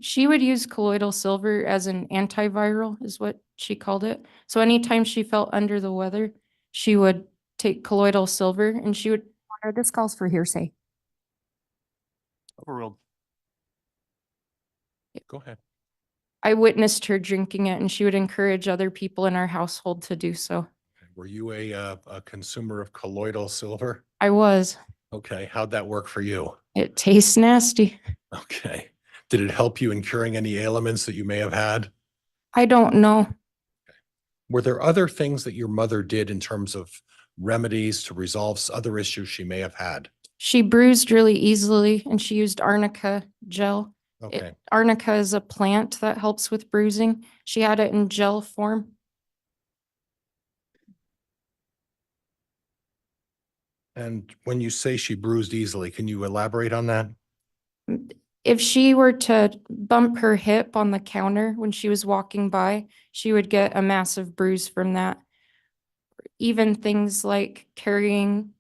She would use colloidal silver as an antiviral, is what she called it. So anytime she felt under the weather, she would take colloidal silver and she would. This calls for hearsay. Overruled. Go ahead. I witnessed her drinking it and she would encourage other people in our household to do so. Were you a consumer of colloidal silver? I was. Okay, how'd that work for you? It tastes nasty. Okay. Did it help you in curing any ailments that you may have had? I don't know. Were there other things that your mother did in terms of remedies to resolve other issues she may have had? She bruised really easily and she used arnica gel. Okay. Arnica is a plant that helps with bruising. She had it in gel form. And when you say she bruised easily, can you elaborate on that? If she were to bump her hip on the counter when she was walking by, she would get a massive bruise from that. Even things like carrying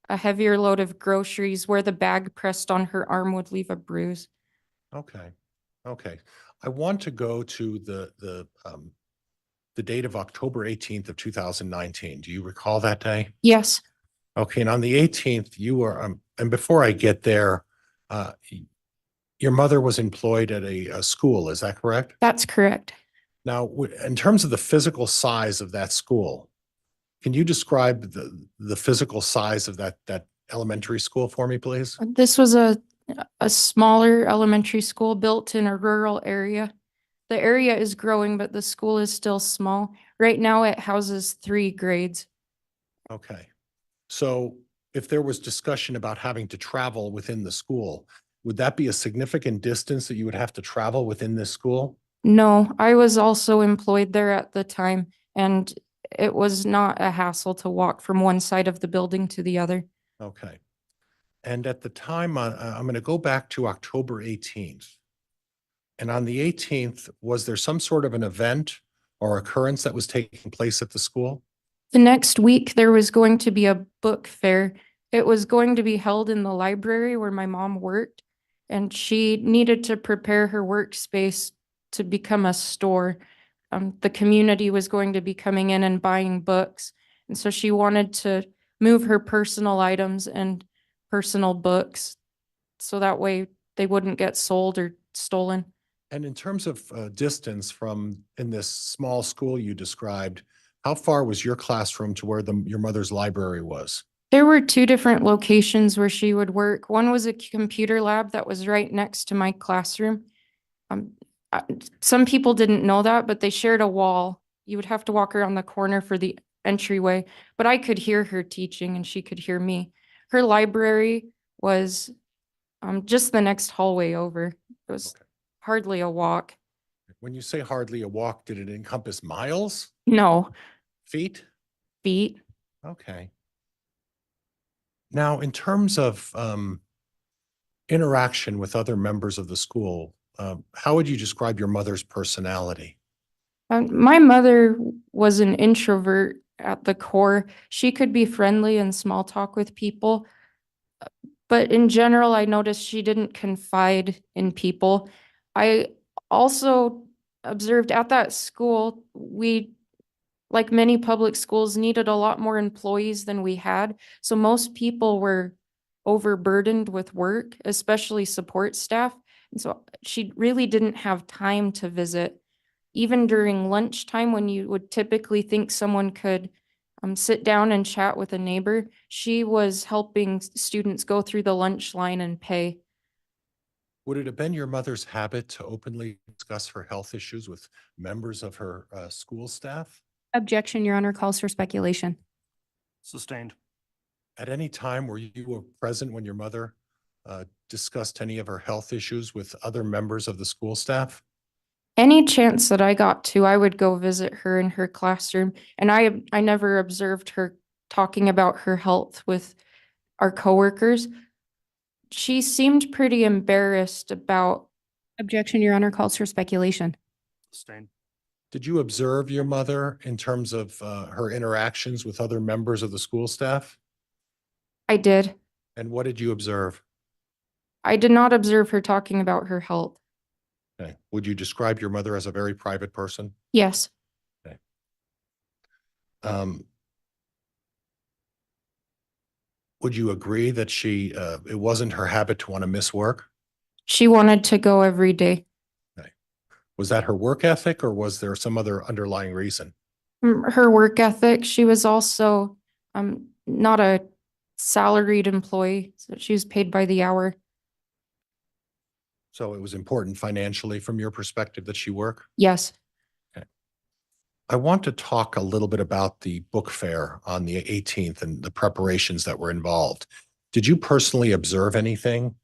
a heavier load of groceries where the bag pressed on her arm would leave a bruise. Okay. Okay. I want to go to the date of October 18th of 2019. Do you recall that day? Yes, Okay, and on the 18th, you were, and before I get there, your mother was employed at a school, is that correct? that's correct. Now, in terms of the physical size of that school, can you describe the physical size of that elementary school for me, please? This was a smaller elementary school built in a rural area. The area is growing, but the school is still small. Right now it houses 3 grades. Okay. So if there was discussion about having to travel within the school, would that be a significant distance that you would have to travel within this school? No, I was also employed there at the time, and it was not a hassle to walk from one side of the building to the other. Okay. And at the time, I'm going to go back to October 18th. And on the 18th, was there some sort of an event or occurrence that was taking place at the school? The next week, there was going to be a book fair. It was going to be held in the library where my mom worked, and she needed to prepare her workspace to become a store. The community was going to be coming in and buying books, and so she wanted to move her personal items and personal books so that way they wouldn't get sold or stolen. And in terms of distance from in this small school you described, how far was your classroom to where your mother's library was? There were 2 different locations where she would work. One was a computer lab that was right next to my classroom. Um, some people didn't know that, but they shared a wall. You would have to walk around the corner for the entryway, but I could hear her teaching and she could hear me. Her library was just the next hallway over. It was Okay. hardly a walk. When you say hardly a walk, did it encompass miles, No, feet? feet. Okay. Now, in terms of interaction with other members of the school, how would you describe your mother's personality? My mother was an introvert at the core. She could be friendly and small talk with people, but in general, I noticed she didn't confide in people. I also observed at that school, we, like many public schools, needed a lot more employees than we had. So most people were overburdened with work, especially support staff. And so she really didn't have time to visit. Even during lunchtime, when you would typically think someone could sit down and chat with a neighbor, she was helping students go through the lunch line and pay. Would it have been your mother's habit to openly discuss her health issues with members of her school staff? Objection, Your Honor, calls for speculation. Sustained. At any time were you present when your mother discussed any of her health issues with other members of the school staff? Any chance that I got to, I would go visit her in her classroom, and I never observed her talking about her health with our coworkers. She seemed pretty embarrassed about. Objection, Your Honor, calls for speculation. Sustained. Did you observe your mother in terms of her interactions with other members of the school staff? I did. And what did you observe? I did not observe her talking about her health. Okay. Would you describe your mother as a very private person? Yes, Um, would you agree that it wasn't her habit to want to miss work? she wanted to go every day. Was that her work ethic or was there some other underlying reason? Her work ethic, she was also not a salaried employee, so she was paid by the hour. So it was important financially from your perspective that she work? Yes, I want to talk a little bit about the book fair on the 18th and the preparations that were involved. Did you personally observe anything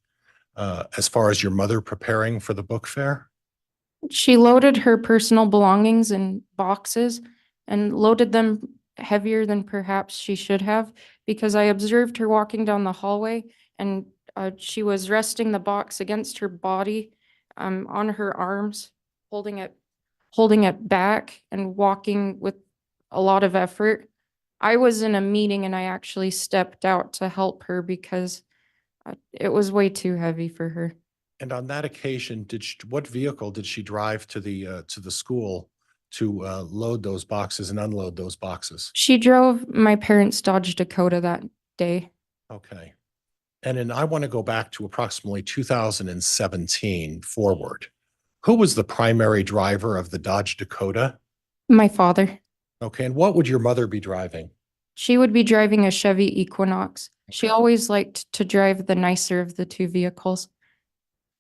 as far as your mother preparing for the book fair? she loaded her personal belongings in boxes and loaded them heavier than perhaps she should have, because I observed her walking down the hallway and she was resting the box against her body, on her arms, holding it back and walking with a lot of effort. I was in a meeting and I actually stepped out to help her because it was way too heavy for her. And on that occasion, what vehicle did she drive to the school to load those boxes and unload those boxes? She drove my parents' Dodge Dakota that day. Okay. And then I want to go back to approximately 2017 forward. Who was the primary driver of the Dodge Dakota? My father. Okay. And what would your mother be driving? She would be driving a Chevy Equinox. She Okay. always liked to drive the nicer of the two vehicles.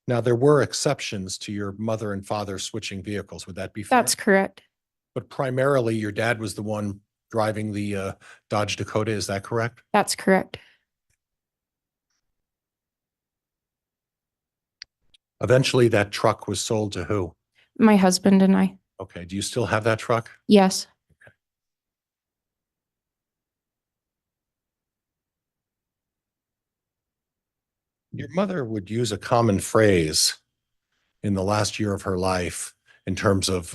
Now, there were exceptions to your mother and father switching vehicles. Would that be fair? That's correct. But primarily, your dad was the one driving the Dodge Dakota. Is that correct? That's correct. Eventually, that truck was sold to who? My husband and I. Okay. Do you still have that truck? Yes. Your mother would use a common phrase in the last year of her life in terms of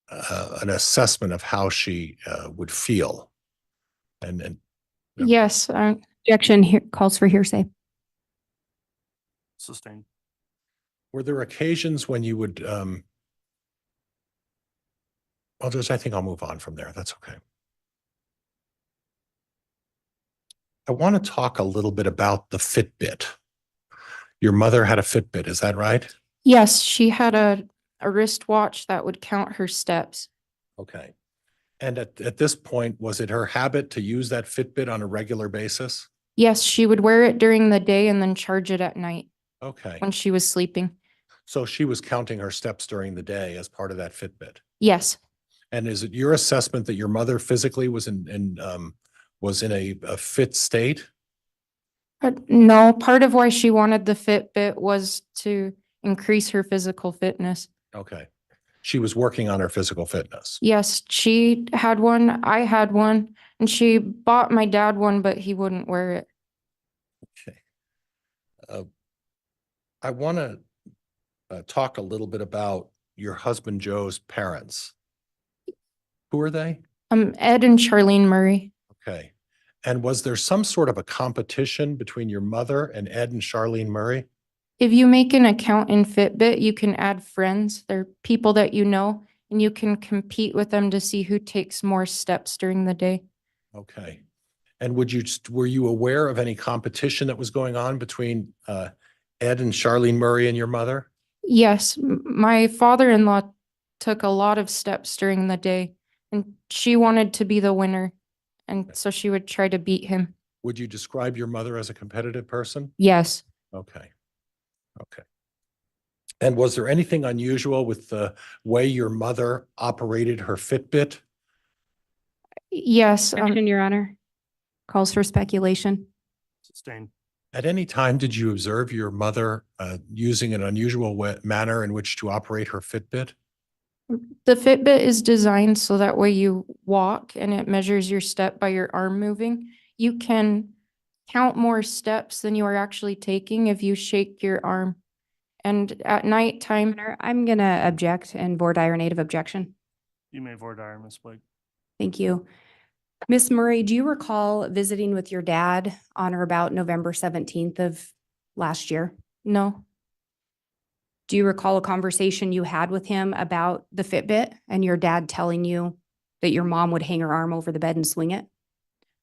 an assessment of how she would feel. And Yeah. Yes. Objection here calls for hearsay. Sustained. were there occasions when you would, I think I'll move on from there. That's okay. I want to talk a little bit about the Fitbit. Your mother had a Fitbit, is that right? Yes, she had a wristwatch that would count her steps. Okay. And at this point, was it her habit to use that Fitbit on a regular basis? Yes, she would wear it during the day and then charge it at night Okay. when she was sleeping. So she was counting her steps during the day as part of that Fitbit. Yes. And is it your assessment that your mother physically was in a fit state? But no, part of why she wanted the Fitbit was to increase her physical fitness. Okay. She was working on her physical fitness. Yes, she had one, I had one, and she bought my dad one, but he wouldn't wear it. Okay. I want to talk a little bit about your husband Joe's parents. Who are they? Ed and Charlene Murray. Okay. And was there some sort of a competition between your mother and Ed and Charlene Murray? If you make an account in Fitbit, you can add friends. They're people that you know, and you can compete with them to see who takes more steps during the day. Okay. And were you aware of any competition that was going on between Ed and Charlene Murray and your mother? Yes, my father-in-law took a lot of steps during the day, and she wanted to be the winner, and so she would try to beat him. Would you describe your mother as a competitive person? Yes. Okay. Okay. And was there anything unusual with the way your mother operated her Fitbit? Yes. Objection, Your Honor. Calls for speculation. Sustained. At any time, did you observe your mother using an unusual manner in which to operate her Fitbit? The Fitbit is designed so that way you walk and it measures your step by your arm moving. You can count more steps than you are actually taking if you shake your arm. And at nighttime, Honor, I'm going to object and voir dire native objection. You may voir dire, Ms. Blake. Thank you. Ms. Murray, do you recall visiting with your dad on or about November 17th of last year? no. Do you recall a conversation you had with him about the Fitbit and your dad telling you that your mom would hang her arm over the bed and swing it?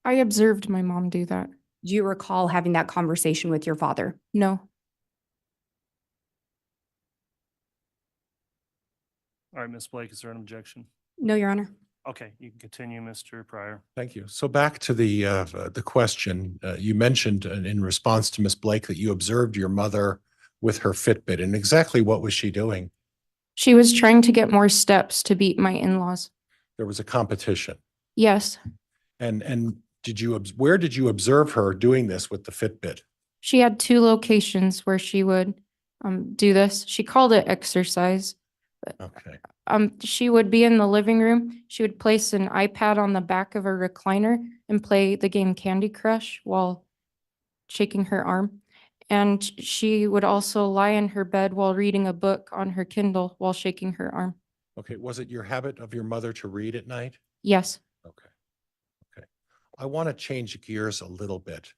I observed my mom do that. Do you recall having that conversation with your father? No. All right, Ms. Blake, is there an objection? No, Your Honor. Okay, you can continue, Mr. Pryor. Thank you. So back to the question, you mentioned in response to Ms. Blake that you observed your mother with her Fitbit, and exactly what was she doing? She was trying to get more steps to beat my in-laws. There was a competition. Yes. And where did you observe her doing this with the Fitbit? She had 2 locations where she would do this. She called it exercise. Okay. She would be in the living room. She would place an iPad on the back of a recliner and play the game Candy Crush while shaking her arm. And she would also lie in her bed while reading a book on her Kindle while shaking her arm. Okay. Was it your habit of your mother to read at night? Yes. Okay. Okay. I want to change gears a little bit.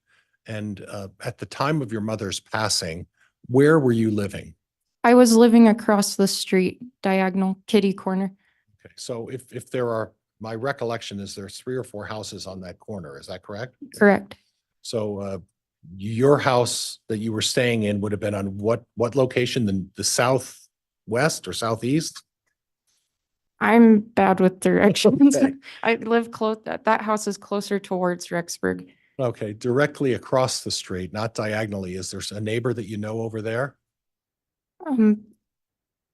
And at the time of your mother's passing, where were you living? I was living across the street, diagonal kitty corner. Okay. So if there are, my recollection is there's 3 or 4 houses on that corner. Is that correct? Correct. So your house that you were staying in would have been on what location? The southwest or southeast? I'm bad with directions. Okay. I live close, that house is closer towards Rexburg. Okay, directly across the street, not diagonally. Is there a neighbor that you know over there?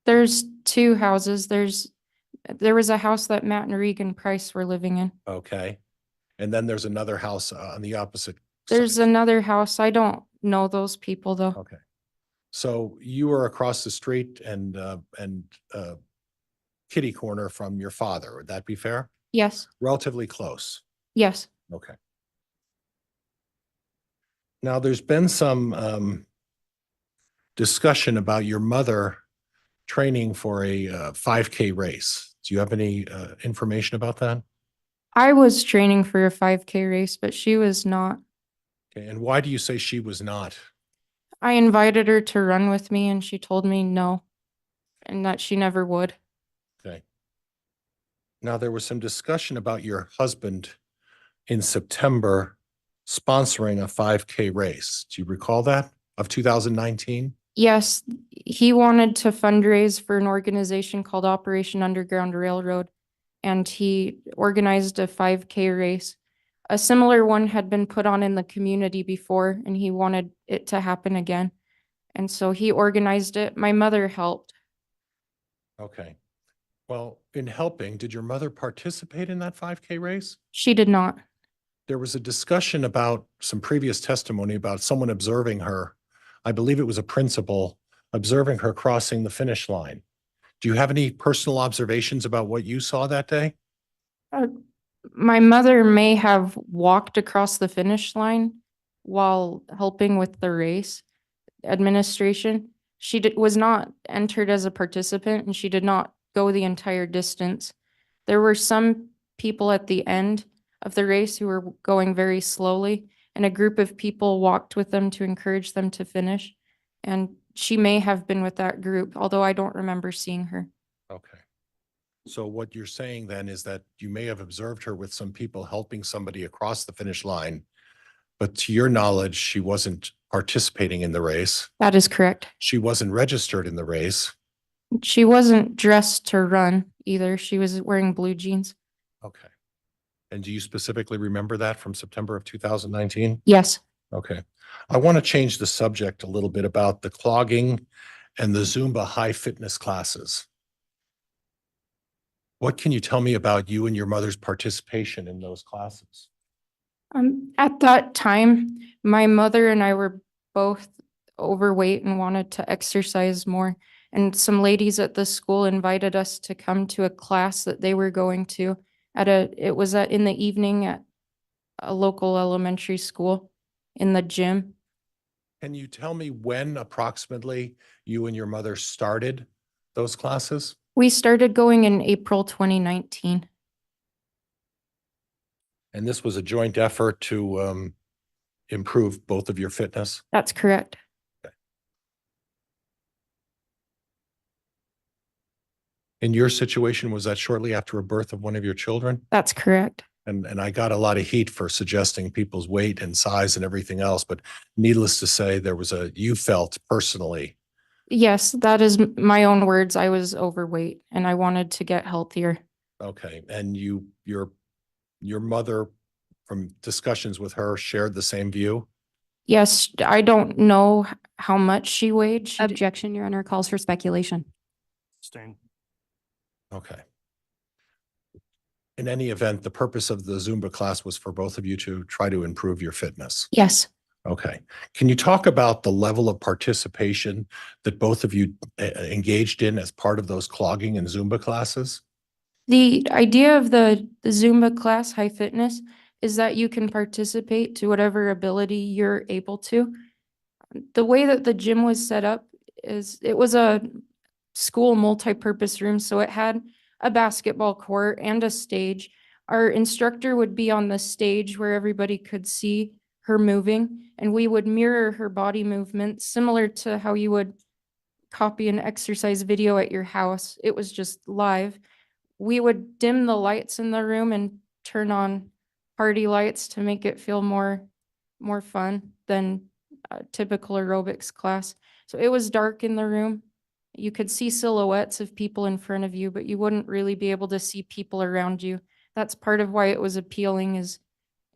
There's 2 houses. There was a house that Matt and Regan Price were living in. Okay. And then there's another house on the opposite There's side. another house. I don't know those people though. Okay. So you were across the street and kitty corner from your father. Would that be fair? Yes. Relatively close. Yes. Okay. Now, there's been some discussion about your mother training for a 5K race. Do you have any information about that? I was training for a 5K race, but she was not. Okay, and why do you say she was not? I invited her to run with me and she told me no, and that she never would. Okay. Now, there was some discussion about your husband in September sponsoring a 5K race. Do you recall that, of 2019? Yes, he wanted to fundraise for an organization called Operation Underground Railroad, and he organized a 5K race. A similar one had been put on in the community before, and he wanted it to happen again. And so he organized it. My mother helped. Okay. Well, in helping, did your mother participate in that 5K race? She did not. There was a discussion about some previous testimony about someone observing her. I believe it was a principal observing her crossing the finish line. Do you have any personal observations about what you saw that day? My mother may have walked across the finish line while helping with the race administration. She was not entered as a participant and she did not go the entire distance. There were some people at the end of the race who were going very slowly, and a group of people walked with them to encourage them to finish. And she may have been with that group, although I don't remember seeing her. Okay. So what you're saying then is that you may have observed her with some people helping somebody across the finish line, but to your knowledge, she wasn't participating in the race. That is correct. She wasn't registered in the race. She wasn't dressed to run either. She was wearing blue jeans. Okay. And do you specifically remember that from September of 2019? Yes. Okay. I want to change the subject a little bit about the clogging and the Zumba high fitness classes. What can you tell me about you and your mother's participation in those classes? At that time, my mother and I were both overweight and wanted to exercise more. And some ladies at the school invited us to come to a class that they were going to in the evening at a local elementary school in the gym. Can you tell me when approximately you and your mother started those classes? We started going in April 2019. And this was a joint effort to improve both of your fitness? That's correct. In your situation, was that shortly after a birth of one of your children? That's correct. And I got a lot of heat for suggesting people's weight and size and everything else, but needless to say, you felt personally. Yes, that is my own words. I was overweight and I wanted to get healthier. Okay, and your mother, from discussions with her, shared the same view? Yes, I don't know how much she weighed. Objection, Your Honor, calls for speculation. Abstain. Okay. In any event, the purpose of the Zumba class was for both of you to try to improve your fitness. Yes. Okay. Can you talk about the level of participation that both of you engaged in as part of those clogging and Zumba classes? The idea of the Zumba class, high fitness, is that you can participate to whatever ability you're able to. The way that the gym was set up is it was a school multi-purpose room, so it had a basketball court and a stage. Our instructor would be on the stage where everybody could see her moving, and we would mirror her body movements, similar to how you would copy an exercise video at your house. It was just live. We would dim the lights in the room and turn on party lights to make it feel more fun than a typical aerobics class. So it was dark in the room. You could see silhouettes of people in front of you, but you wouldn't really be able to see people around you. That's part of why it was appealing, is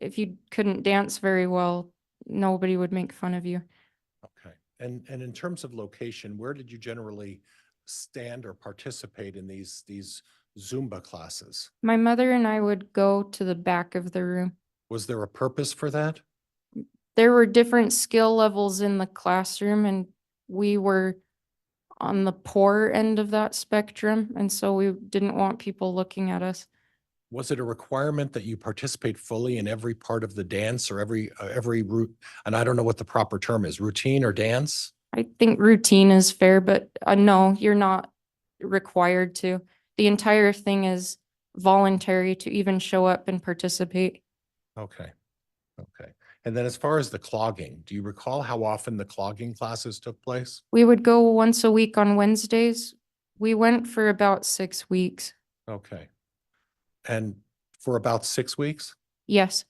if you couldn't dance very well, nobody would make fun of you. Okay. And in terms of location, where did you generally stand or participate in these Zumba classes? My mother and I would go to the back of the room. Was there a purpose for that? There were different skill levels in the classroom, and we were on the poor end of that spectrum, and so we didn't want people looking at us. Was it a requirement that you participate fully in every part of the dance or every route? And I don't know what the proper term is, routine or dance? I think routine is fair, but no, you're not required to. The entire thing is voluntary to even show up and participate. Okay. Okay. And then as far as the clogging, do you recall how often the clogging classes took place? We would go once a week on Wednesdays. We went for about 6 weeks. Okay. And for about 6 weeks? Yes,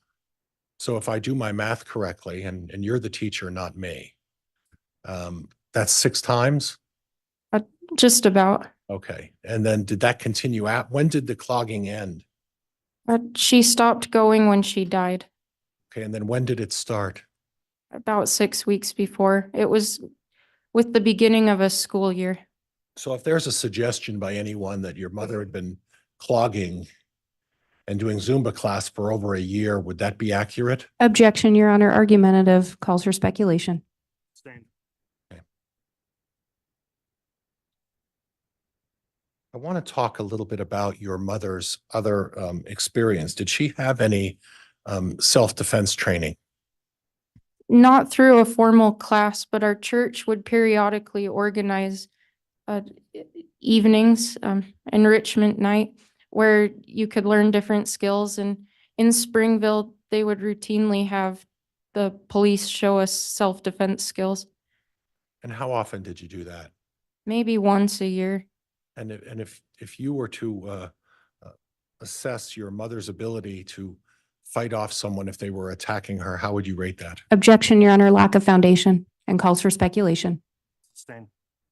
So if I do my math correctly, and you're the teacher, not me, that's 6 times? just about. Okay. And then did that continue out? When did the clogging end? She stopped going when she died, Okay. And then when did it start? about 6 weeks before. It was with the beginning of a school year. So if there's a suggestion by anyone that your mother had been clogging and doing Zumba class for over a year, would that be accurate? Objection, Your Honor, argumentative, calls for speculation. Abstain. I want to talk a little bit about your mother's other experience. Did she have any self-defense training? Not through a formal class, but our church would periodically organize evenings, enrichment night, where you could learn different skills. And in Springville, they would routinely have the police show us self-defense skills, And how often did you do that? maybe once a year. And if you were to assess your mother's ability to fight off someone if they were attacking her, how would you rate that? Objection, Your Honor, lack of foundation and calls for speculation. Abstain.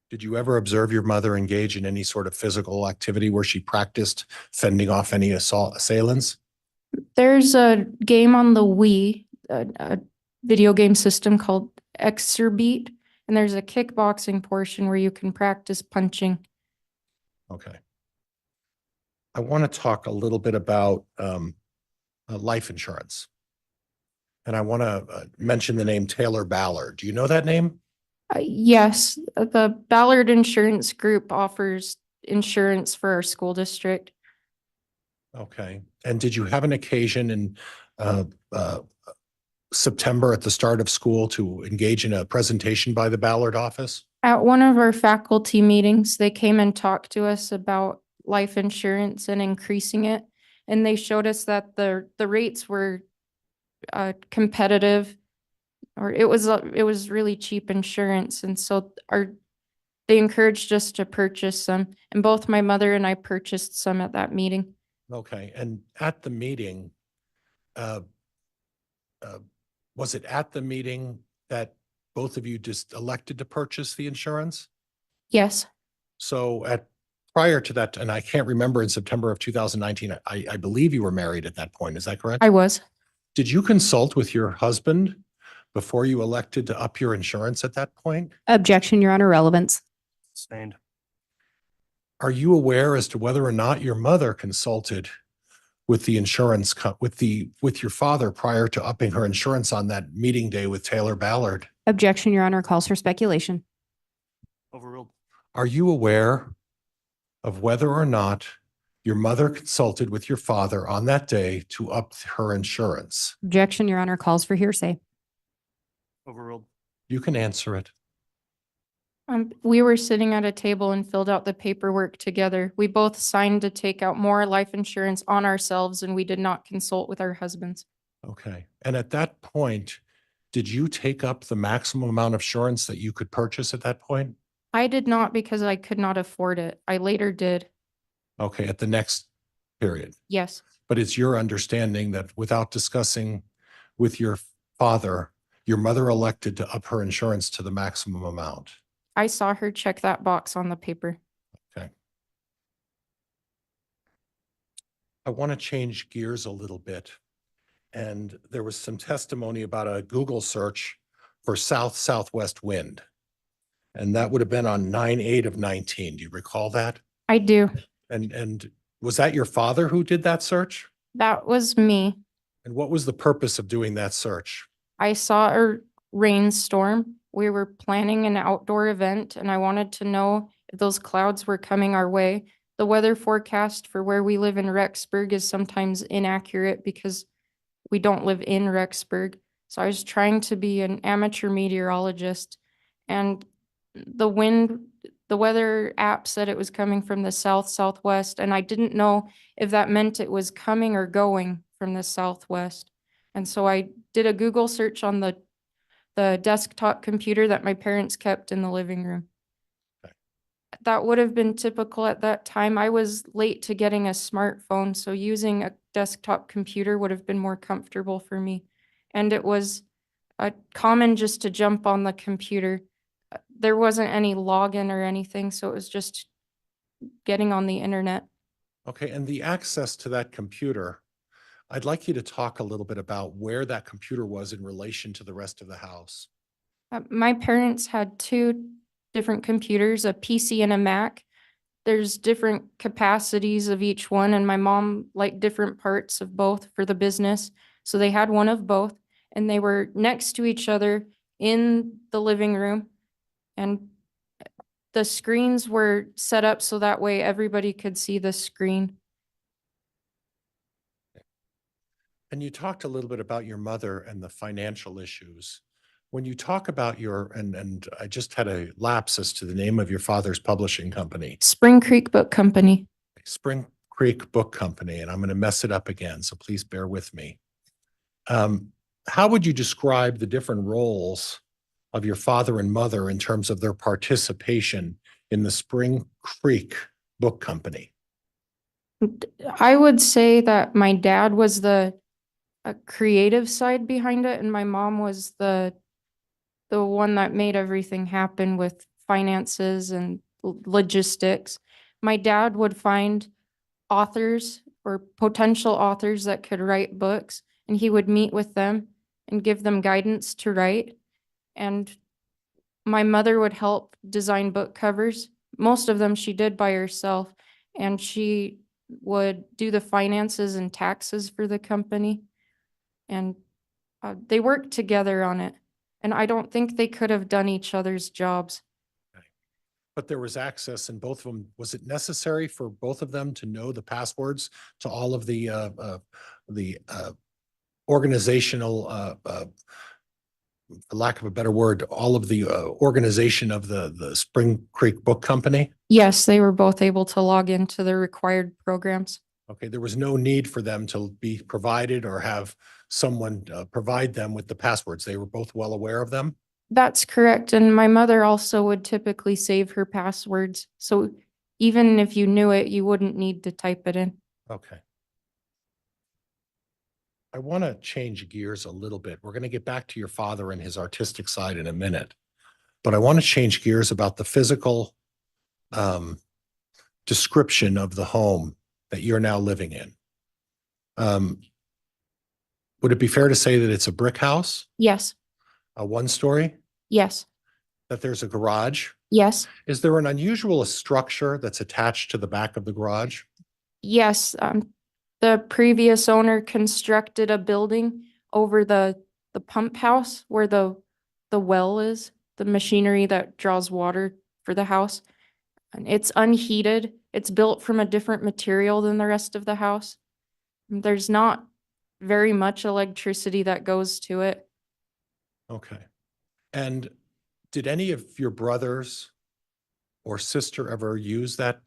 Did you ever observe your mother engage in any sort of physical activity where she practiced fending off any assailants? There's a game on the Wii, a video game system called Exerbeat, and there's a kickboxing portion where you can practice punching. Okay. I want to talk a little bit about life insurance. And I want to mention the name Taylor Ballard. Do you know that name? Yes, the Ballard Insurance Group offers insurance for our school district. Okay. And did you have an occasion in September at the start of school to engage in a presentation by the Ballard office? At one of our faculty meetings, they came and talked to us about life insurance and increasing it. And they showed us that the rates were competitive, or it was really cheap insurance. And so they encouraged us to purchase some, and both my mother and I purchased some at that meeting. Okay, and at the meeting, uh, was it at the meeting that both of you just elected to purchase the insurance? Yes, So prior to that, and I can't remember, in September of 2019, I believe you were married at that point. Is that correct? I was. Did you consult with your husband before you elected to up your insurance at that point? Objection, Your Honor, relevance. Sustained. Are you aware as to whether or not your mother consulted with the insurance, with your father prior to upping her insurance on that meeting day with Taylor Ballard? Objection, Your Honor, calls for speculation. Overruled. Are you aware of whether or not your mother consulted with your father on that day to up her insurance? Objection, Your Honor, calls for hearsay. Overruled. You can answer it. We were sitting at a table and filled out the paperwork together. We both signed to take out more life insurance on ourselves, and we did not consult with our husbands. Okay. And at that point, did you take up the maximum amount of insurance that you could purchase at that point? I did not because I could not afford it. I later did. Okay, at the next period. Yes, But it's your understanding that without discussing with your father, your mother elected to up her insurance to the maximum amount. I saw her check that box on the paper. Okay. I want to change gears a little bit. And there was some testimony about a Google search for south-southwest wind. And that would have been on 9/8 of 19. Do you recall that? I do. And was that your father who did that search? That was me. And what was the purpose of doing that search? I saw a rainstorm. We were planning an outdoor event, and I wanted to know if those clouds were coming our way. The weather forecast for where we live in Rexburg is sometimes inaccurate because we don't live in Rexburg. So I was trying to be an amateur meteorologist, and the weather app said it was coming from the southwest, and I didn't know if that meant it was coming or going from the southwest. And so I did a Google search on the desktop computer that my parents kept in the living room. Okay. That would have been typical at that time. I was late to getting a smartphone, so using a desktop computer would have been more comfortable for me. And it was common just to jump on the computer. There wasn't any login or anything, so it was just getting on the internet. Okay, and the access to that computer, I'd like you to talk a little bit about where that computer was in relation to the rest of the house. My parents had two different computers, a PC and a Mac. There's different capacities of each one, and my mom liked different parts of both for the business. So they had one of both, and they were next to each other in the living room. And the screens were set up so that way everybody could see the screen. And you talked a little bit about your mother and the financial issues. When you talk about and I just had a lapse as to the name of your father's publishing company, Spring Creek Book Company. Spring Creek Book Company, and I'm going to mess it up again, so please bear with me. How would you describe the different roles of your father and mother in terms of their participation in the Spring Creek Book Company? I would say that my dad was the creative side behind it, and my mom was the one that made everything happen with finances and logistics. My dad would find authors or potential authors that could write books, and he would meet with them and give them guidance to write. And my mother would help design book covers. Most of them she did by herself, and she would do the finances and taxes for the company. And they worked together on it. And I don't think they could have done each other's jobs. But there was access in both of them. Was it necessary for both of them to know the passwords to all of the organizational, for lack of a better word, all of the organization of the Spring Creek Book Company? Yes, they were both able to log into the required programs. Okay, there was no need for them to be provided or have someone provide them with the passwords. They were both well aware of them? That's correct. And my mother also would typically save her passwords. So even if you knew it, you wouldn't need to type it in. Okay. I want to change gears a little bit. We're going to get back to your father and his artistic side in a minute. But I want to change gears about the physical description of the home that you're now living in. Would it be fair to say that it's a brick house, Yes, a one-story, yes, that there's a garage? yes, Is there an unusual structure that's attached to the back of the garage? yes. The previous owner constructed a building over the pump house where the well is, the machinery that draws water for the house. And it's unheated. It's built from a different material than the rest of the house. There's not very much electricity that goes to it. Okay. And did any of your brothers or sister ever use that,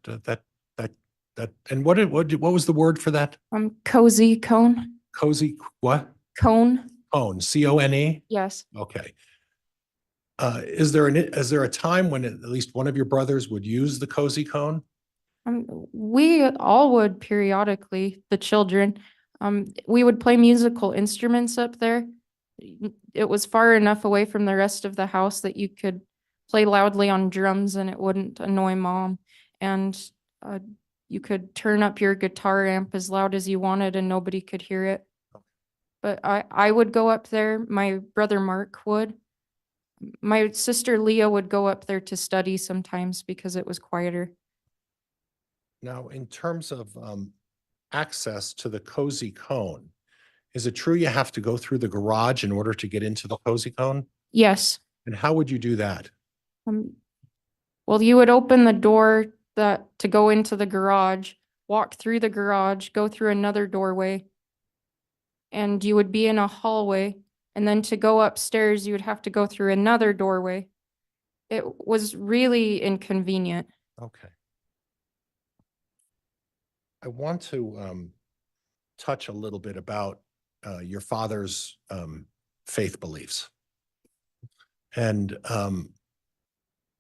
and what was the word for that? Cozy cone, Cozy, what? cone, Cone, C-O-N-E? yes. Okay. Is there a time when at least one of your brothers would use the cozy cone? We all would periodically, the children. We would play musical instruments up there. It was far enough away from the rest of the house that you could play loudly on drums and it wouldn't annoy mom. And you could turn up your guitar amp as loud as you wanted and nobody could hear it. But I would go up there. My brother Mark would. My sister Leah would go up there to study sometimes because it was quieter. Now, in terms of access to the cozy cone, is it true you have to go through the garage in order to get into the cozy cone? Yes. And how would you do that? Well, you would open the door to go into the garage, walk through the garage, go through another doorway, and you would be in a hallway. And then to go upstairs, you would have to go through another doorway. It was really inconvenient. Okay. I want to touch a little bit about your father's faith beliefs. And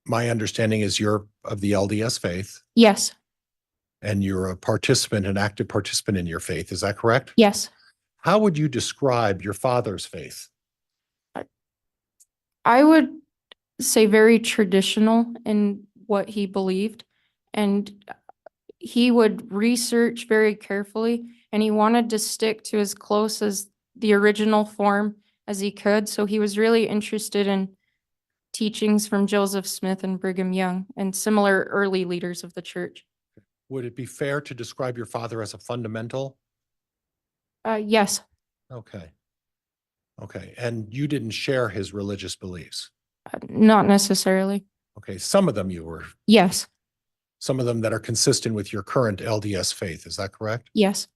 my understanding is you're of the LDS faith Yes, and you're a participant, an active participant in your faith. Is that correct? yes. How would you describe your father's faith? I would say very traditional in what he believed. And he would research very carefully and he wanted to stick to as close as the original form as he could. So he was really interested in teachings from Joseph Smith and Brigham Young and similar early leaders of the church. Would it be fair to describe your father as a fundamental? Yes, Okay. Okay. And you didn't share his religious beliefs? not necessarily. Okay. Some of them you were, Yes, some of them that are consistent with your current LDS faith. Is that correct? yes,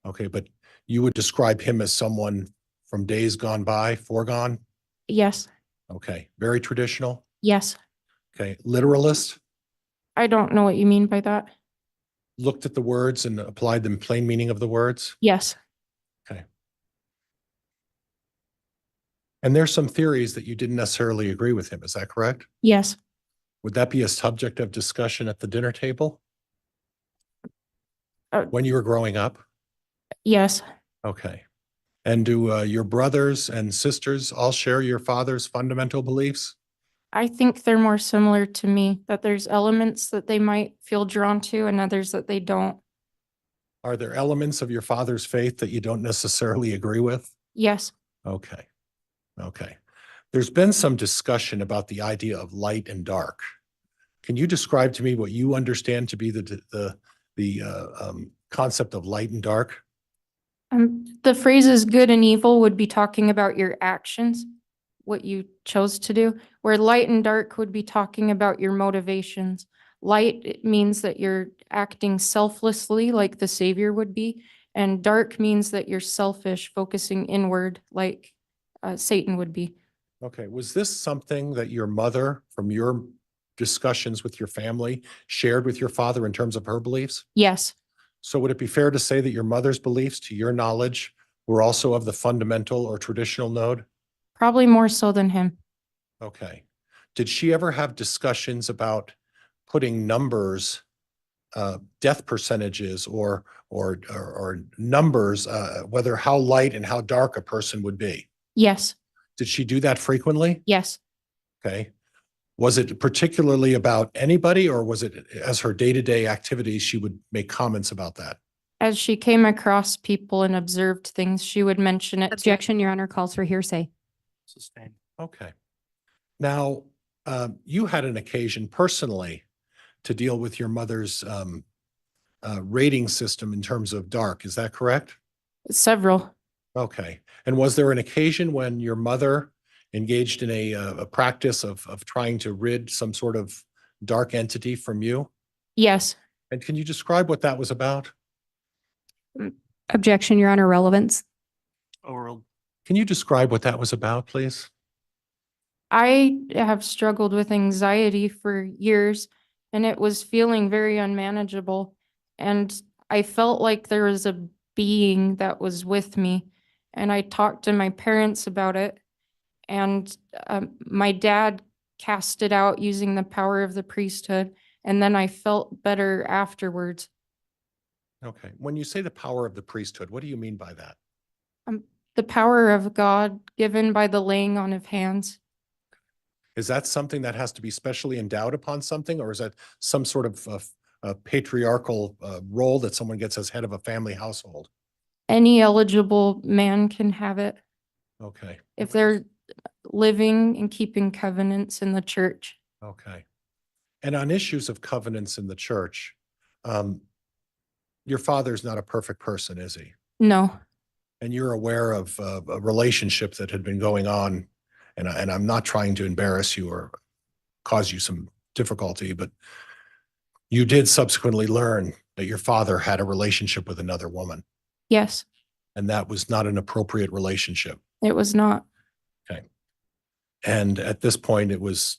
Okay. But you would describe him as someone from days gone by, foregone? yes, Okay. Very traditional? yes. Okay. Literalist? I don't know what you mean by that. Looked at the words and applied the plain meaning of the words? Yes, Okay. And there's some theories that you didn't necessarily agree with him. Is that correct? yes. Would that be a subject of discussion at the dinner table Uh, when you were growing up? Yes, Okay. And do your brothers and sisters all share your father's fundamental beliefs? I think they're more similar to me, that there's elements that they might feel drawn to and others that they don't. Are there elements of your father's faith that you don't necessarily agree with? Yes, Okay. Okay. There's been some discussion about the idea of light and dark. Can you describe to me what you understand to be the concept of light and dark? the phrases good and evil would be talking about your actions, what you chose to do, where light and dark would be talking about your motivations. Light, it means that you're acting selflessly like the Savior would be, and dark means that you're selfish, focusing inward like Satan would be. Okay. Was this something that your mother, from your discussions with your family, shared with your father in terms of her beliefs? Yes, So would it be fair to say that your mother's beliefs, to your knowledge, were also of the fundamental or traditional node? probably more so than him. Okay. Did she ever have discussions about putting numbers, death percentages or numbers, whether how light and how dark a person would be? Yes, Did she do that frequently? yes. Okay. Was it particularly about anybody, or was it as her day-to-day activities, she would make comments about that? As she came across people and observed things, she would mention it to Objection, Your Honor, calls for hearsay. Sustained. Okay. Now, you had an occasion personally to deal with your mother's rating system in terms of dark. Is that correct? several. Okay. And was there an occasion when your mother engaged in a practice of trying to rid some sort of dark entity from you? Yes. And can you describe what that was about? Objection, Your Honor, relevance. Overruled. Can you describe what that was about, please? I have struggled with anxiety for years and it was feeling very unmanageable. And I felt like there was a being that was with me. And I talked to my parents about it. And my dad cast it out using the power of the priesthood. And then I felt better afterwards. Okay. When you say the power of the priesthood, what do you mean by that? The power of God given by the laying on of hands. Is that something that has to be specially endowed upon something, or is that some sort of patriarchal role that someone gets as head of a family household? Any eligible man can have it Okay. if they're living and keeping covenants in the church. Okay. And on issues of covenants in the church, your father's not a perfect person, is he? No, And you're aware of a relationship that had been going on, and I'm not trying to embarrass you or cause you some difficulty, but you did subsequently learn that your father had a relationship with another woman, yes, and that was not an appropriate relationship. it was not. Okay. And at this point, it was,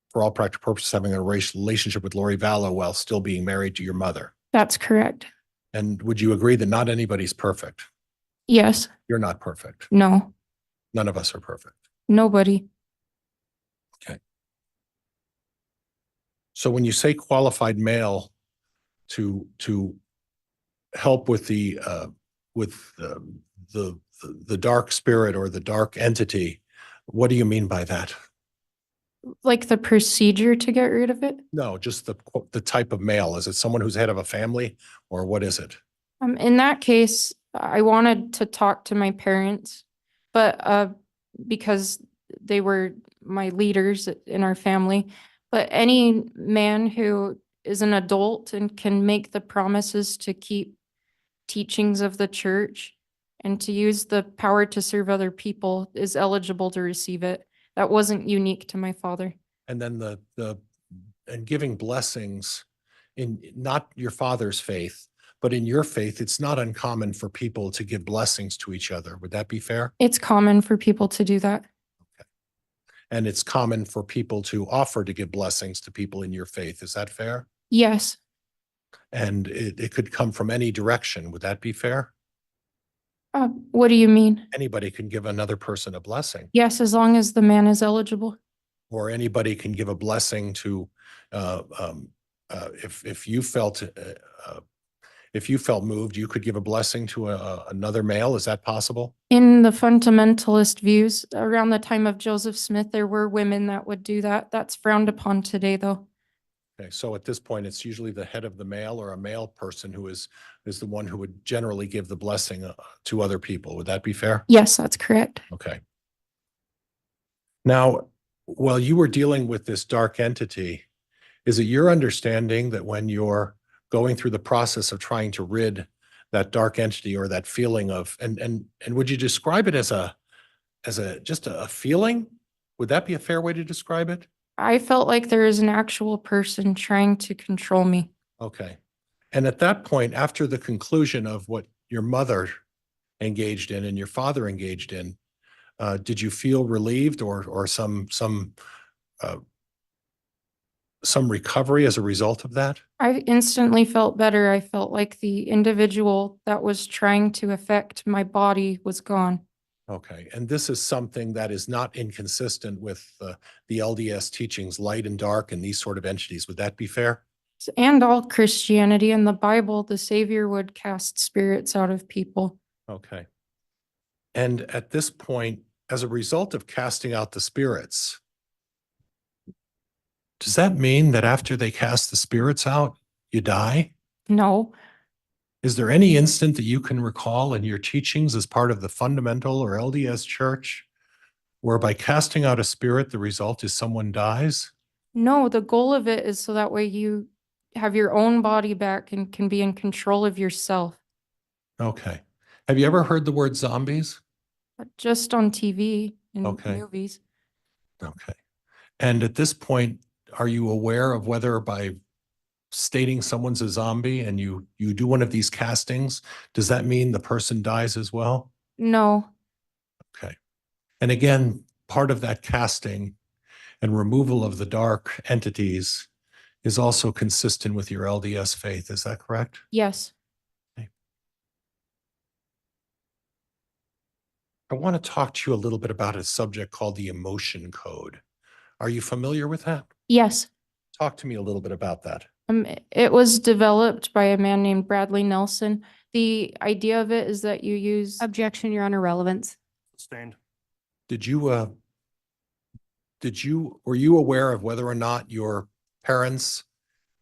for all practical purposes, having a relationship with Lori Vallow while still being married to your mother. That's correct. And would you agree that not anybody's perfect? Yes, You're not perfect. no, None of us are perfect. nobody. So when you say qualified male to help with the dark spirit or the dark entity, what do you mean by that? Like the procedure to get rid of it. No, just the type of male. Is it someone who's head of a family, or what is it? In that case, I wanted to talk to my parents, but because they were my leaders in our family. But any man who is an adult and can make the promises to keep teachings of the church and to use the power to serve other people is eligible to receive it. That wasn't unique to my father. And then and giving blessings in not your father's faith, but in your faith, it's not uncommon for people to give blessings to each other. Would that be fair? It's common for people to do that. And it's common for people to offer to give blessings to people in your faith. Is that fair? Yes, And it could come from any direction. Would that be fair? what do you mean? Anybody can give another person a blessing, Yes, as long as the man is eligible. or anybody can give a blessing to, if you felt, if you felt moved, you could give a blessing to another male. Is that possible? In the fundamentalist views, around the time of Joseph Smith, there were women that would do that. That's frowned upon today, though. Okay, so at this point, it's usually the head of the male or a male person who is the one who would generally give the blessing to other people. Would that be fair? Yes, that's correct. Okay. Now, while you were dealing with this dark entity, is it your understanding that when you're going through the process of trying to rid that dark entity or that feeling of, and would you describe it as just a feeling? Would that be a fair way to describe it? I felt like there is an actual person trying to control me. Okay. And at that point, after the conclusion of what your mother engaged in and your father engaged in, did you feel relieved or some recovery as a result of that? I instantly felt better. I felt like the individual that was trying to affect my body was gone. Okay, and this is something that is not inconsistent with the LDS teachings, light and dark and these sort of entities. Would that be fair? And all Christianity in the Bible, the Savior would cast spirits out of people. Okay. And at this point, as a result of casting out the spirits, does that mean that after they cast the spirits out, you die? No, Is there any instant that you can recall in your teachings as part of the fundamental or LDS church where by casting out a spirit, the result is someone dies? no, the goal of it is so that way you have your own body back and can be in control of yourself. Okay. Have you ever heard the word zombies? Just on TV and Okay. movies. Okay. And at this point, are you aware of whether by stating someone's a zombie and you do one of these castings, does that mean the person dies as well? No, Okay. And again, part of that casting and removal of the dark entities is also consistent with your LDS faith. Is that correct? yes, I want to talk to you a little bit about a subject called the emotion code. Are you familiar with that? yes. Talk to me a little bit about that. It was developed by a man named Bradley Nelson. The idea of it is that you use, Objection, Your Honor, relevance. Sustained. Were you aware of whether or not your parents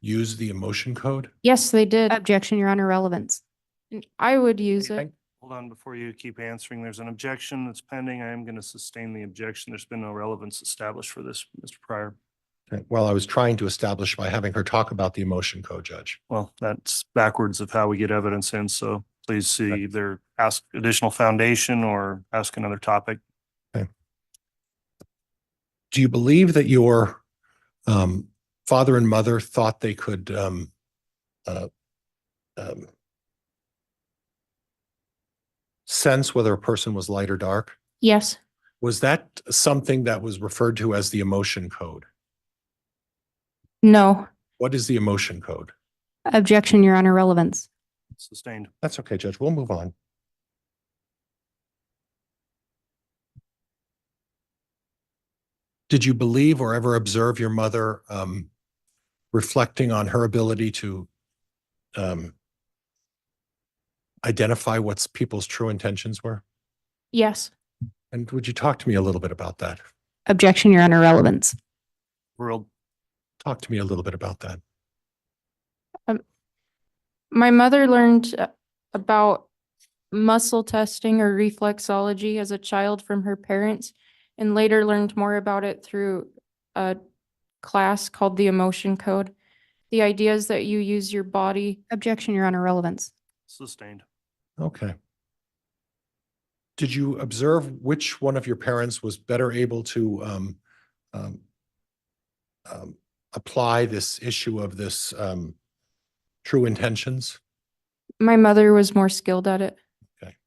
used the emotion code? yes, they did. Objection, Your Honor, relevance. And I would use it. Anything? Hold on, before you keep answering, there's an objection that's pending. I am going to sustain the objection. There's been no relevance established for this, Mr. Pryor. Okay. Well, I was trying to establish by having her talk about the emotion code, Judge. Well, that's backwards of how we get evidence in, so please see either ask additional foundation or ask another topic. Do you believe that your father and mother thought they could sense whether a person was light or dark? Yes, Was that something that was referred to as the emotion code? no, What is the emotion code? Objection, Your Honor, relevance. Sustained. That's okay, Judge. We'll move on. Did you believe or ever observe your mother reflecting on her ability to identify what people's true intentions were? yes. And would you talk to me a little bit about that? Objection, Your Honor, relevance. World. Talk to me a little bit about that. My mother learned about muscle testing or reflexology as a child from her parents and later learned more about it through a class called the emotion code. The idea is that you use your body. Objection, Your Honor, relevance. Sustained. Okay. Did you observe which one of your parents was better able to apply this issue of this true intentions? My mother was more skilled at it. Okay.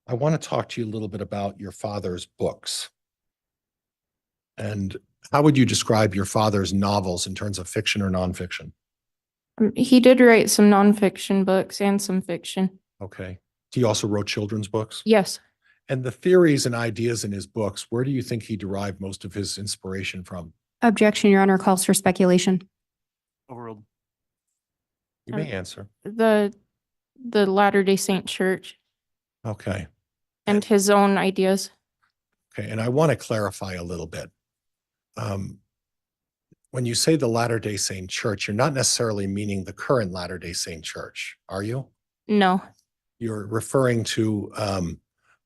I want to talk to you a little bit about your father's books. And how would you describe your father's novels in terms of fiction or nonfiction? He did write some nonfiction books and some fiction. Okay. He also wrote children's books? Yes. And the theories and ideas in his books, where do you think he derived most of his inspiration from? Objection, Your Honor, calls for speculation. Overruled. You may answer. The Latter-day Saint Church Okay. and his own ideas. Okay. And I want to clarify a little bit. When you say the Latter-day Saint Church, you're not necessarily meaning the current Latter-day Saint Church, are you? No. You're referring to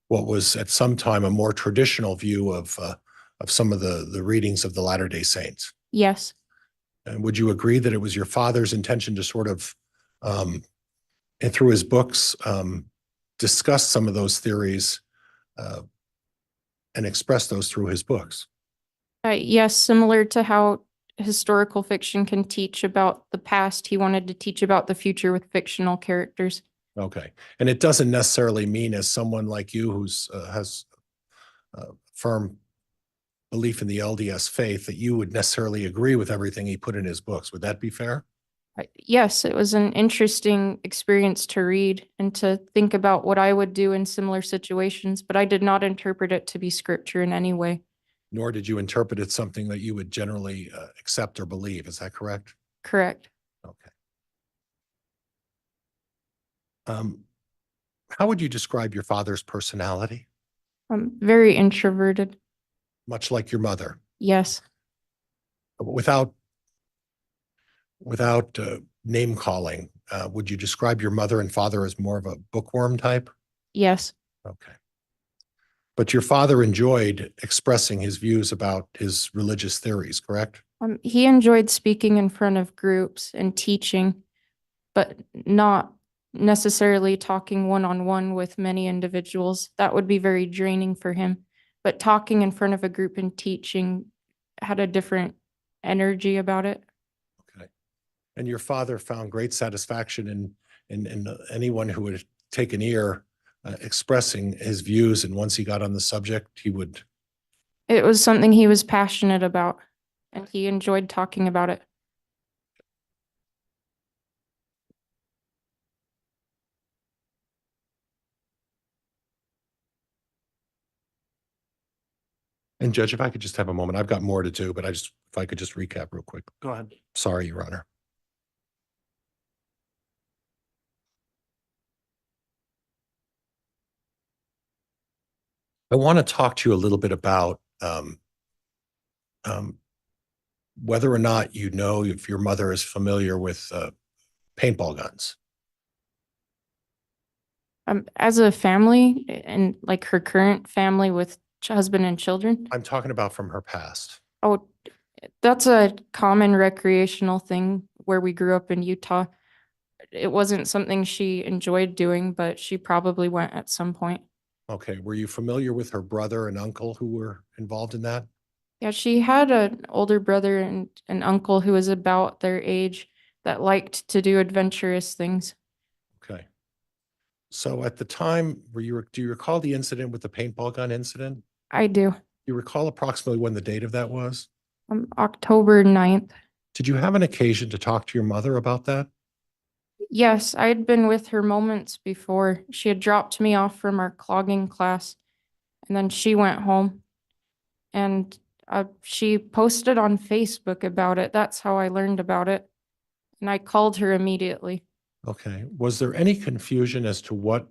what was at some time a more traditional view of some of the readings of the Latter-day Saints. Yes. And would you agree that it was your father's intention to sort of, and through his books, discuss some of those theories and express those through his books? Yes, similar to how historical fiction can teach about the past, he wanted to teach about the future with fictional characters. Okay. And it doesn't necessarily mean, as someone like you who's has firm belief in the LDS faith, that you would necessarily agree with everything he put in his books. Would that be fair? Yes, it was an interesting experience to read and to think about what I would do in similar situations, but I did not interpret it to be scripture in any way. Nor did you interpret it something that you would generally accept or believe. Is that correct? Correct. Okay. How would you describe your father's personality? Very introverted. Much like your mother, Yes. without name calling, would you describe your mother and father as more of a bookworm type? Yes. Okay. But your father enjoyed expressing his views about his religious theories, correct? He enjoyed speaking in front of groups and teaching, but not necessarily talking one-on-one with many individuals. That would be very draining for him. But talking in front of a group and teaching had a different energy about it. Okay. And your father found great satisfaction in anyone who would take an ear expressing his views, and once he got on the subject, he would. It was something he was passionate about, and he enjoyed talking about it. And Judge, if I could just have a moment, I've got more to do, but if I could just recap real quick. Go ahead. Sorry, Your Honor. I want to talk to you a little bit about whether or not you know if your mother is familiar with paintball guns. As a family and like her current family with husband and children. I'm talking about from her past. Oh, that's a common recreational thing where we grew up in Utah. It wasn't something she enjoyed doing, but she probably went at some point. Okay. Were you familiar with her brother and uncle who were involved in that? Yeah, she had an older brother and an uncle who was about their age that liked to do adventurous things. Okay. So at the time, do you recall the incident with the paintball gun incident? I do. You recall approximately when the date of that was? October 9th. Did you have an occasion to talk to your mother about that? Yes, I had been with her moments before. She had dropped me off from our clogging class, and then she went home. And she posted on Facebook about it. That's how I learned about it. And I called her immediately. Okay. Was there any confusion as to what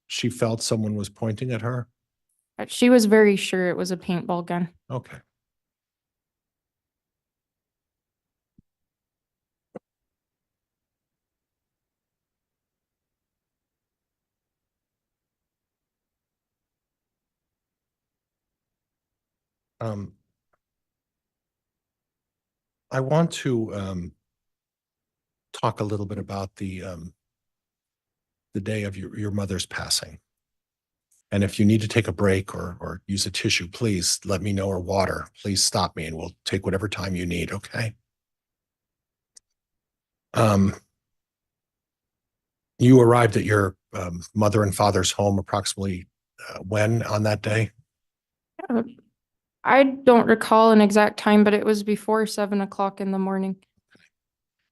she felt someone was pointing at her? She was very sure it was a paintball gun. Okay. I want to talk a little bit about the day of your mother's passing. And if you need to take a break or use a tissue, please let me know, or water. Please stop me and we'll take whatever time you need, okay? You arrived at your mother and father's home approximately when on that day? Uh, I don't recall an exact time, but it was before 7 o'clock in the morning.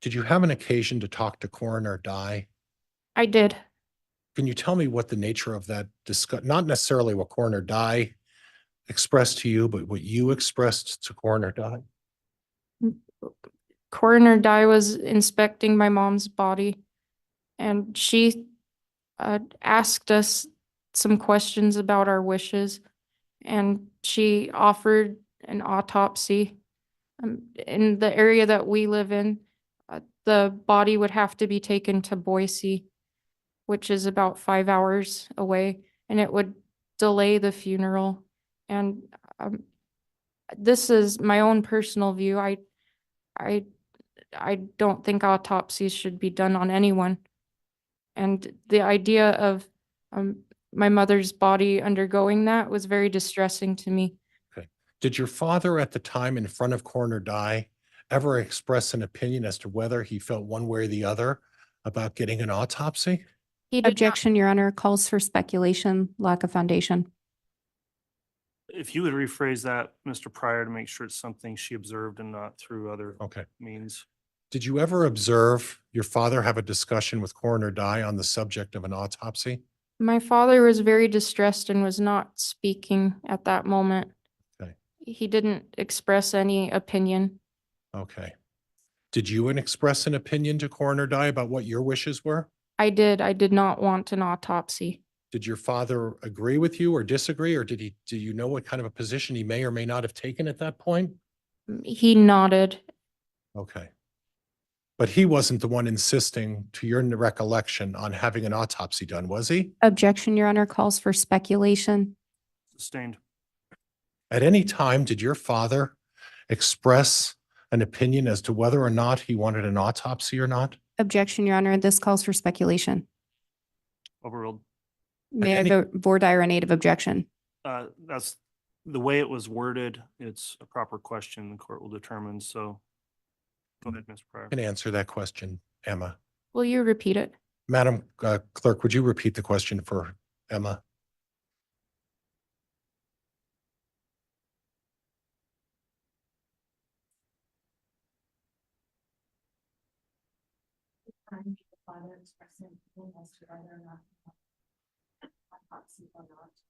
Did you have an occasion to talk to Coroner Dye? I did. Can you tell me what the nature of that not necessarily what Coroner Dye expressed to you, but what you expressed to Coroner Dye? Coroner Dye was inspecting my mom's body, and she asked us some questions about our wishes, and she offered an autopsy. In the area that we live in, the body would have to be taken to Boise, which is about 5 hours away, and it would delay the funeral. And this is my own personal view. I don't think autopsies should be done on anyone. And the idea of my mother's body undergoing that was very distressing to me. Okay. Did your father at the time in front of Coroner Dye ever express an opinion as to whether he felt one way or the other about getting an autopsy? He did not. Objection, Your Honor, calls for speculation, lack of foundation. If you would rephrase that, Mr. Pryor, to make sure it's something she observed and not through other Okay. means. Did you ever observe your father have a discussion with Coroner Dye on the subject of an autopsy? My father was very distressed and was not speaking at that moment. Okay. He didn't express any opinion. Okay. Did you express an opinion to Coroner Dye about what your wishes were? I did not want an autopsy. Did your father agree with you or disagree, or do you know what kind of a position he may or may not have taken at that point? He nodded. Okay. But he wasn't the one insisting, to your recollection, on having an autopsy done, was he? Objection, Your Honor, calls for speculation. Sustained. At any time, did your father express an opinion as to whether or not he wanted an autopsy or not? Objection, Your Honor, this calls for speculation. Overruled. May I any- vote voir dire a native objection? That's the way it was worded. It's a proper question the court will determine. So go ahead, Mr. Pryor. Can answer that question, Emma. Will you repeat it? Madam Clerk, would you repeat the question for Emma?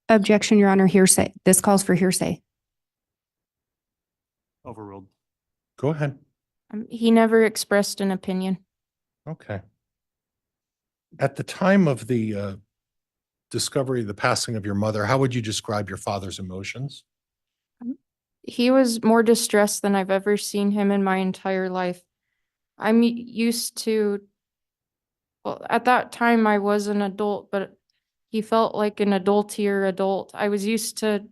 Objection, Your Honor, hearsay. This calls for hearsay. Overruled. Go ahead. He never expressed an opinion. Okay. At the time of the discovery, the passing of your mother, how would you describe your father's emotions? He was more distressed than I've ever seen him in my entire life. I'm used to, well, at that time I was an adult, but he felt like an adultier adult. I was used to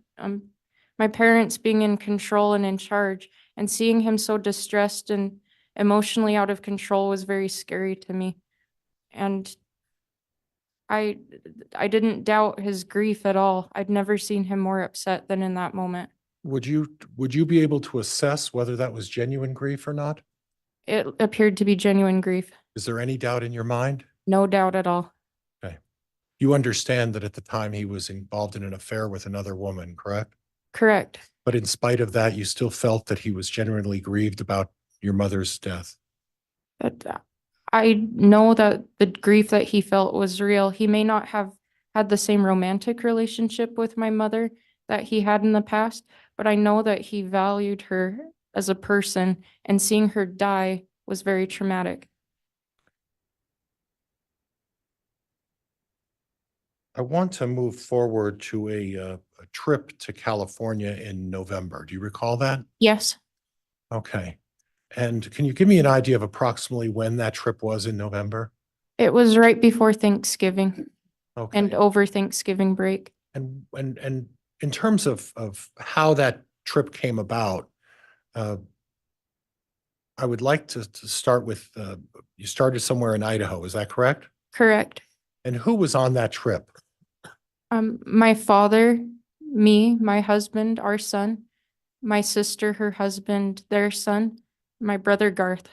my parents being in control and in charge, and seeing him so distressed and emotionally out of control was very scary to me. And I didn't doubt his grief at all. I'd never seen him more upset than in that moment. Would you be able to assess whether that was genuine grief or not? It appeared to be genuine grief. Is there any doubt in your mind? No doubt at all. Okay. You understand that at the time he was involved in an affair with another woman, correct? Correct. But in spite of that, you still felt that he was genuinely grieved about your mother's death. But I know that the grief that he felt was real. He may not have had the same romantic relationship with my mother that he had in the past, but I know that he valued her as a person, and seeing her die was very traumatic. I want to move forward to a trip to California in November. Do you recall that? Yes, Okay. And can you give me an idea of approximately when that trip was in November? it was right before Thanksgiving Okay. and over Thanksgiving break. And in terms of how that trip came about, I would like to start with, you started somewhere in Idaho, is that correct? Correct. And who was on that trip? My father, me, my husband, our son, my sister, her husband, their son, my brother Garth.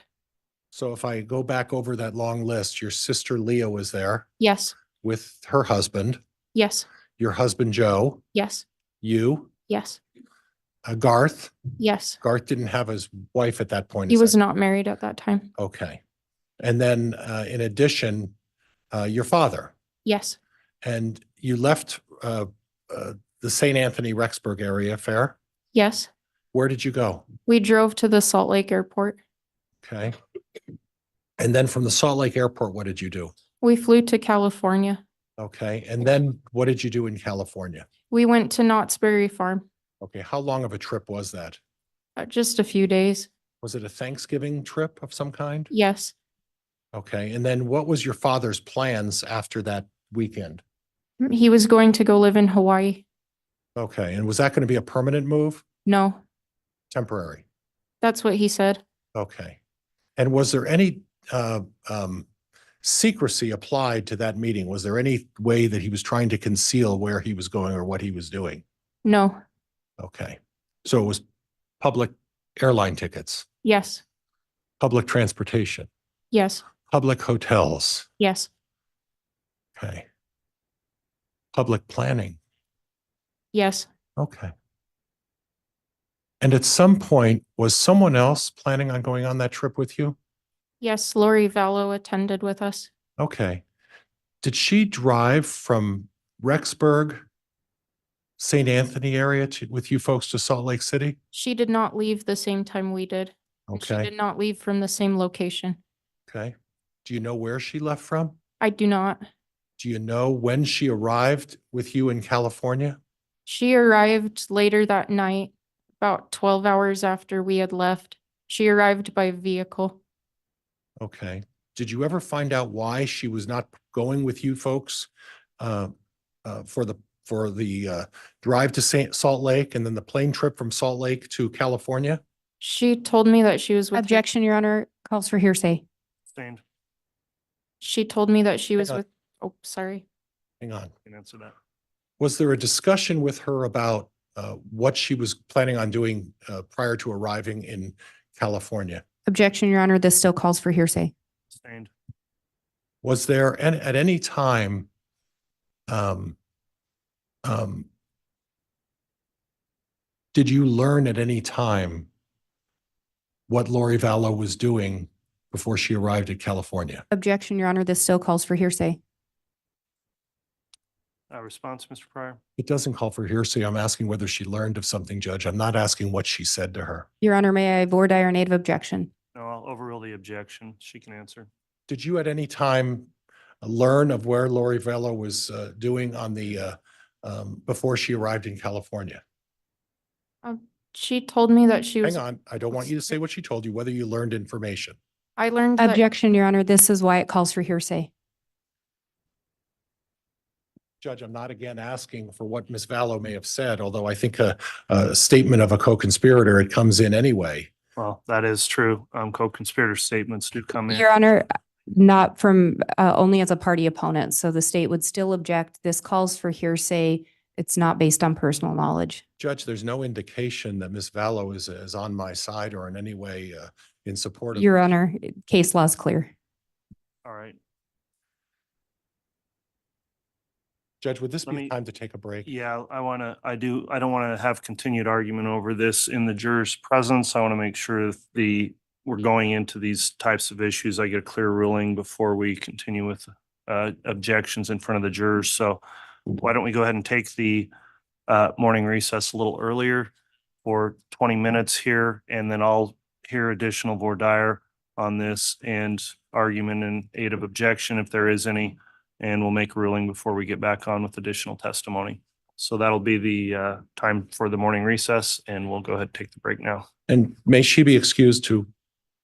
So if I go back over that long list, your sister Leah was there Yes, with her husband, yes, your husband Joe, yes, you, yes, Garth. yes. Garth didn't have his wife at that point. He is was that- not married at that time. Okay. And then in addition, your father. Yes, And you left the St. Anthony Rexburg area fair. yes. Where did you go? We drove to the Salt Lake Airport. Okay. And then from the Salt Lake Airport, what did you do? We flew to California. Okay. And then what did you do in California? We went to Knott's Berry Farm. Okay. How long of a trip was that? Just a few days. Was it a Thanksgiving trip of some kind? Yes. Okay. And then what was your father's plans after that weekend? He was going to go live in Hawaii. Okay. And was that going to be a permanent move? No, Temporary? that's what he said. Okay. And was there any secrecy applied to that meeting? Was there any way that he was trying to conceal where he was going or what he was doing? No. Okay. So it was public airline tickets, Yes. public transportation, Yes. public hotels. Yes. Okay. Public planning. Yes. Okay. And at some point, was someone else planning on going on that trip with you? Yes, Lori Vallow attended with us. Okay. Did she drive from Rexburg, St. Anthony area with you folks to Salt Lake City? She did not leave the same time we did. And she Okay, did not leave from the same location. okay. Do you know where she left from? I do not. Do you know when she arrived with you in California? She arrived later that night, about 12 hours after we had left. She arrived by vehicle. Okay. Did you ever find out why she was not going with you folks uh, for the drive to Salt Lake and then the plane trip from Salt Lake to California? She told me that she was with her. Objection, Your Honor, calls for hearsay. Sustained. She told me that she was Hang on. with, oh, sorry. Hang on. Can answer that. Was there a discussion with her about what she was planning on doing prior to arriving in California? Objection, Your Honor, this still calls for hearsay. Sustained. Was there at any time um, did you learn at any time what Lori Vallow was doing before she arrived at California? Objection, Your Honor, this still calls for hearsay. Response, Mr. Pryor? It doesn't call for hearsay. I'm asking whether she learned of something, Judge. I'm not asking what she said to her. Your Honor, may I voir dire a native objection? No, I'll overrule the objection. She can answer. Did you at any time learn of where Lori Vallow was doing on the before she arrived in California? She told me that she was. Hang on. I don't want you to say what she told you, whether you learned information. I learned that Objection, Your Honor, this is why it calls for hearsay. Judge, I'm not again asking for what Ms. Vallow may have said, although I think a statement of a co-conspirator, it comes in anyway. Well, that is true. Co-conspirator statements do come in. Your Honor, not from, only as a party opponent. So the state would still object. This calls for hearsay. It's not based on personal knowledge. Judge, there's no indication that Ms. Vallow is on my side or in any way in support of. Your Honor, case law is clear. All right. Judge, would this Let be me- time to take a break? Yeah, I don't want to have continued argument over this in the juror's presence. I want to make sure that we're going into these types of issues. I get a clear ruling before we continue with objections in front of the jurors. So why don't we go ahead and take the morning recess a little earlier for 20 minutes here, and then I'll hear additional voir dire on this and argument in aid of objection if there is any, and we'll make a ruling before we get back on with additional testimony. So that'll be the time for the morning recess, and we'll go ahead and take the break now. And may she be excused to,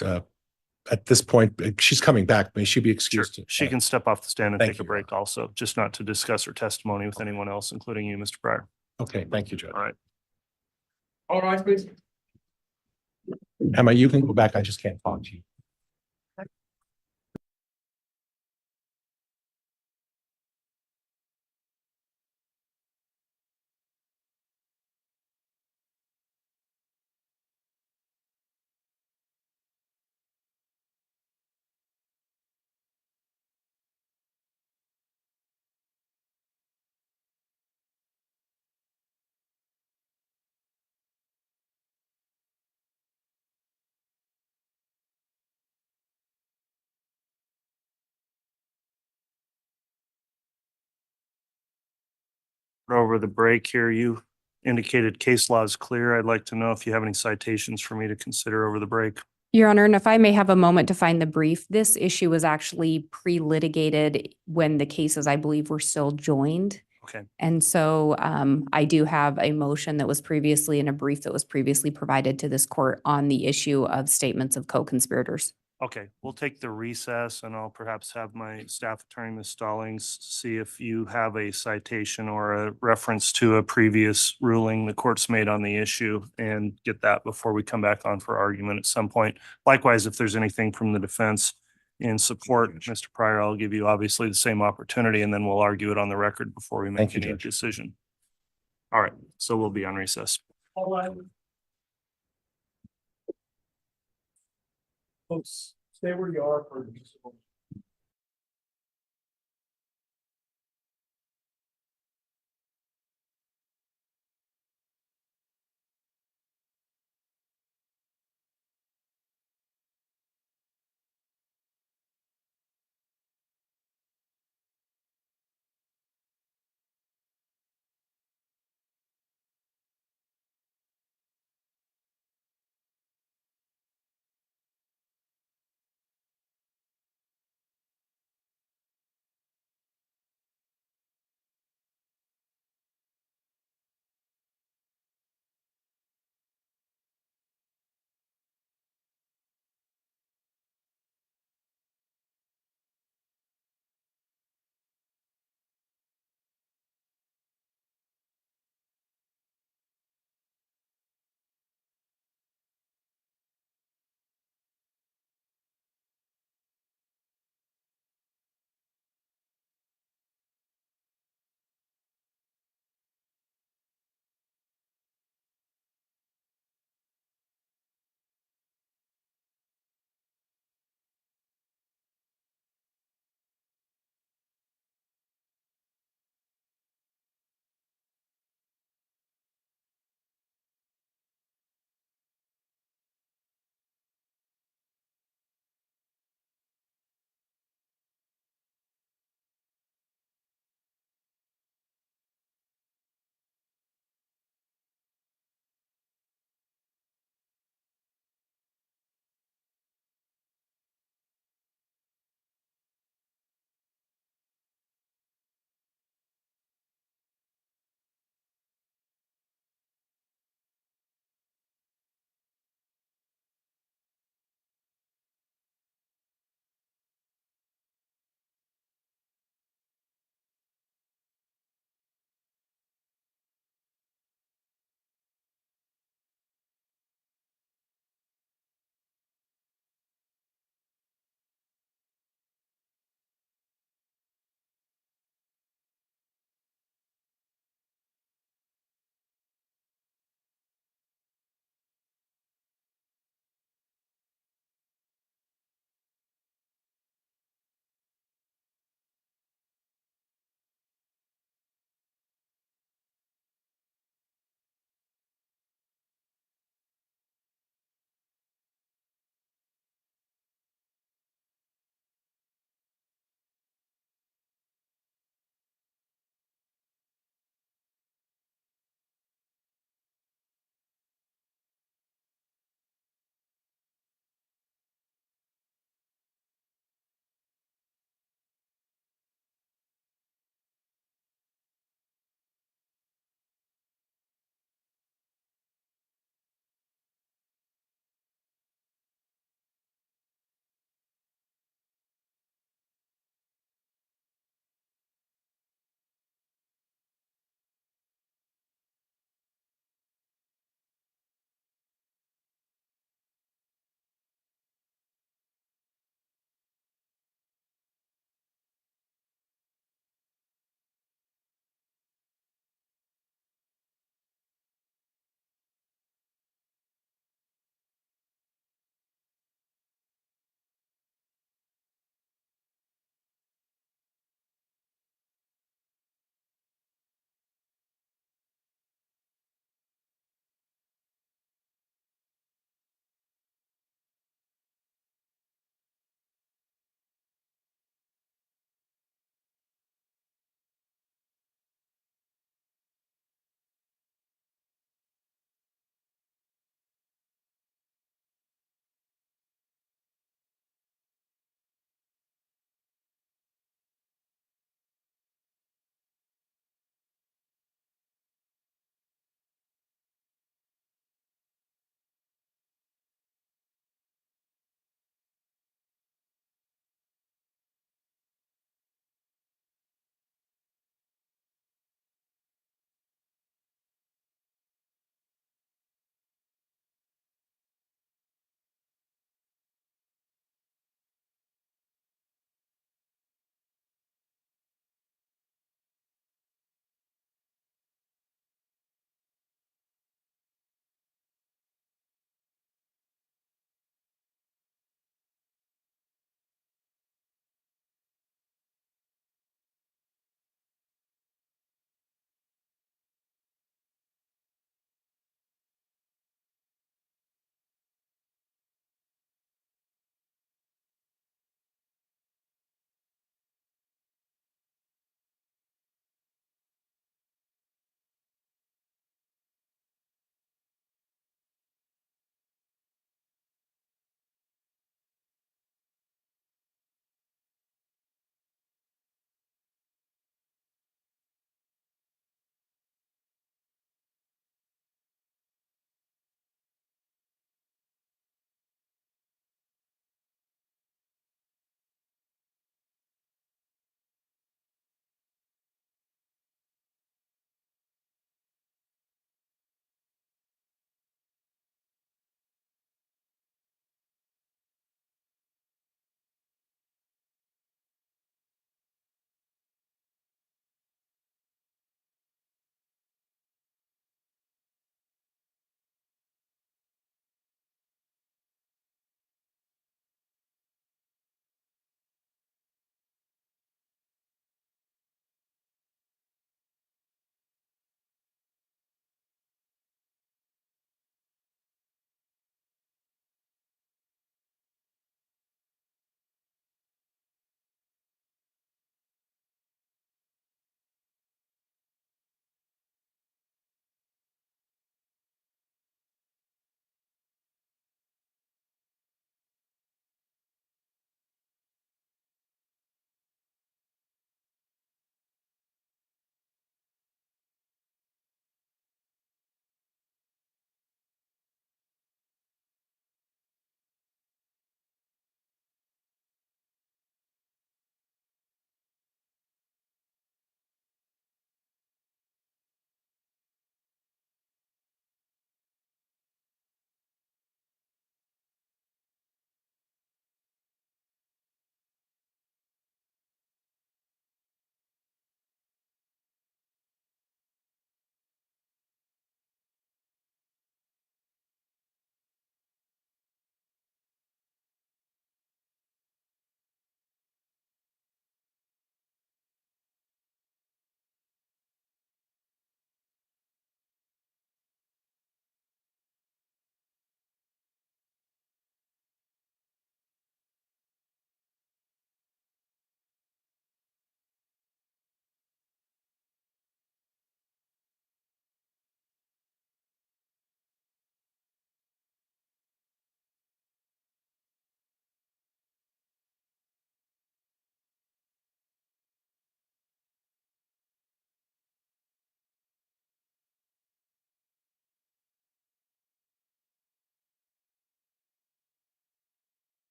at this point, she's coming back. May she be Sure, excused? to- she can step off the stand and Thank take a you. break also, just not to discuss her testimony with anyone else, including you, Mr. Pryor. Okay, thank you, Judge. All right. All right, please. Emma, you can go back. I just can't talk to you. Over the break here, you indicated case law is clear. I'd like to know if you have any citations for me to consider over the break. Your Honor, and if I may have a moment to find the brief, this issue was actually pre-litigated when the cases, I believe, were still joined. Okay. And so I do have a motion that was previously in a brief that was previously provided to this court on the issue of statements of co-conspirators. Okay, we'll take the recess and I'll perhaps have my staff attorney, Ms. Stallings, see if you have a citation or a reference to a previous ruling the court's made on the issue and get that before we come back on for argument at some point. Likewise, if there's anything from the defense in support, Mr. Pryor, I'll give you obviously the same opportunity and then we'll argue it on the record before we make Thank you, any Judge. decision. All right, so we'll be on recess. All right. Folks, stay where you are for just a moment.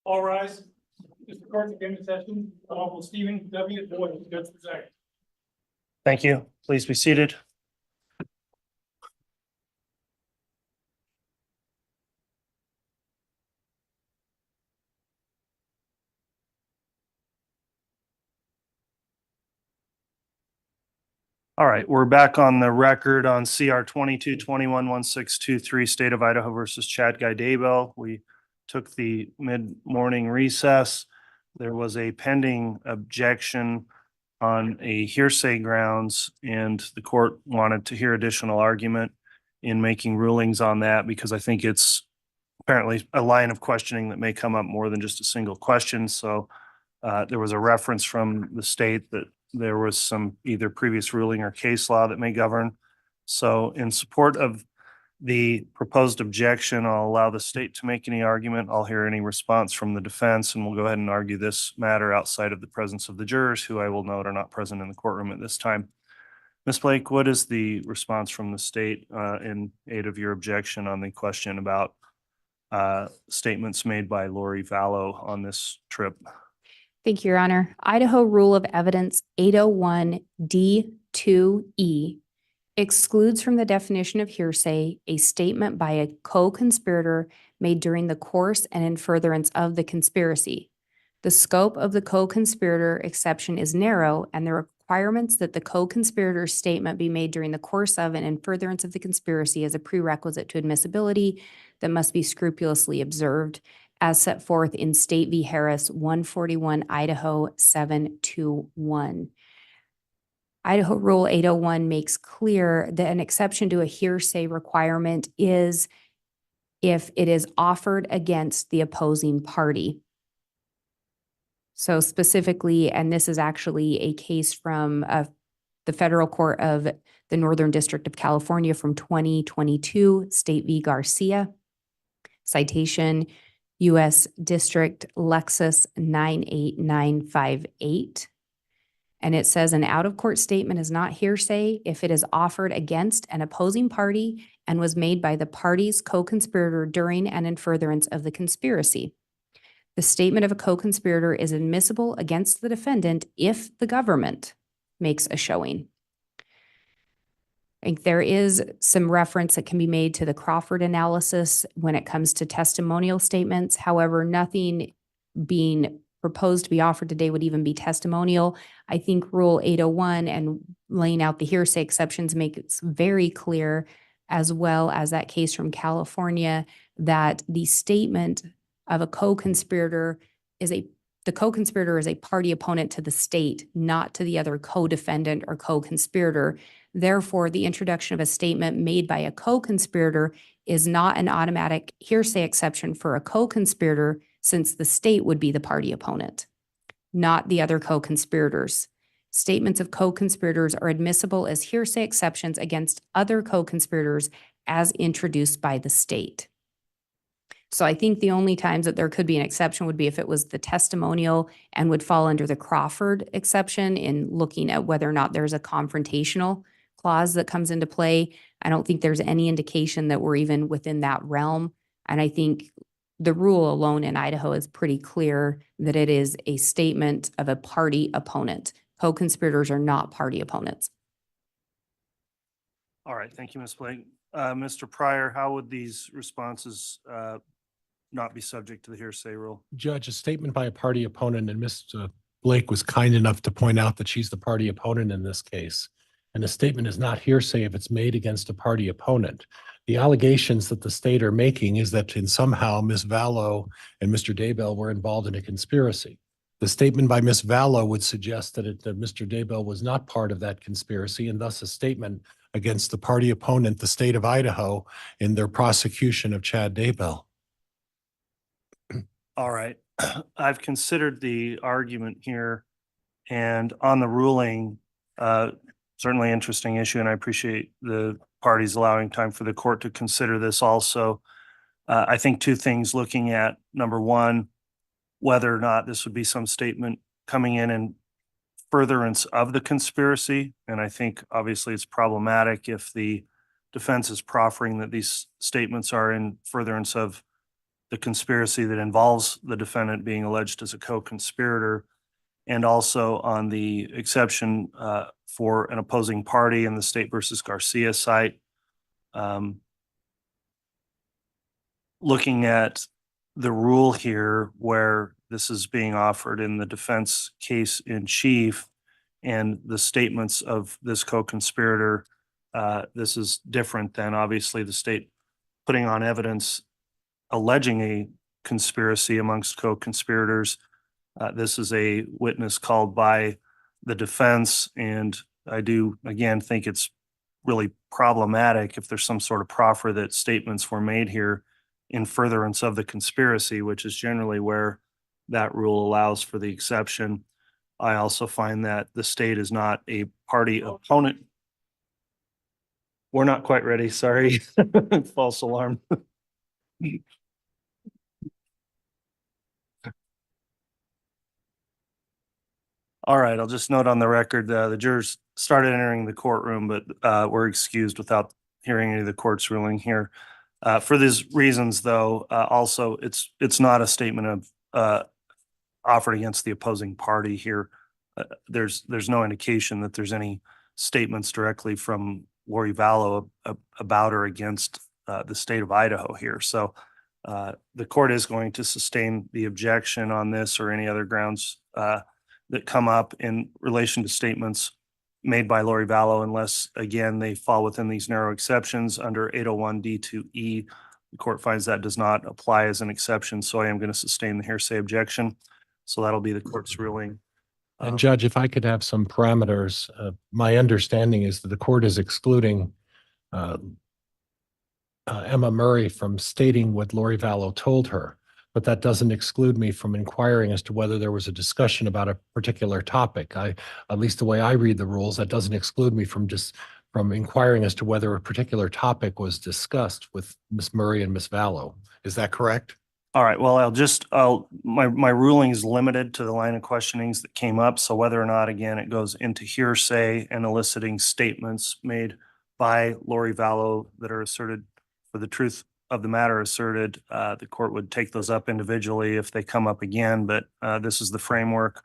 All rise. Mr. Court, again in session. Honorable Stephen W. Boyd, Judge presiding. Thank you. Please be seated. All right, we're back on the record on CR 22-21-1623, State of Idaho versus Chad Daybell. We took the mid-morning recess. There was a pending objection on a hearsay grounds, and the court wanted to hear additional argument in making rulings on that because I think it's apparently a line of questioning that may come up more than just a single question. So there was a reference from the state that there was some either previous ruling or case law that may govern. So in support of the proposed objection, I'll allow the state to make any argument. I'll hear any response from the defense, and we'll go ahead and argue this matter outside of the presence of the jurors, who I will note are not present in the courtroom at this time. Ms. Blake, what is the response from the state in aid of your objection on the question about statements made by Lori Vallow on this trip? Thank you, Your Honor. Idaho Rule of Evidence 801 D2E excludes from the definition of hearsay a statement by a co-conspirator made during the course and in furtherance of the conspiracy. The scope of the co-conspirator exception is narrow, and the requirements that the co-conspirator's statement be made during the course of and in furtherance of the conspiracy is a prerequisite to admissibility that must be scrupulously observed, as set forth in State v. Harris 141 Idaho 721. Idaho Rule 801 makes clear that an exception to a hearsay requirement is if it is offered against the opposing party. So specifically, and this is actually a case from the Federal Court of the Northern District of California from 2022, State v. Garcia, citation U.S. District Lexus 98958. And it says an out-of-court statement is not hearsay if it is offered against an opposing party and was made by the party's co-conspirator during and in furtherance of the conspiracy. The statement of a co-conspirator is admissible against the defendant if the government makes a showing. I think there is some reference that can be made to the Crawford analysis when it comes to testimonial statements. However, nothing being proposed to be offered today would even be testimonial. I think Rule 801 and laying out the hearsay exceptions make it very clear, as well as that case from California, that the statement of a co-conspirator the co-conspirator is a party opponent to the state, not to the other co-defendant or co-conspirator. Therefore, the introduction of a statement made by a co-conspirator is not an automatic hearsay exception for a co-conspirator, since the state would be the party opponent, not the other co-conspirators. Statements of co-conspirators are admissible as hearsay exceptions against other co-conspirators as introduced by the state. So I think the only times that there could be an exception would be if it was the testimonial and would fall under the Crawford exception in looking at whether or not there's a confrontational clause that comes into play. I don't think there's any indication that we're even within that realm. And I think the rule alone in Idaho is pretty clear that it is a statement of a party opponent. Co-conspirators are not party opponents. All right, thank you, Ms. Blake. Mr. Pryor, how would these responses not be subject to the hearsay rule? Judge, a statement by a party opponent, and Mr. Blake was kind enough to point out that she's the party opponent in this case. And a statement is not hearsay if it's made against a party opponent. The allegations that the state are making is that somehow Ms. Vallow and Mr. Daybell were involved in a conspiracy. The statement by Ms. Vallow would suggest that Mr. Daybell was not part of that conspiracy, and thus a statement against the party opponent, the state of Idaho, in their prosecution of Chad Daybell. All right, I've considered the argument here, and on the ruling, certainly interesting issue, and I appreciate the parties allowing time for the court to consider this also. I think two things looking at, number one, whether or not this would be some statement coming in furtherance of the conspiracy. And I think obviously it's problematic if the defense is proffering that these statements are in furtherance of the conspiracy that involves the defendant being alleged as a co-conspirator. And also on the exception for an opposing party in the State versus Garcia site. Looking at the rule here where this is being offered in the defense case in chief and the statements of this co-conspirator, this is different than obviously the state putting on evidence alleging a conspiracy amongst co-conspirators. This is a witness called by the defense, and I do again think it's really problematic if there's some sort of proffer that statements were made here in furtherance of the conspiracy, which is generally where that rule allows for the exception. I also find that the state is not a party opponent. We're not quite ready, sorry. False alarm. All right, I'll just note on the record, the jurors started entering the courtroom, but were excused without hearing any of the court's ruling here. For these reasons, though, also it's not a statement of offered against the opposing party here. There's no indication that there's any statements directly from Lori Vallow about or against the state of Idaho here. So the court is going to sustain the objection on this or any other grounds that come up in relation to statements made by Lori Vallow, unless, again, they fall within these narrow exceptions under 801 D2E. The court finds that does not apply as an exception, so I am going to sustain the hearsay objection. So that'll be the court's ruling. And Judge, if I could have some parameters, my understanding is that the court is excluding Emma Murray from stating what Lori Vallow told her, but that doesn't exclude me from inquiring as to whether there was a discussion about a particular topic. At least the way I read the rules, that doesn't exclude me from inquiring as to whether a particular topic was discussed with Miss Murray and Miss Vallow. Is that correct? All right, well, my ruling is limited to the line of questionings that came up. So whether or not, again, it goes into hearsay and eliciting statements made by Lori Vallow that are asserted for the truth of the matter asserted, the court would take those up individually if they come up again. But this is the framework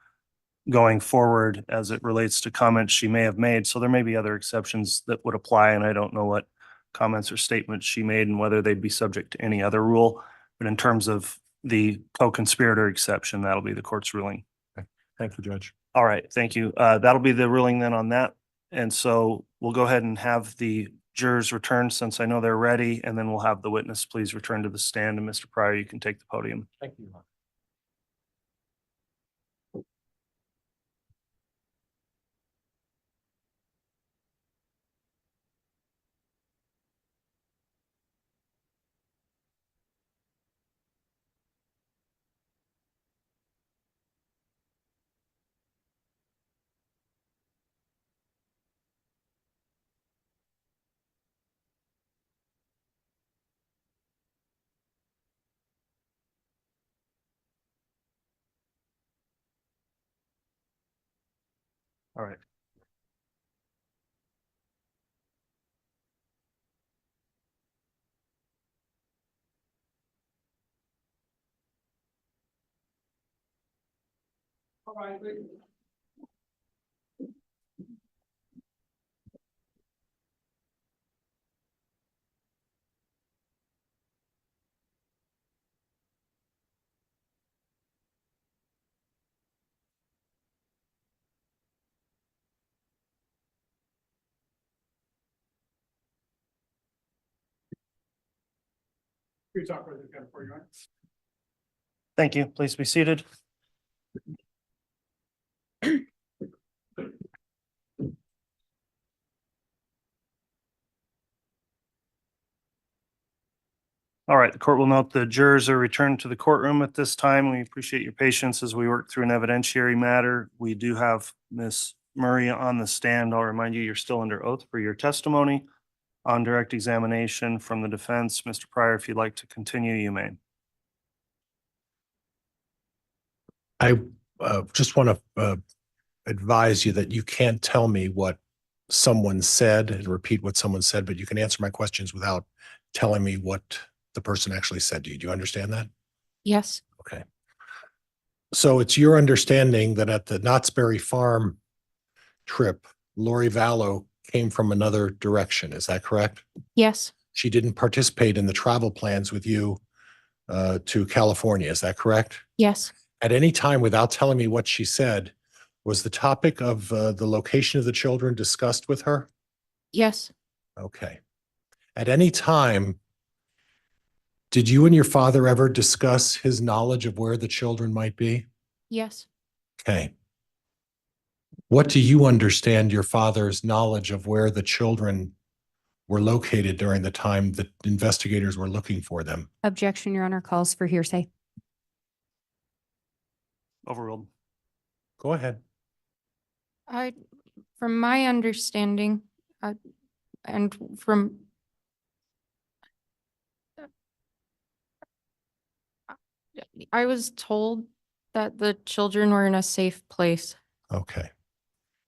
going forward as it relates to comments she may have made. So there may be other exceptions that would apply, and I don't know what comments or statements she made and whether they'd be subject to any other rule. But in terms of the co-conspirator exception, that'll be the court's ruling. Okay. Thank you, Judge. All right, thank you. That'll be the ruling then on that. And so we'll go ahead and have the jurors return since I know they're ready, and then we'll have the witness please return to the stand. And Mr. Pryor, you can take the podium. Thank you. All right. All right, you talk with the for you. Thank you. Please be seated. All right, the court will note the jurors are returned to the courtroom at this time. We appreciate your patience as we work through an evidentiary matter. We do have Ms. Murray on the stand. I'll remind you, you're still under oath for your testimony. On direct examination from the defense, Mr. Pryor, if you'd like to continue, you may. I just want to advise you that you can't tell me what someone said and repeat what someone said, but you can answer my questions without telling me what the person actually said to you. Do you understand that? Yes, Okay. So it's your understanding that at the Knott's Berry Farm trip, Lori Vallow came from another direction. Is that correct? yes, She didn't participate in the travel plans with you to California. Is that correct? yes, At any time, without telling me what she said, was the topic of the location of the children discussed with her? yes, Okay. At any time, did you and your father ever discuss his knowledge of where the children might be? yes. Okay. What do you understand your father's knowledge of where the children were located during the time that investigators were looking for them? Objection, Your Honor, calls for hearsay. Overruled. Go ahead. From my understanding, and from I was told that the children were in a safe place. Okay.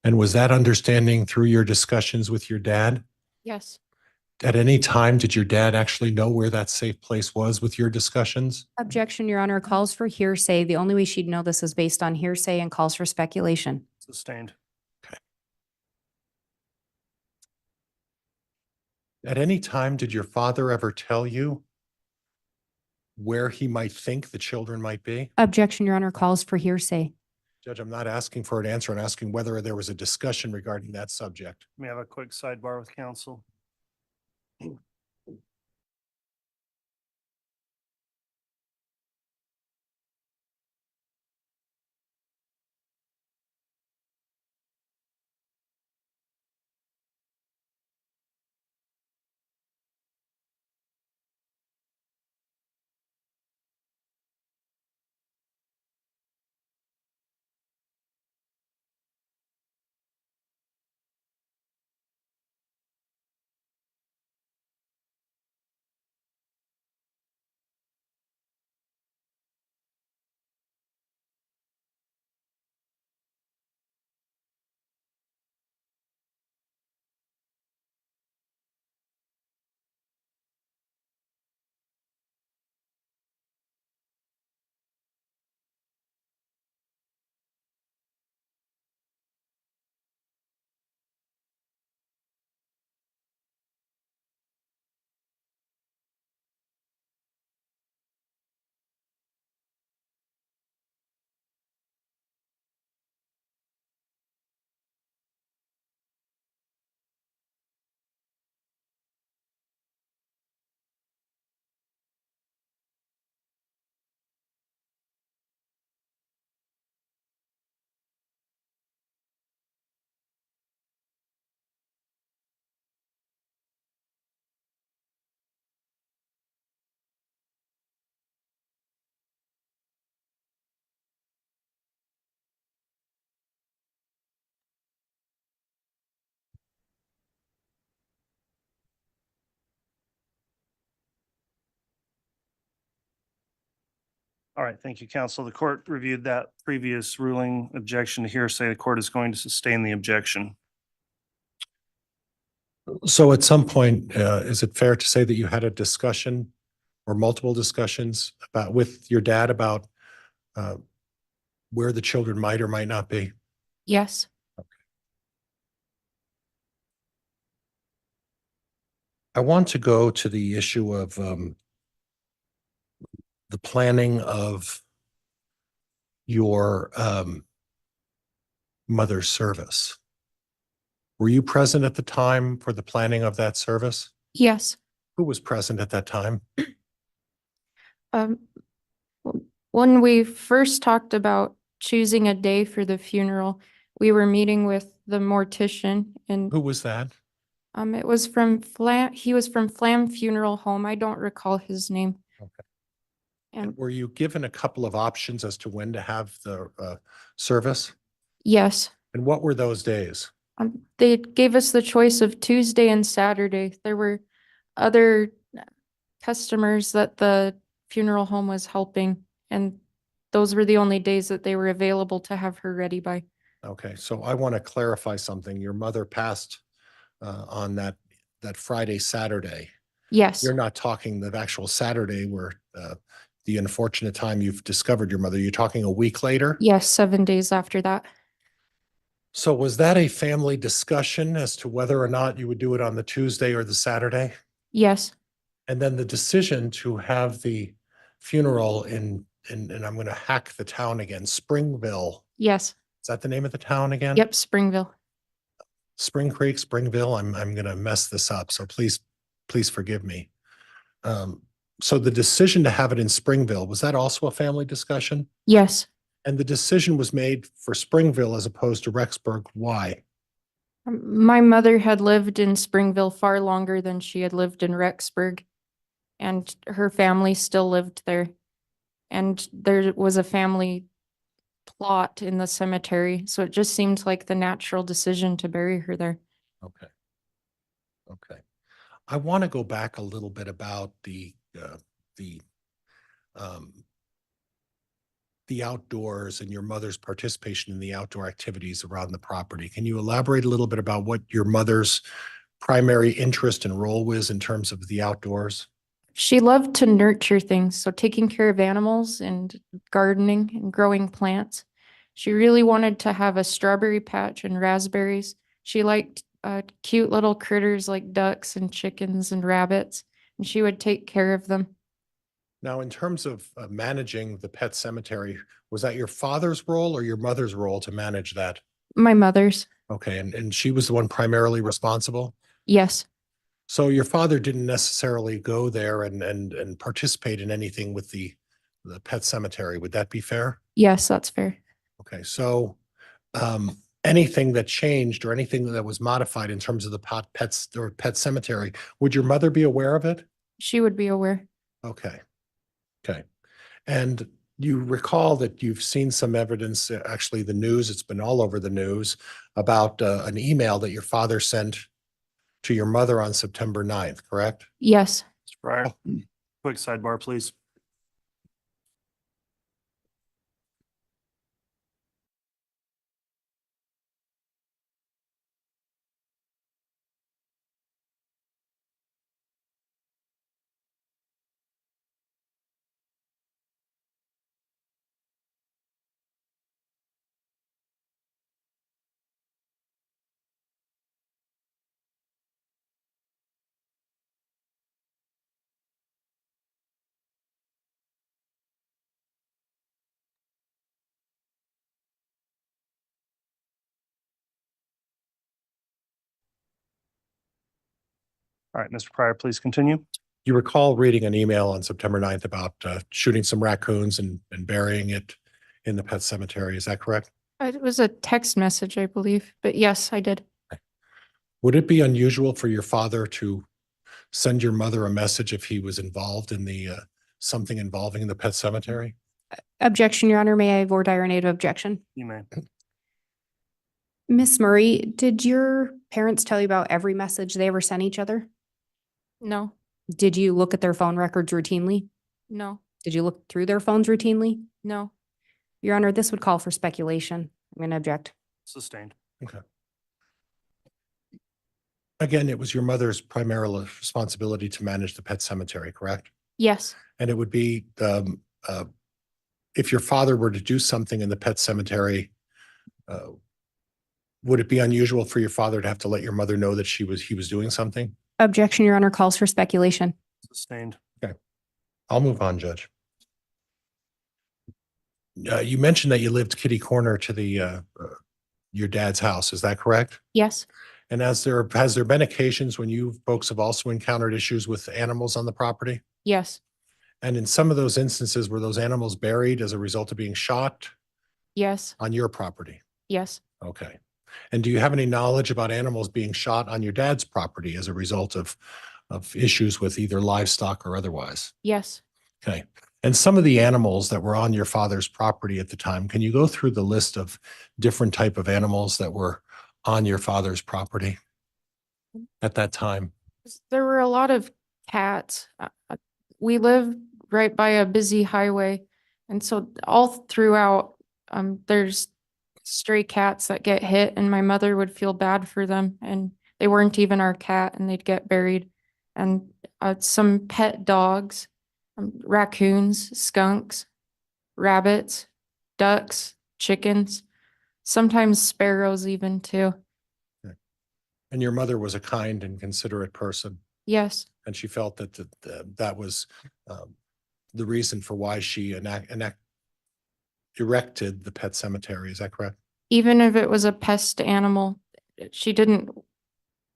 And was that understanding through your discussions with your dad? Yes, At any time, did your dad actually know where that safe place was with your discussions? Objection, Your Honor, calls for hearsay. The only way she'd know this is based on hearsay and calls for speculation. Sustained. At any time, did your father ever tell you where he might think the children might be? Objection, Your Honor, calls for hearsay. Judge, I'm not asking for an answer. I'm asking whether there was a discussion regarding that subject. May I have a quick sidebar with counsel? All right, thank you, counsel. The court reviewed that previous ruling objection to hearsay. The court is going to sustain the objection. So at some point, is it fair to say that you had a discussion or multiple discussions with your dad about where the children might or might not be? yes, I want to go to the issue of the planning of your mother's service. Were you present at the time for the planning of that service? yes. Who was present at that time? Um, when we first talked about choosing a day for the funeral, we were meeting with the mortician and Who was that? it was from he was from Flam Funeral Home. I don't recall his name. Okay. And Were you given a couple of options as to when to have the service? yes, And what were those days? they gave us the choice of Tuesday and Saturday. There were other customers that the funeral home was helping, and those were the only days that they were available to have her ready by. Okay, so I want to clarify something. Your mother passed on that Friday, Saturday. Yes, You're not talking the actual Saturday where the unfortunate time you've discovered your mother. You're talking a week later? yes, 7 days after that. So was that a family discussion as to whether or not you would do it on the Tuesday or the Saturday? Yes, And then the decision to have the funeral in, and I'm going to hack the town again, Springville. yes, Is that the name of the town again? yep, Springville. Spring Creek, Springville. I'm going to mess this up. So please forgive me. So the decision to have it in Springville, was that also a family discussion? Yes. And the decision was made for Springville as opposed to Rexburg. Why? My mother had lived in Springville far longer than she had lived in Rexburg, and her family still lived there. And there was a family plot in the cemetery, so it just seemed like the natural decision to bury her there. Okay. Okay. I want to go back a little bit about the outdoors and your mother's participation in the outdoor activities around the property. Can you elaborate a little bit about what your mother's primary interest and role was in terms of the outdoors? She loved to nurture things, so taking care of animals and gardening and growing plants. She really wanted to have a strawberry patch and raspberries. She liked cute little critters like ducks and chickens and rabbits, and she would take care of them. Now, in terms of managing the pet cemetery, was that your father's role or your mother's role to manage that? My mother's, Okay, and she was the one primarily responsible? yes, So your father didn't necessarily go there and participate in anything with the pet cemetery. Would that be fair? yes, that's fair. Okay, so anything that changed or anything that was modified in terms of the pets or pet cemetery, would your mother be aware of it? She would be aware. Okay. Okay. And you recall that you've seen some evidence, actually the news, it's been all over the news, about an email that your father sent to your mother on September 9th, correct? Yes, Mr. Pryor, quick sidebar, please. All right, Mr. Pryor, please continue. You recall reading an email on September 9th about shooting some raccoons and burying it in the pet cemetery. Is that correct? it was a text message, I believe, but yes, I did. Would it be unusual for your father to send your mother a message if he was involved in the something involving the pet cemetery? Objection, Your Honor. May I voir dire native objection? You may. Miss Murray, did your parents tell you about every message they ever sent each other? No, Did you look at their phone records routinely? no, Did you look through their phones routinely? no, Your Honor, this would call for speculation. I'm going to object. Sustained. Okay. Again, it was your mother's primary responsibility to manage the pet cemetery, correct? yes, And it would be, if your father were to do something in the pet cemetery, would it be unusual for your father to have to let your mother know that he was doing something? Objection, Your Honor, calls for speculation. Sustained. I'll move on, Judge. You mentioned that you lived kitty corner to the your dad's house. Is that correct? yes, And has there been occasions when you folks have also encountered issues with animals on the property? yes, And in some of those instances, were those animals buried as a result of being shot yes, on your property? yes, Okay. And do you have any knowledge about animals being shot on your dad's property as a result of issues with either livestock or otherwise? yes. Okay. And some of the animals that were on your father's property at the time, can you go through the list of different type of animals that were on your father's property at that time? There were a lot of cats. We live right by a busy highway, And so all throughout, there's stray cats that get hit and my mother would feel bad for them and they weren't even our cat and they'd get buried. And some pet dogs, raccoons, skunks, rabbits, ducks, chickens, sometimes sparrows even too. And your mother was a kind and considerate person, Yes, and she felt that that was the reason for why she erected the pet cemetery. Is that correct? even if it was a pest animal, she didn't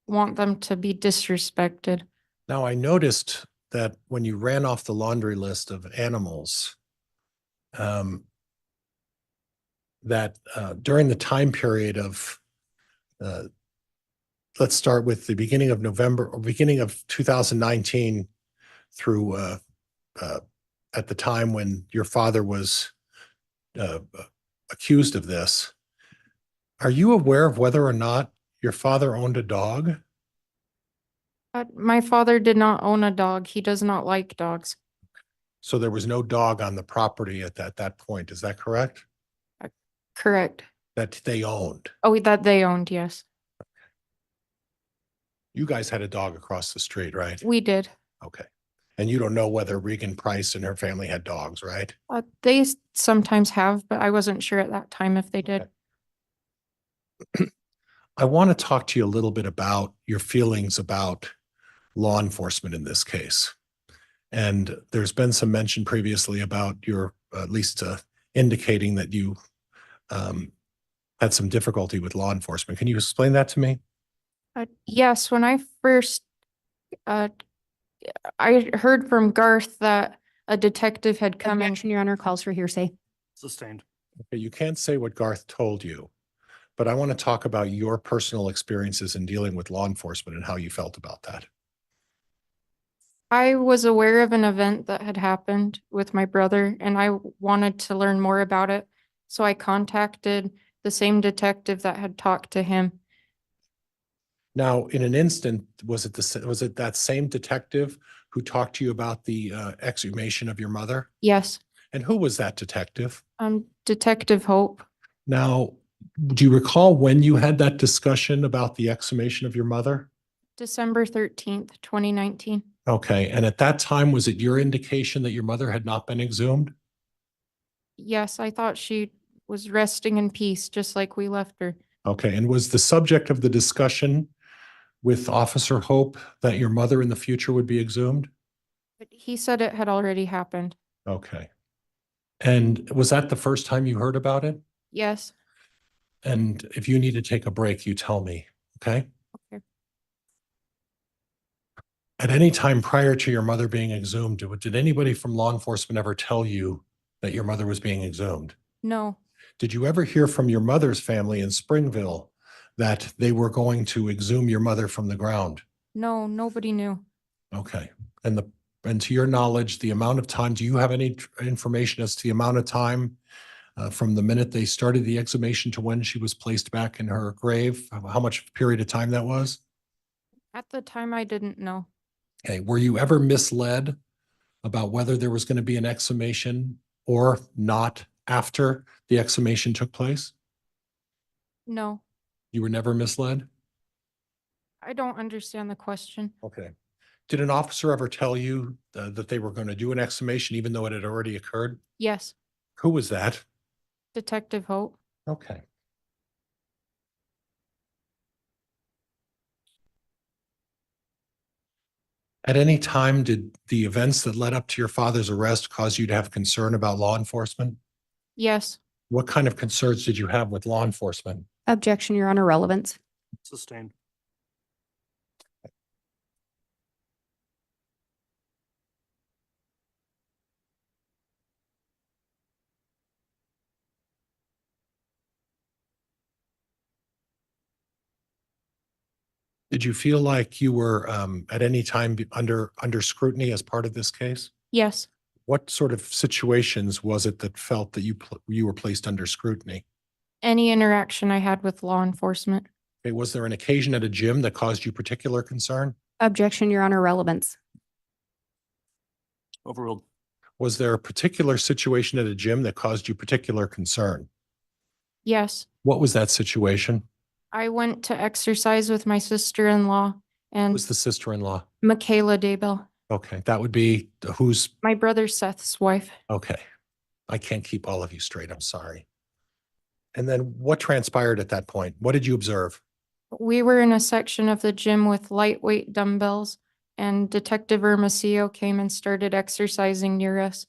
want them to be disrespected. Now, I noticed that when you ran off the laundry list of animals, that during the time period of, let's start with the beginning of November or beginning of 2019 through at the time when your father was accused of this. Are you aware of whether or not your father owned a dog? My father did not own a dog. He does not like dogs. So there was no dog on the property at that point. Is that correct? Correct. That they owned. Oh, that they owned, yes. You guys had a dog across the street, right? We did. Okay. And you don't know whether Regan Price and her family had dogs, right? They sometimes have, but I wasn't sure at that time if they did. I want to talk to you a little bit about your feelings about law enforcement in this case. And there's been some mention previously about your, at least indicating that you had some difficulty with law enforcement. Can you explain that to me? Yes, when I first, I heard from Garth that a detective had come in. Objection, Your Honor, calls for hearsay. Sustained. Okay, you can't say what Garth told you, but I want to talk about your personal experiences in dealing with law enforcement and how you felt about that. I was aware of an event that had happened with my brother and I wanted to learn more about it. So I contacted the same detective that had talked to him. Now, in an instant, was it that same detective who talked to you about the exhumation of your mother? Yes, And who was that detective? Detective Hope. Now, do you recall when you had that discussion about the exhumation of your mother? December 13th, 2019. Okay, and at that time, was it your indication that your mother had not been exhumed? Yes, I thought she was resting in peace, just like we left her. Okay, and was the subject of the discussion with Officer Hope that your mother in the future would be exhumed? But he said it had already happened. Okay. And was that the first time you heard about it? Yes. And if you need to take a break, you tell me, okay? Okay. At any time prior to your mother being exhumed, did anybody from law enforcement ever tell you that your mother was being exhumed? No, Did you ever hear from your mother's family in Springville that they were going to exhume your mother from the ground? no, nobody knew. Okay. And to your knowledge, the amount of time, do you have any information as to the amount of time from the minute they started the exhumation to when she was placed back in her grave? How much period of time that was? At the time, I didn't know. Okay. Were you ever misled about whether there was going to be an exhumation or not after the exhumation took place? No, You were never misled? I don't understand the question. Okay. Did an officer ever tell you that they were going to do an exhumation even though it had already occurred? Yes, Who was that? Detective Hope. Okay. At any time, did the events that led up to your father's arrest cause you to have concern about law enforcement? Yes, What kind of concerns did you have with law enforcement? Objection, Your Honor, relevance. Sustained. Did you feel like you were at any time under scrutiny as part of this case? yes. What sort of situations was it that felt that you were placed under scrutiny? Any interaction I had with law enforcement. Okay, was there an occasion at a gym that caused you particular concern? Objection, Your Honor, relevance. Overruled. Was there a particular situation at a gym that caused you particular concern? Yes, What was that situation? I went to exercise with my sister-in-law Who and was the sister-in-law? Michaela Daybell, Okay, that would be who's, my brother Seth's wife. okay. I can't keep all of you straight. I'm sorry. And then what transpired at that point? What did you observe? We were in a section of the gym with lightweight dumbbells, and Detective Hermosillo came and started exercising near us.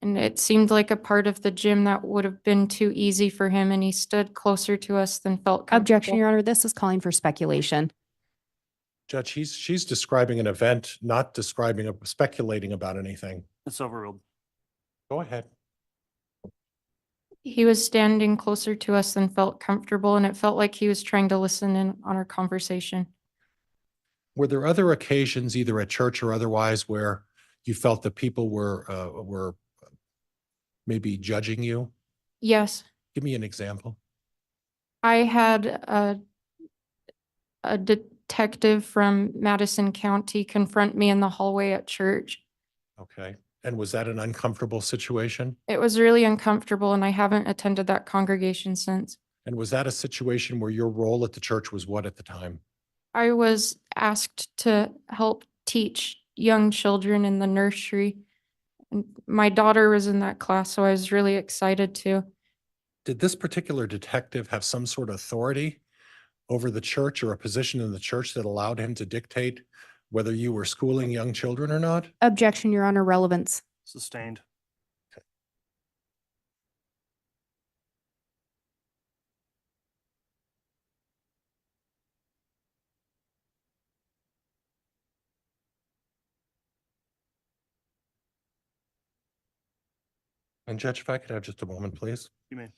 And it seemed like a part of the gym that would have been too easy for him, and he stood closer to us than felt Objection, comfortable. Your Honor. This is calling for speculation. Judge, she's describing an event, not speculating about anything. It's overruled. Go ahead. He was standing closer to us than felt comfortable, and it felt like he was trying to listen in on our conversation. Were there other occasions, either at church or otherwise, where you felt that people were maybe judging you? Yes, Give me an example. I had a detective from Madison County confront me in the hallway at church. Okay. And was that an uncomfortable situation? It was really uncomfortable, and I haven't attended that congregation since. And was that a situation where your role at the church was what at the time? I was asked to help teach young children in the nursery. And my daughter was in that class, so I was really excited to. Did this particular detective have some sort of authority over the church or a position in the church that allowed him to dictate whether you were schooling young children or not? Objection, Your Honor. Relevance. Sustained. And Judge, if I could have just a moment, please. You may.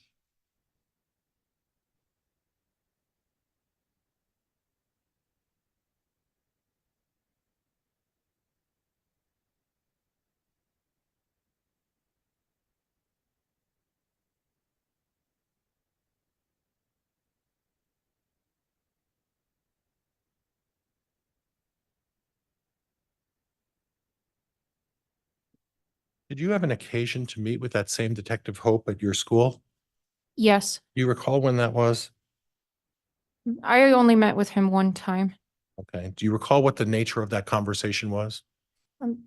Did you have an occasion to meet with that same Detective Hope at your school? Yes, Do you recall when that was? I only met with him one time. Okay. Do you recall what the nature of that conversation was? Um,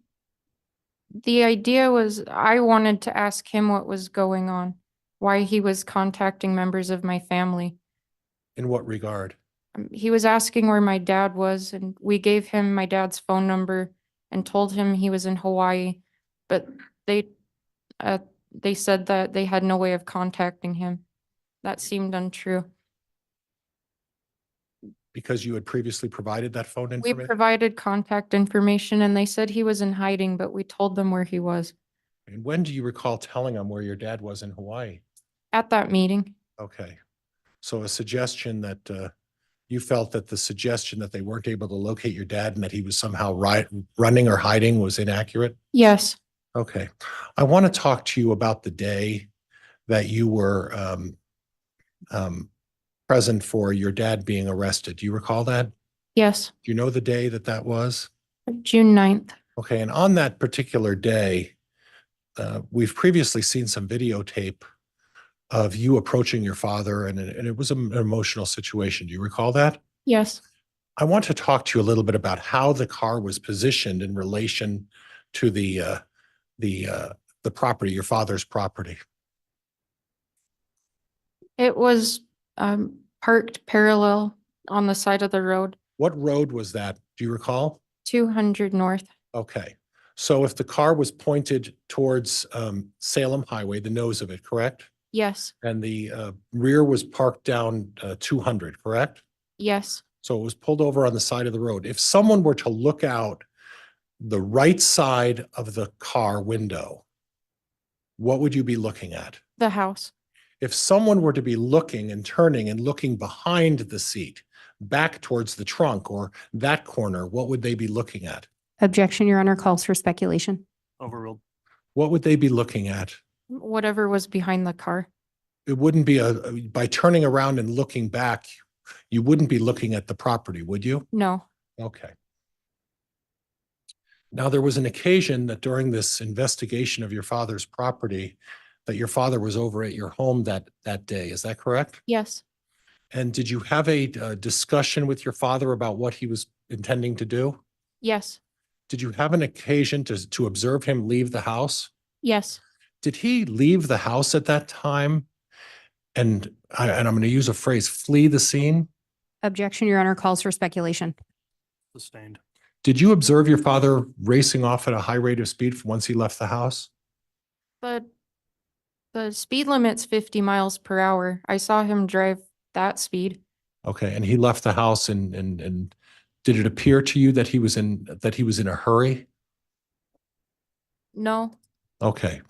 The idea was I wanted to ask him what was going on, why he was contacting members of my family. In what regard? He was asking where my dad was, and we gave him my dad's phone number and told him he was in Hawaii. But they, they said that they had no way of contacting him. That seemed untrue. Because you had previously provided that phone We information? provided contact information, and they said he was in hiding, but we told them where he was And when do you recall telling them where your dad was in Hawaii? at that meeting. Okay. So a suggestion that you felt that the suggestion that they weren't able to locate your dad and that he was somehow running or hiding was inaccurate? Yes, Okay. I want to talk to you about the day that you were present for your dad being arrested. Do you recall that? Do yes, you know the day that that was? June 9th. Okay. And on that particular day, we've previously seen some videotape of you approaching your father, and it was an emotional situation. Do you recall that? Yes. I want to talk to you a little bit about how the car was positioned in relation to the property, your father's property. It was parked parallel on the side of the road, What road was that? Do you recall? 200 north. Okay. So if the car was pointed towards Salem Highway, the nose of it, correct? Yes, And the rear was parked down 200, correct? yes. So it was pulled over on the side of the road. If someone were to look out the right side of the car window, what would you be looking at? The house. If someone were to be looking and turning and looking behind the seat, back towards the trunk or that corner, what would they be looking at? Objection, Your Honor. Calls for speculation. Overruled. What would they be looking at? Whatever was behind the car. It wouldn't be by turning around and looking back, you wouldn't be looking at the property, would you? No. Okay. Now, there was an occasion that during this investigation of your father's property, that your father was over at your home that day. Is that correct? Yes, And did you have a discussion with your father about what he was intending to do? yes, Did you have an occasion to observe him leave the house? yes, Did he leave the house at that time? And I'm going to use a phrase, flee the scene? Objection, Your Honor, calls for speculation. Sustained. Did you observe your father racing off at a high rate of speed once he left the house? but the speed limit's 50 miles per hour. I saw him drive that speed. Okay, and he left the house and did it appear to you that he was in a hurry? No, Okay.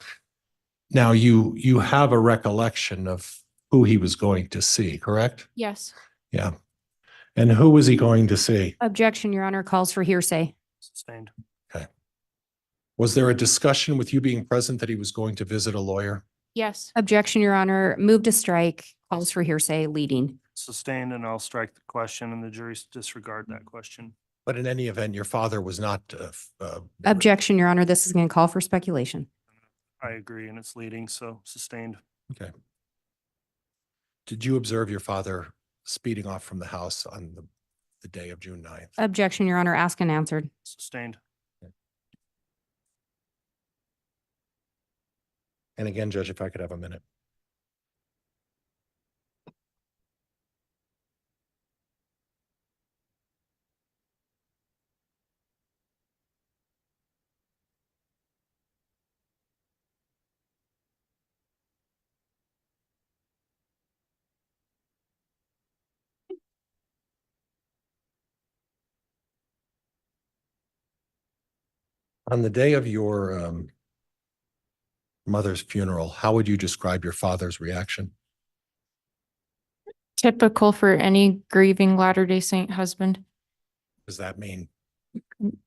Now you have a recollection of who he was going to see, correct? yes, Yeah. And who was he going to see? Objection, Your Honor, calls for hearsay. Sustained. Was there a discussion with you being present that he was going to visit a lawyer? yes, Objection, Your Honor, move to strike, calls for hearsay, leading. Sustained, and I'll strike the question and the jury's disregard that question. But in any event, your father was not. Objection, Your Honor, this is going to call for speculation. I agree, and it's leading, so sustained. Okay. Did you observe your father speeding off from the house on the day of June 9th? Objection, Your Honor, asked and answered. Sustained. And again, Judge, if I could have a minute. On the day of your mother's funeral, how would you describe your father's reaction? typical for any grieving Latter-day Saint husband. What does that mean?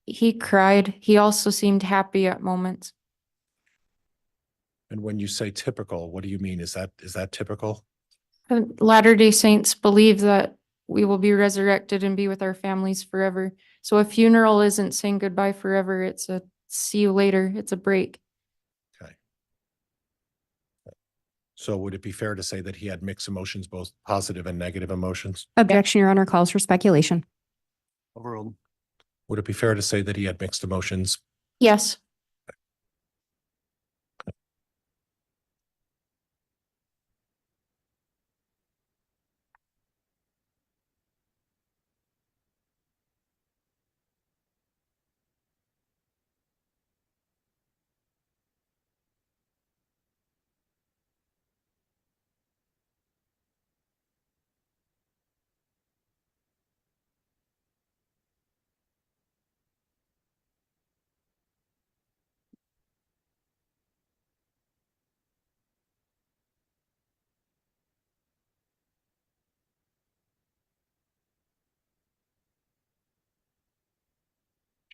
He cried. He also seemed happy at moments. And when you say typical, what do you mean? Is that typical? Latter-day Saints believe that we will be resurrected and be with our families forever. So a funeral isn't saying goodbye forever. It's a see you later. It's a break. Okay. So would it be fair to say that he had mixed emotions, both positive and negative emotions? Objection, Your Honor, calls for speculation. Overruled. Would it be fair to say that he had mixed emotions? Yes,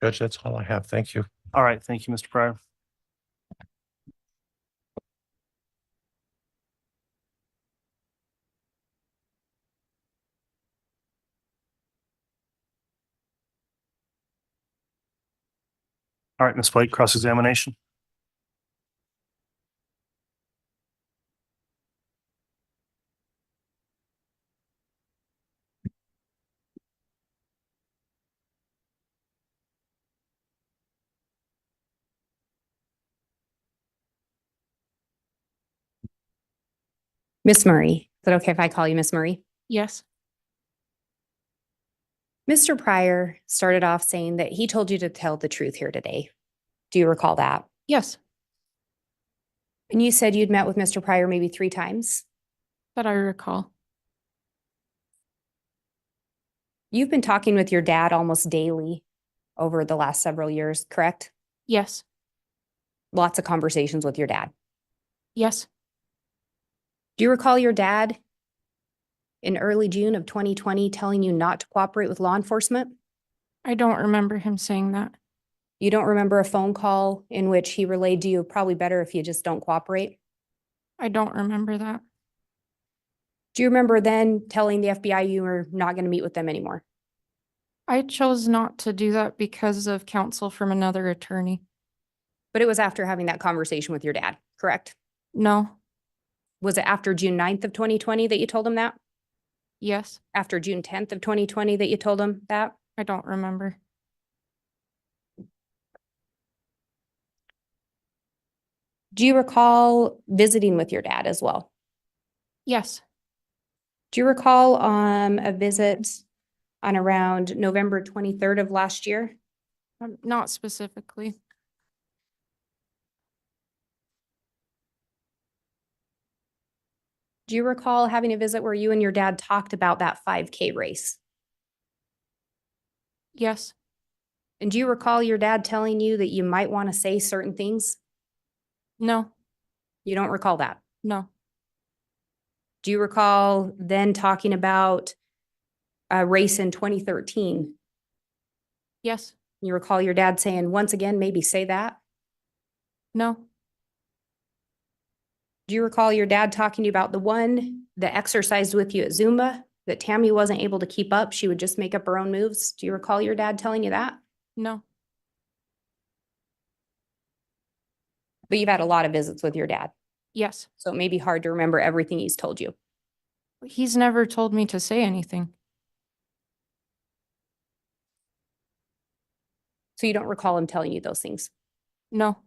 Judge, that's all I have. Thank you. All right, thank you, Mr. Pryor. All right, Ms. Blake, cross-examination. Miss Murray, is it okay if I call you Miss Murray? yes, Mr. Pryor started off saying that he told you to tell the truth here today. Do you recall that? yes, And you said you'd met with Mr. Pryor maybe 3 times. that I recall. You've been talking with your dad almost daily over the last several years, correct? Yes, Lots of conversations with your dad. yes, Do you recall your dad in early June of 2020 telling you not to cooperate with law enforcement? I don't remember him saying that. You don't remember a phone call in which he relayed to you, probably better if you just don't cooperate? I don't remember that. Do you remember then telling the FBI you were not going to meet with them anymore? I chose not to do that because of counsel from another attorney. But it was after having that conversation with your dad, correct? No, Was it after June 9th of 2020 that you told him that? yes, After June 10th of 2020 that you told him that? I don't remember. Do you recall visiting with your dad as well? Yes, Do you recall a visit on around November 23rd of last year? not specifically. Do you recall having a visit where you and your dad talked about that 5K race? Yes, And do you recall your dad telling you that you might want to say certain things? no, You don't recall that? no, Do you recall then talking about a race in 2013? yes, You recall your dad saying, once again, maybe say that? no, Do you recall your dad talking to you about the one that exercised with you at Zumba that Tammy wasn't able to keep up? She would just make up her own moves. Do you recall your dad telling you that? no, But you've had a lot of visits with your dad, yes. so it may be hard to remember everything he's told you. He's never told me to say anything. So you don't recall him telling you those things. No,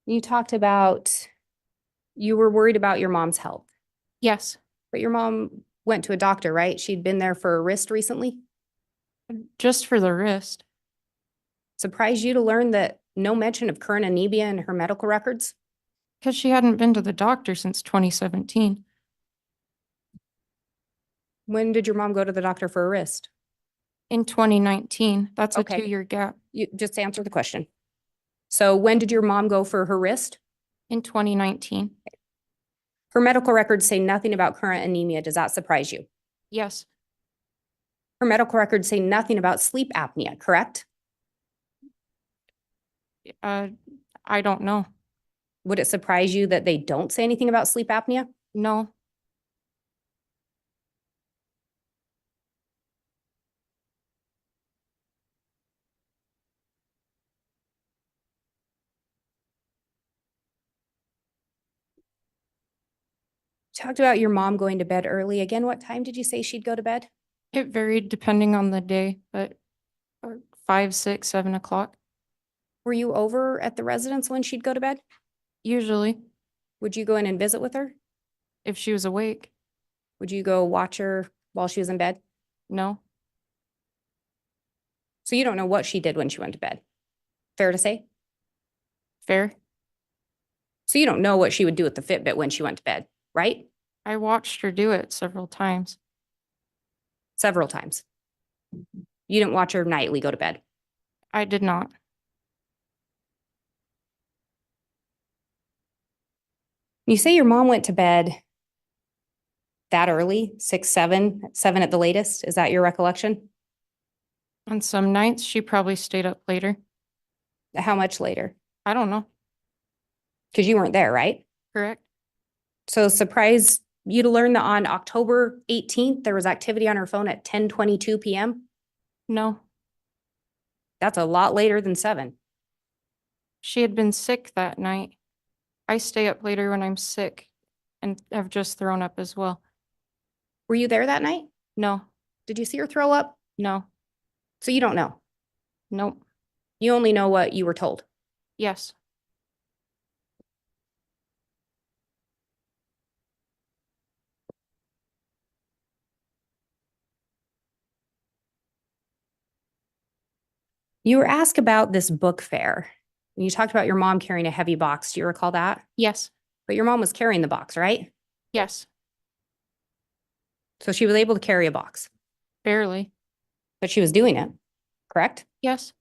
You talked about you were worried about your mom's health, yes, but your mom went to a doctor, right? She'd been there for a wrist recently. just for the wrist. Surprised you to learn that no mention of current anemia in her medical records? Because she hadn't been to the doctor since 2017. When did your mom go to the doctor for a wrist? In 2019, that's a Okay. 2-year gap. You just answer the question. So when did your mom go for her wrist? In 2019, Her medical records say nothing about current anemia. Does that surprise you? yes, Her medical records say nothing about sleep apnea, correct? uh, I don't know. Would it surprise you that they don't say anything about sleep apnea? No, Talked about your mom going to bed early. Again, what time did you say she'd go to bed? it varied depending on the day, but 5, 6, 7 o'clock, Were you over at the residence when she'd go to bed? usually, Would you go in and visit with her? if she was awake. Would you go watch her while she was in bed? No, So you don't know what she did when she went to bed. Fair to say? fair. So you don't know what she would do with the Fitbit when she went to bed, right? I watched her do it several times. Several times. You didn't watch her nightly go to bed. I did not. You say your mom went to bed that early, 6, 7 at the latest. Is that your recollection? On some nights, she probably stayed up later. How much later? I don't know. Because you weren't there, right? Correct? So surprise you to learn that on October 18th, there was activity on her phone at 10:22 p.m. No, That's a lot later than 7. she had been sick that night. I stay up later when I'm sick and have just thrown up as well. Were you there that night? No, Did you see her throw up? no, So you don't know. nope, You only know what you were told. yes, You were asked about this book fair. You talked about your mom carrying a heavy box. Do you recall that? yes, But your mom was carrying the box, right? yes, So she was able to carry a box, barely, but she was doing it, correct? yes,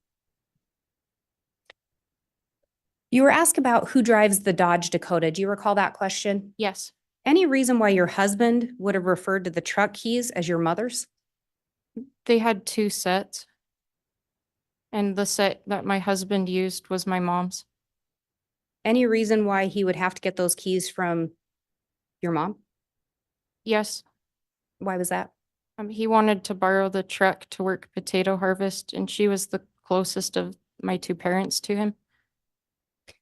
You were asked about who drives the Dodge Dakota. Do you recall that question? yes. Any reason why your husband would have referred to the truck keys as your mother's? They had 2 sets. And the set that my husband used was my mom's. Any reason why he would have to get those keys from your mom? Yes, Why was that? he wanted to borrow the truck to work potato harvest, and she was the closest of my two parents to him.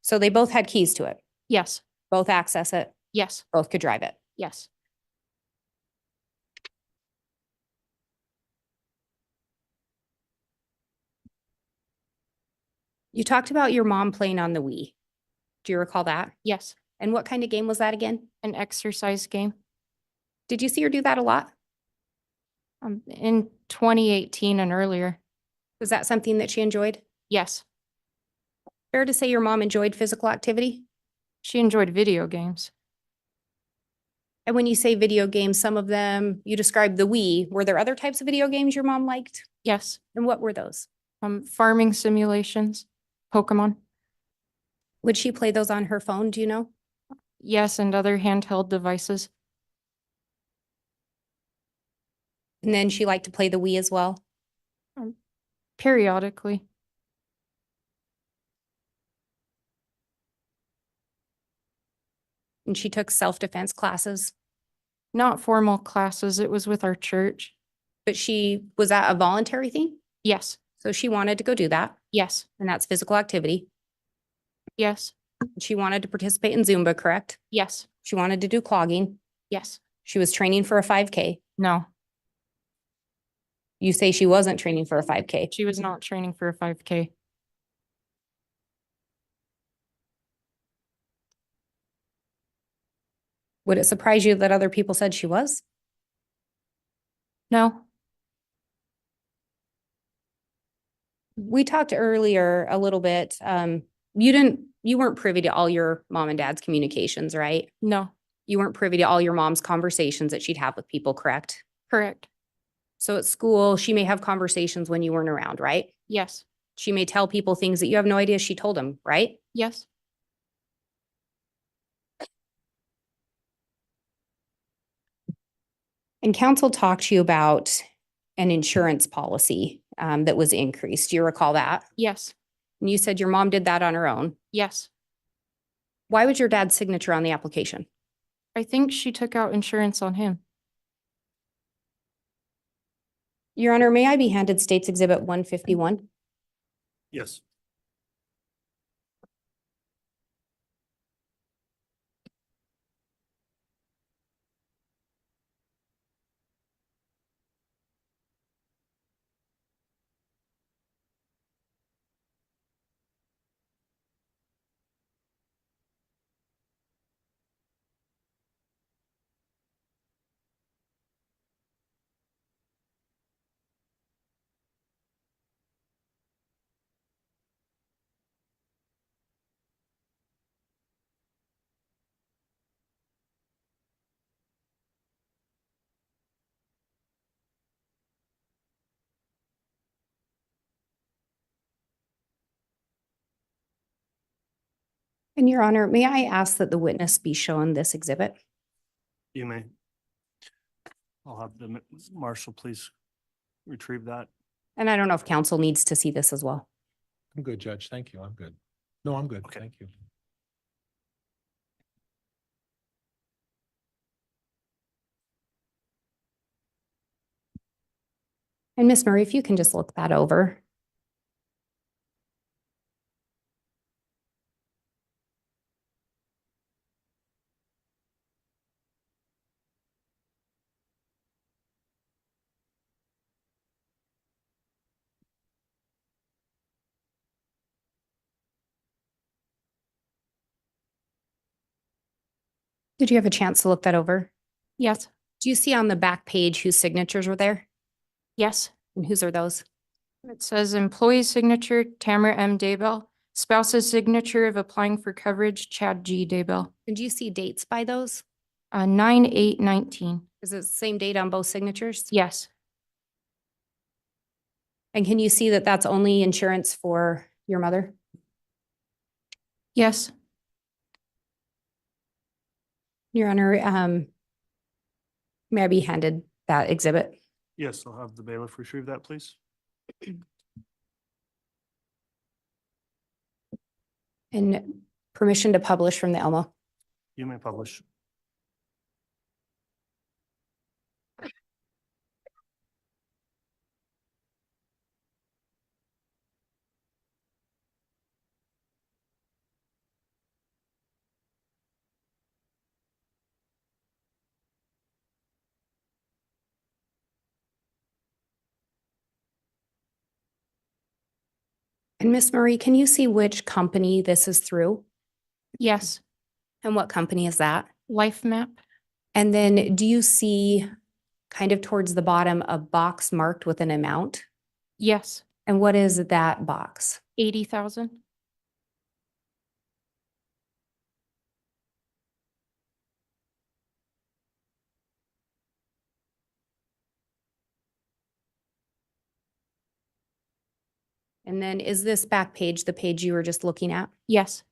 So they both had keys to it, Yes, both access it, yes, both could drive it. yes. You talked about your mom playing on the Wii. Do you recall that? Yes, And what kind of game was that again? an exercise game. Did you see her do that a lot? In 2018 and earlier. Was that something that she enjoyed? Yes, Fair to say your mom enjoyed physical activity? she enjoyed video games. And when you say video games, some of them, you described the Wii. Were there other types of video games your mom liked? Yes, And what were those? farming simulations, Pokemon. Would she play those on her phone? Do you know? Yes, and other handheld devices. And then she liked to play the Wii as well. Periodically. And she took self-defense classes, Not formal classes, it was with our church. but was that a voluntary thing? Yes, So she wanted to go do that, yes, and that's physical activity. yes, She wanted to participate in Zumba, correct? yes, She wanted to do clogging. yes. She was training for a 5K. No, You say she wasn't training for a 5K. she was not training for a 5K. Would it surprise you that other people said she was? No, We talked earlier a little bit. You weren't privy to all your mom and dad's communications, right? no, You weren't privy to all your mom's conversations that she'd have with people, correct? correct. So at school, she may have conversations when you weren't around, right? Yes, She may tell people things that you have no idea she told them, right? yes, And council talked to you about an insurance policy that was increased. Do you recall that? yes, And you said your mom did that on her own. yes. Why was your dad's signature on the application? I think she took out insurance on him. Your Honor, may I be handed States Exhibit 151? Yes. And Your Honor, may I ask that the witness be shown this exhibit? You may. I'll have the marshal please retrieve that. And I don't know if council needs to see this as well. I'm good, Judge. Thank you. I'm good. No, I'm good. Okay. Thank you. And Miss Murray, if you can just look that over. Did you have a chance to look that over? Yes, Do you see on the back page whose signatures were there? yes. And whose are those? It says employee signature, Tamara M. Daybell. Spouse's signature of applying for coverage, Chad G. Daybell. And do you see dates by those? 9/8/19. Is it the same date on both signatures? Yes, And can you see that that's only insurance for your mother? yes, Your Honor, may I be handed that exhibit? Yes, I'll have the bailiff retrieve that, please. And Permission to publish from the Elmo. You may publish. And Miss Marie, can you see which company this is through? Yes. And what company is that? Life map. And then do you see kind of towards the bottom a box marked with an amount? Yes. And what is that box? 80,000. And then is this back page the page you were just looking at? Yes.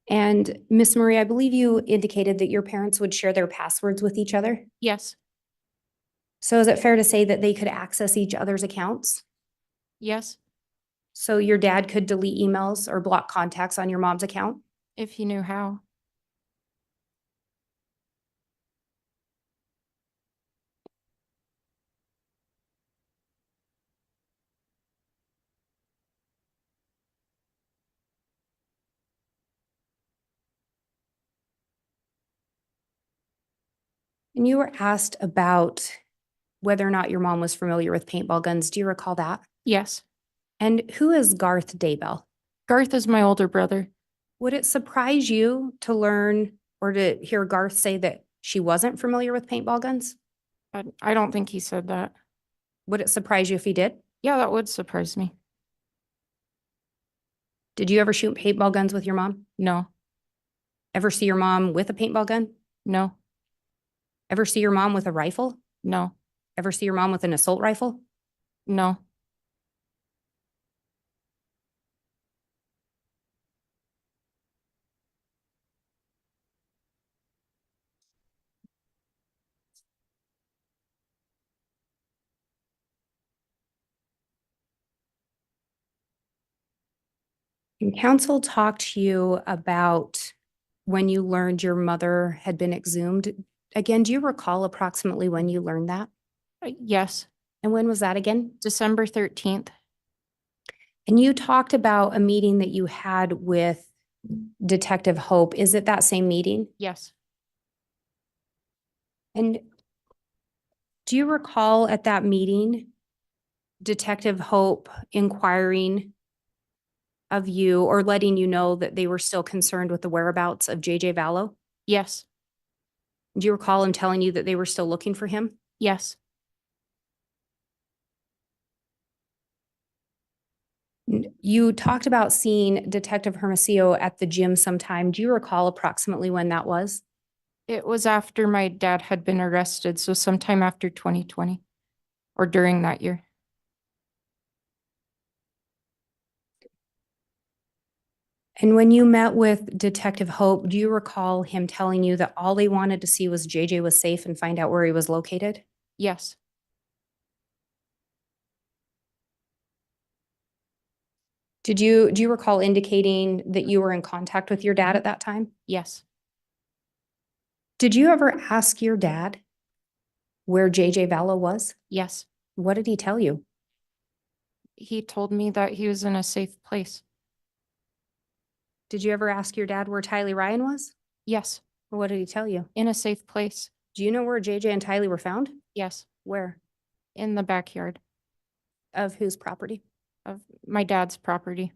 And Miss Marie, I believe you indicated that your parents would share their passwords with each other. Yes. So is it fair to say that they could access each other's accounts? Yes. So your dad could delete emails or block contacts on your mom's account? If he knew how. And you were asked about whether or not your mom was familiar with paintball guns. Do you recall that? Yes. And who is Garth Daybell? Garth is my older brother. Would it surprise you to learn or to hear Garth say that she wasn't familiar with paintball guns? I don't think he said that. Would it surprise you if he did? Yeah, that would surprise me. Did you ever shoot paintball guns with your mom? No. Ever see your mom with a paintball gun? No. Ever see your mom with a rifle? No. Ever see your mom with an assault rifle? No. And counsel talked to you about when you learned your mother had been exhumed. Again, do you recall approximately when you learned that? Yes. And when was that again? December 13th. And you talked about a meeting that you had with Detective Hope. Is it that same meeting? Yes. And do you recall at that meeting, Detective Hope inquiring of you or letting you know that they were still concerned with the whereabouts of JJ Vallow? Yes. Do you recall him telling you that they were still looking for him? Yes. You talked about seeing Detective Hermosillo at the gym sometime. Do you recall approximately when that was? It was after my dad had been arrested, so sometime after 2020 or during that year. And when you met with Detective Hope, do you recall him telling you that all they wanted to see was JJ was safe and find out where he was located? Yes. Do you recall indicating that you were in contact with your dad at that time? Yes. Did you ever ask your dad where JJ Vallow was? Yes. What did he tell you? He told me that he was in a safe place. Did you ever ask your dad where Tylee Ryan was? Yes. Or what did he tell you? In a safe place. Do you know where JJ and Tylee were found? Yes. Where? In the backyard Of whose property? of my dad's property.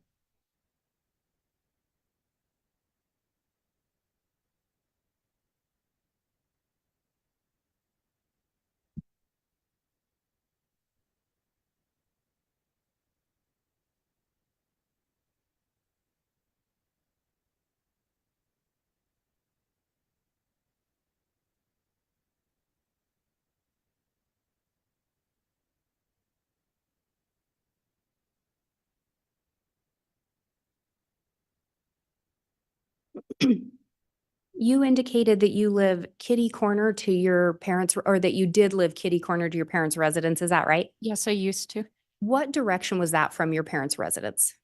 You indicated that you live kitty corner to your parents, or that you did live kitty corner to your parents' residence. Is that right? Yes, I used to. What direction was that from your parents' residence?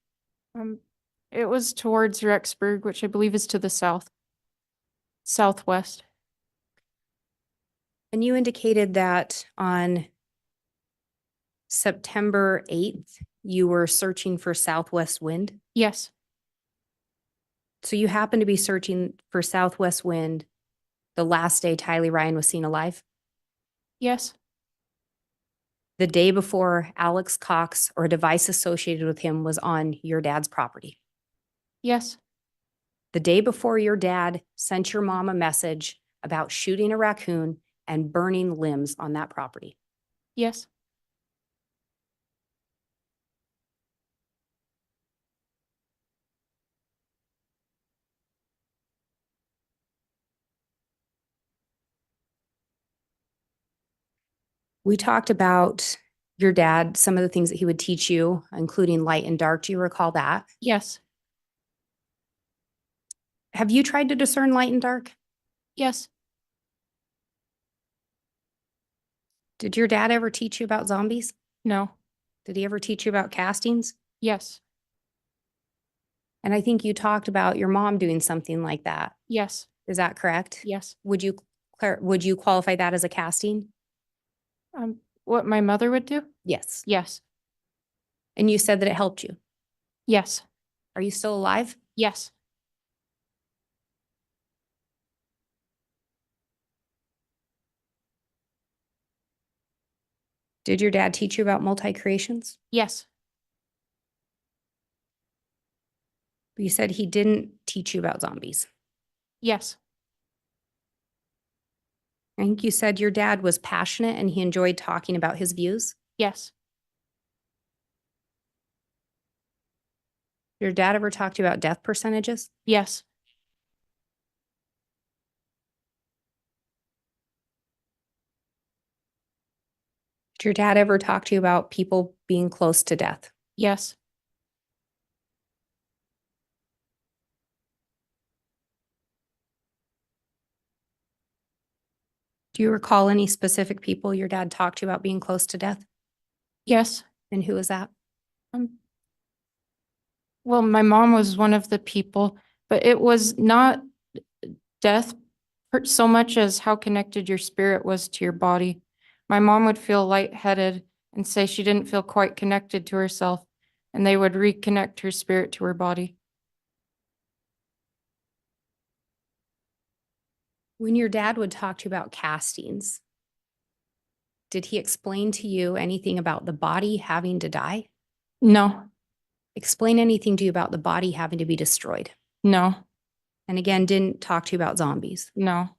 Um, it was towards Rexburg, which I believe is to the south. Southwest. And you indicated that on September 8th, you were searching for southwest wind. Yes, So you happened to be searching for southwest wind the last day Tylee Ryan was seen alive? yes, The day before Alex Cox or a device associated with him was on your dad's property. yes, The day before your dad sent your mom a message about shooting a raccoon and burning limbs on that property. yes, We talked about your dad, some of the things that he would teach you, including light and dark. Do you recall that? yes, Have you tried to discern light and dark? yes, Did your dad ever teach you about zombies? no, Did he ever teach you about castings? yes, And I think you talked about your mom doing something like that. yes, Is that correct? yes. Would you qualify that as a casting? What my mother would do? Yes. Yes, And you said that it helped you. yes, Are you still alive? yes, Did your dad teach you about multi-creations? yes, You said he didn't teach you about zombies. yes, I think you said your dad was passionate and he enjoyed talking about his views. yes, Your dad ever talked to you about death percentages? yes, Did your dad ever talk to you about people being close to death? yes. Do you recall any specific people your dad talked to you about being close to death? Yes. And who was that? Well, my mom was one of the people, but it was not death so much as how connected your spirit was to your body. My mom would feel lightheaded and say she didn't feel quite connected to herself, and they would reconnect her spirit to her body. When your dad would talk to you about castings, did he explain to you anything about the body having to die? No, Explain anything to you about the body having to be destroyed? no, And again, didn't talk to you about zombies. no,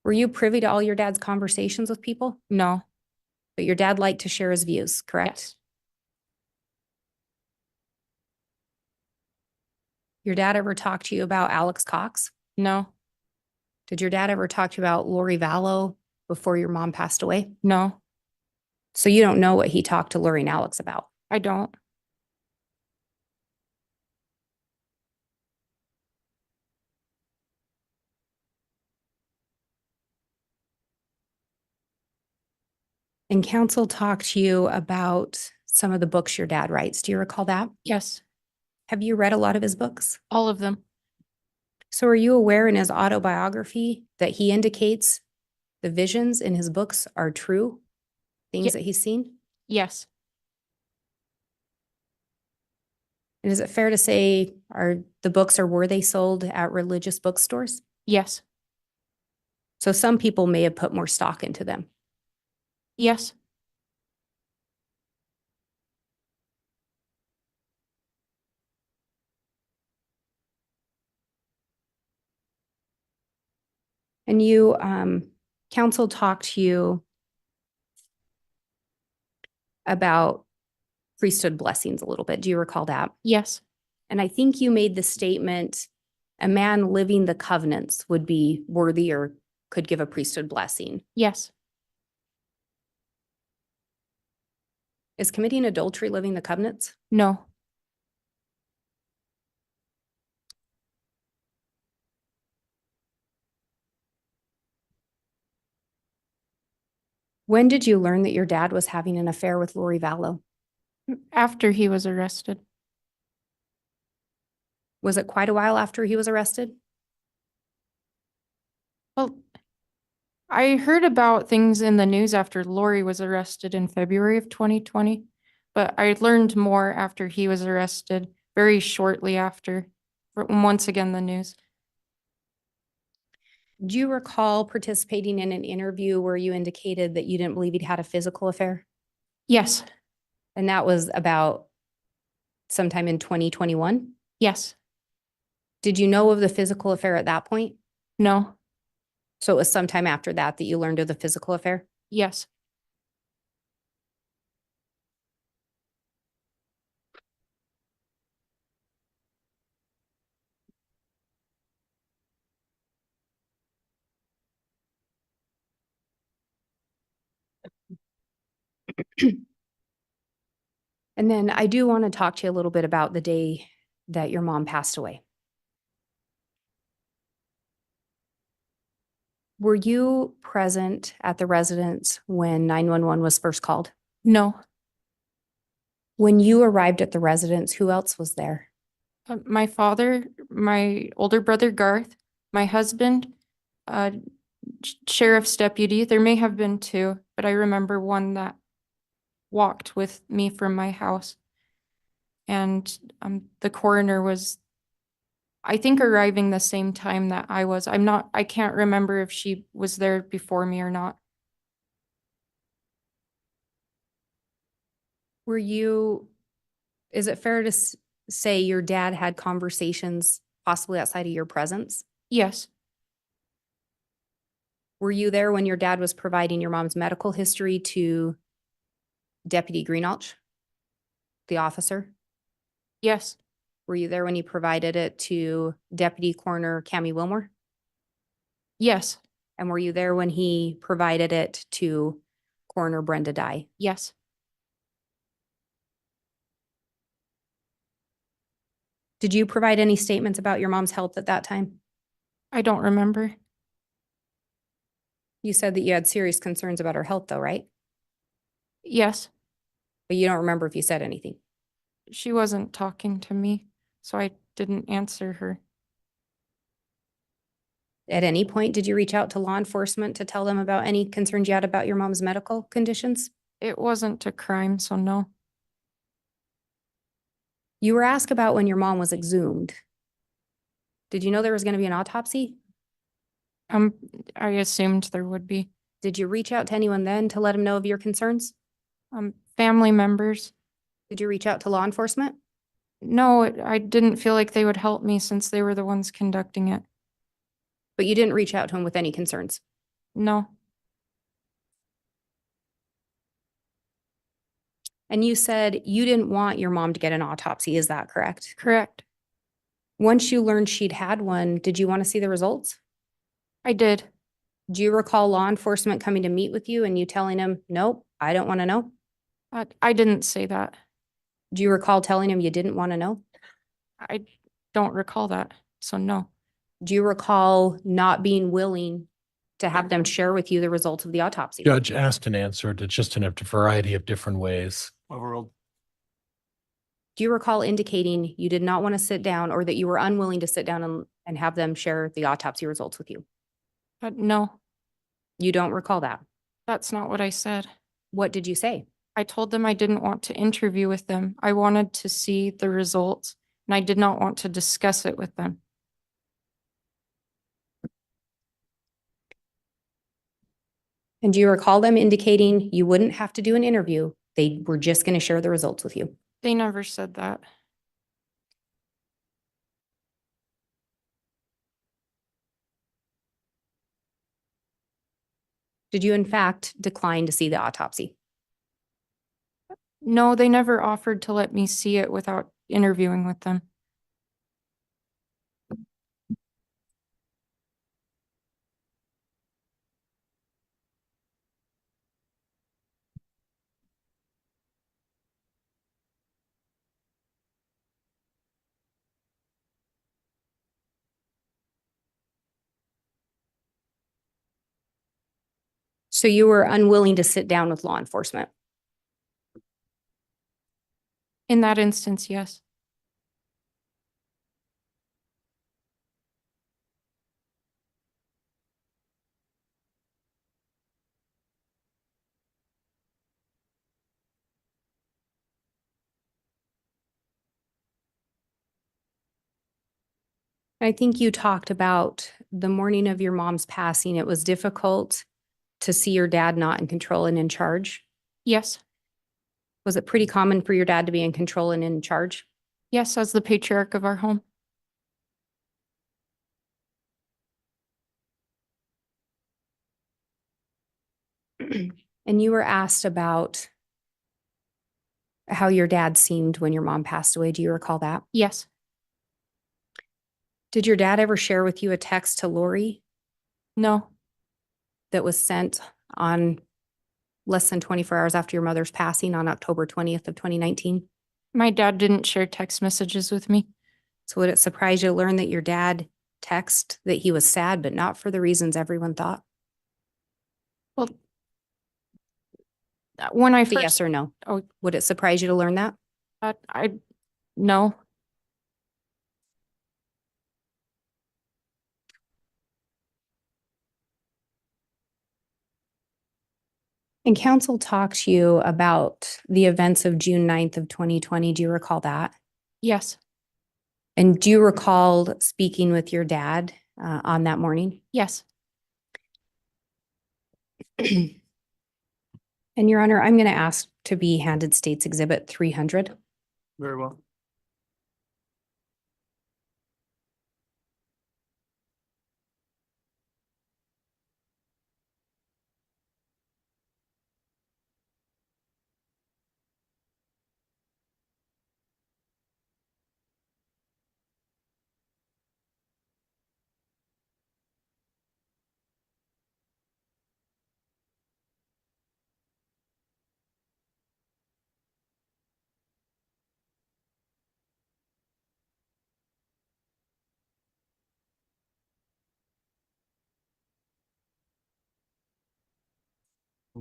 Were you privy to all your dad's conversations with people? no. But your dad liked to share his views, correct? Yes. Your dad ever talked to you about Alex Cox? No, Did your dad ever talk to you about Lori Vallow before your mom passed away? no, So you don't know what he talked to Lori and Alex about. I don't. And counsel talked to you about some of the books your dad writes. Do you recall that? Yes, Have you read a lot of his books? all of them. So are you aware in his autobiography that he indicates the visions in his books are true? Things Ye- that he's seen? Yes, And is it fair to say the books, or were they sold at religious bookstores? yes, So some people may have put more stock into them. yes, And you, counsel talked to you about priesthood blessings a little bit. Do you recall that? yes, And I think you made the statement, a man living the covenants would be worthy or could give a priesthood blessing. yes, Is committing adultery living the covenants? no, When did you learn that your dad was having an affair with Lori Vallow? After he was arrested. Was it quite a while after he was arrested? Well, I heard about things in the news after Lori was arrested in February of 2020, but I learned more after he was arrested very shortly after, once again, the news. Do you recall participating in an interview where you indicated that you didn't believe he'd had a physical affair? Yes, And that was about sometime in 2021? yes, Did you know of the physical affair at that point? no, So it was sometime after that that you learned of the physical affair? yes. And then I do want to talk to you a little bit about the day that your mom passed away. Were you present at the residence when 911 was first called? No. When you arrived at the residence, who else was there? My father, my older brother Garth, my husband, sheriff's deputy. There may have been two, but I remember one that walked with me from my house. And the coroner was, I think, arriving the same time that I was. I can't remember if she was there before me or not. Were you, is it fair to say your dad had conversations possibly outside of your presence? Yes, Were you there when your dad was providing your mom's medical history to Deputy Greenalch, the officer? yes, Were you there when he provided it to Deputy Coroner Cammie Wilmore? yes, And were you there when he provided it to Coroner Brenda Dye? yes. Did you provide any statements about your mom's health at that time? I don't remember. You said that you had serious concerns about her health though, right? Yes, But you don't remember if you said anything. she wasn't talking to me, so I didn't answer her. At any point, did you reach out to law enforcement to tell them about any concerns you had about your mom's medical conditions? It wasn't a crime, so no. You were asked about when your mom was exhumed. Did you know there was going to be an autopsy? Um, I assumed there would be. Did you reach out to anyone then to let them know of your concerns? Family members. Did you reach out to law enforcement? No, I didn't feel like they would help me since they were the ones conducting it. But you didn't reach out to them with any concerns. No, And you said you didn't want your mom to get an autopsy. Is that correct? correct. Once you learned she'd had one, did you want to see the results? I did. Do you recall law enforcement coming to meet with you and you telling them, nope, I don't want to know? I didn't say that. Do you recall telling them you didn't want to know? I don't recall that, so no. Do you recall not being willing to have them share with you the results of the autopsy? Judge asked and answered it just in a variety of different ways. Overruled. Do you recall indicating you did not want to sit down or that you were unwilling to sit down and have them share the autopsy results with you? No, You don't recall that. that's not what I said. What did you say? I told them I didn't want to interview with them. I wanted to see the results, and I did not want to discuss it with them. And do you recall them indicating you wouldn't have to do an interview? They were just going to share the results with you. They never said that. Did you in fact decline to see the autopsy? No, they never offered to let me see it without interviewing with them. So you were unwilling to sit down with law enforcement. In that instance, yes. I think you talked about the morning of your mom's passing, it was difficult to see your dad not in control and in charge. Yes. Was it pretty common for your dad to be in control and in charge? Yes, as the patriarch of our home. And you were asked about how your dad seemed when your mom passed away. Do you recall that? Yes. Did your dad ever share with you a text to Lori No. that was sent on less than 24 hours after your mother's passing on October 20th of 2019? My dad didn't share text messages with me. So would it surprise you to learn that your dad texted that he was sad, but not for the reasons everyone thought? Well, when I It's a yes first, or no? oh, Would it surprise you to learn that? no. And council talked to you about the events of June 9th of 2020. Do you recall that? Yes. And do you recall speaking with your dad on that morning? Yes. And Your Honor, I'm going to ask to be handed States Exhibit 300. Very well.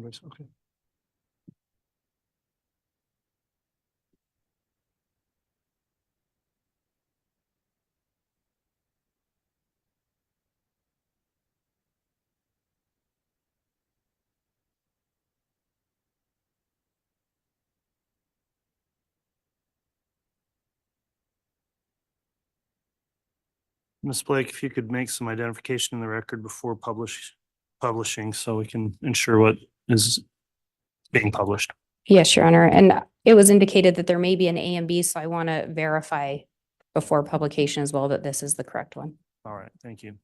Okay. Ms. Blake, if you could make some identification in the record before publishing, so we can ensure what is being published. Yes, Your Honor. And it was indicated that there may be an A and B, so I want to verify before publication as well that this is the correct one. All right, thank you.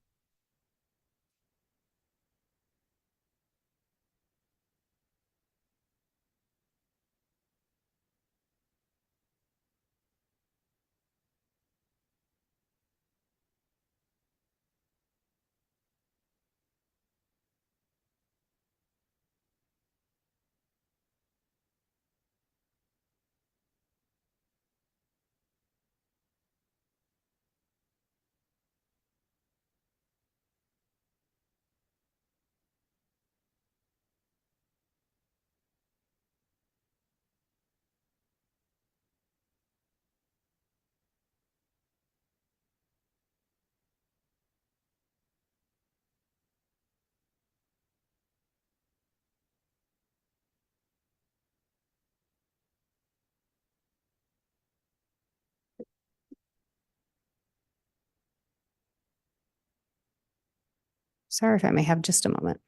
Sorry if I may have just a moment.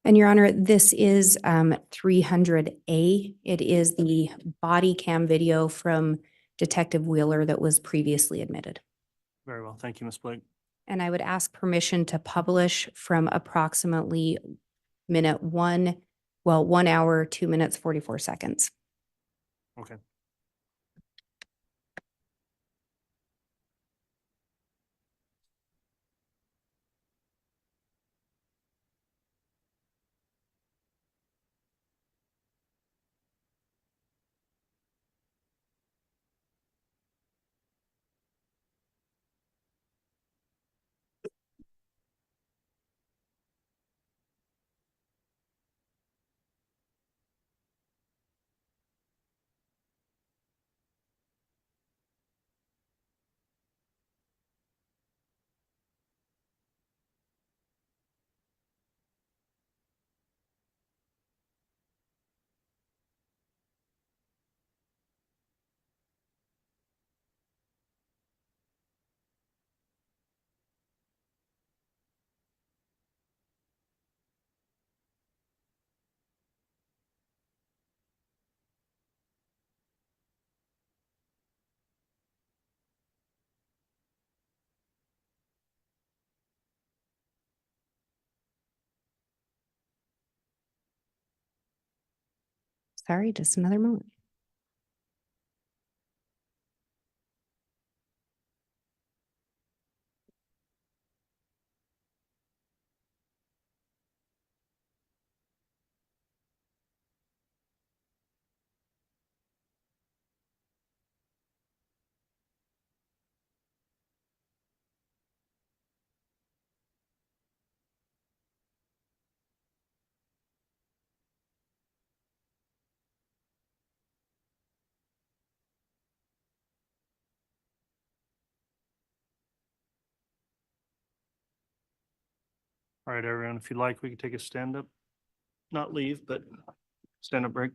And Your Honor, this is 300A. It is the body cam video from Detective Wheeler that was previously admitted. Very well. Thank you, Ms. Blake. And I would ask permission to publish from approximately minute 1 hour, 2 minutes, 44 seconds. Okay. Sorry, just another moment. All right, everyone, if you'd like, we can take a stand up, not leave, but stand up break.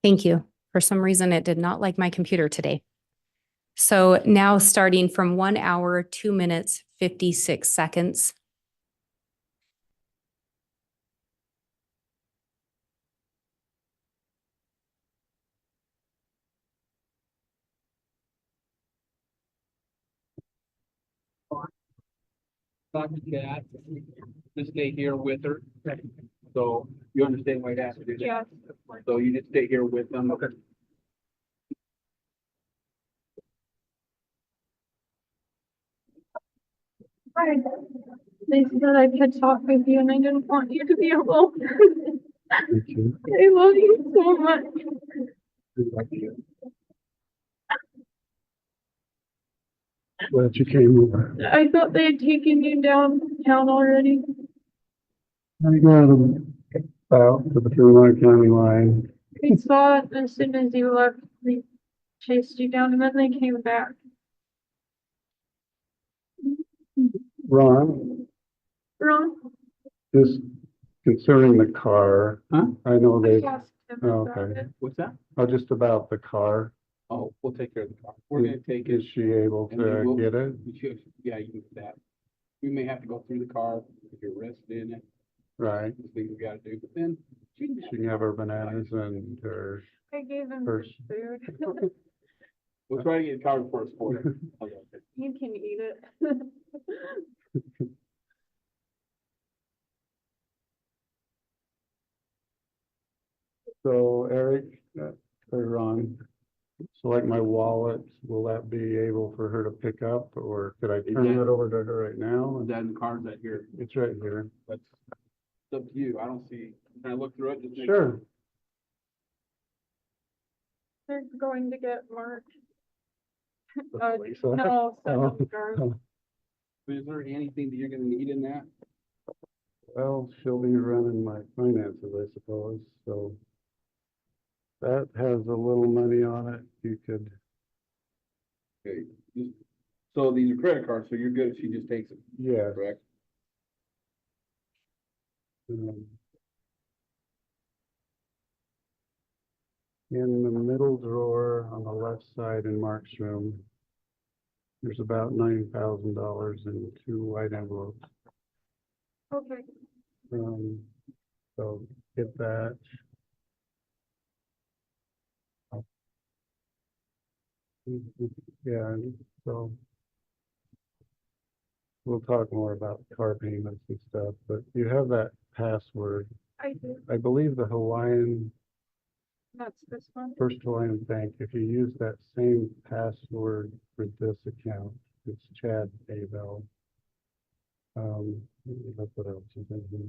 Thank you. For some reason, it did not like my computer today. So now starting from 1 hour, 2 minutes, 56 seconds. Dr. Chad, just stay here with her. So you understand why I asked you to do that? Yeah. So you just stay here with them. Okay. Hi. They said I could talk with you and I didn't want you to be alone. Thank you. I love you so much. Glad you came over. I thought they had taken you downtown already. I got them out to the Fremont County line. We saw it as soon as you left. They chased you down and then they came back. Ron, Ron? just concerning the car. Huh? I know I they, asked him about okay. it. What's that? Oh, just about the car. Oh, we'll take care of the car. We're gonna take it. Is she able And we to will- get it? Yeah, you can do that. We may have to go through the car if you're arrested in it, Right. the things we gotta do, but then She can have her bananas and her I gave him purse. food. We'll try to get it covered for us for you. Okay. You can eat it. So Eric, or Ron, so like my wallet, will that be able for her to pick up, or could I turn it over to her right now? Is that in the cards that here? It's right here. That's it's up to you. I don't see, can I look through it? Just make Sure. They're going to get marked. Lisa. No, Oh. guard. Is there anything that you're gonna need in that? Well, she'll be running my finances, I suppose, so. That has a little money on it. You could, Okay, so these are credit cards, so you're good if she just takes them, yeah. correct? um, In the middle drawer on the left side in Mark's room, there's about $9,000 in 2 white envelopes. Okay, So get that. Yeah, so we'll talk more about car payments and stuff, but you have that password. I do. I believe the Hawaiian, That's this one. First Hawaiian Bank, if you use that same password for this account, it's Chad Daybell. Look what else is in here.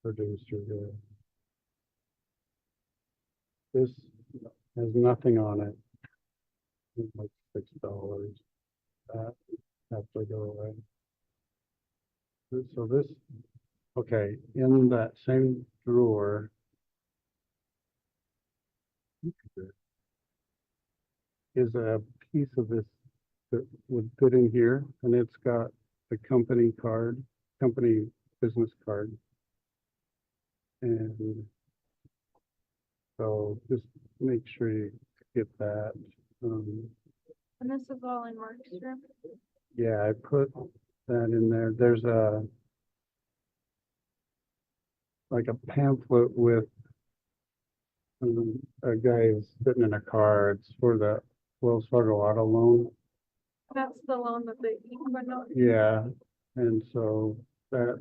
Producer there. This has nothing on it. It's like $6. That has to go away. So this, okay, in that same drawer. Is a piece of this that would fit in here, and it's got the company card, company business card. And so just make sure you get that. And this is all in Mark's room. Yeah, I put that in there. There's like a pamphlet with a guy who's sitting in a car. It's for the Wells Fargo auto loan. That's the loan that they went on. Yeah, and so that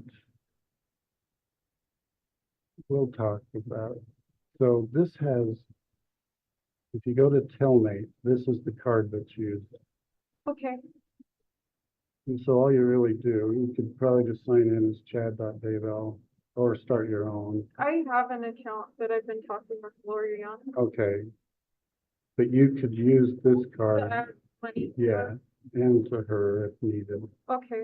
we'll talk about. So this has, if you go to Telmate, this is the card that's used. Okay, And so all you really do, you could probably just sign in as Chad.Daybell or start your own. I have an account that I've been talking with Lori on. Okay. But you could use this To card, add money. to yeah, and to her if needed. it. Okay,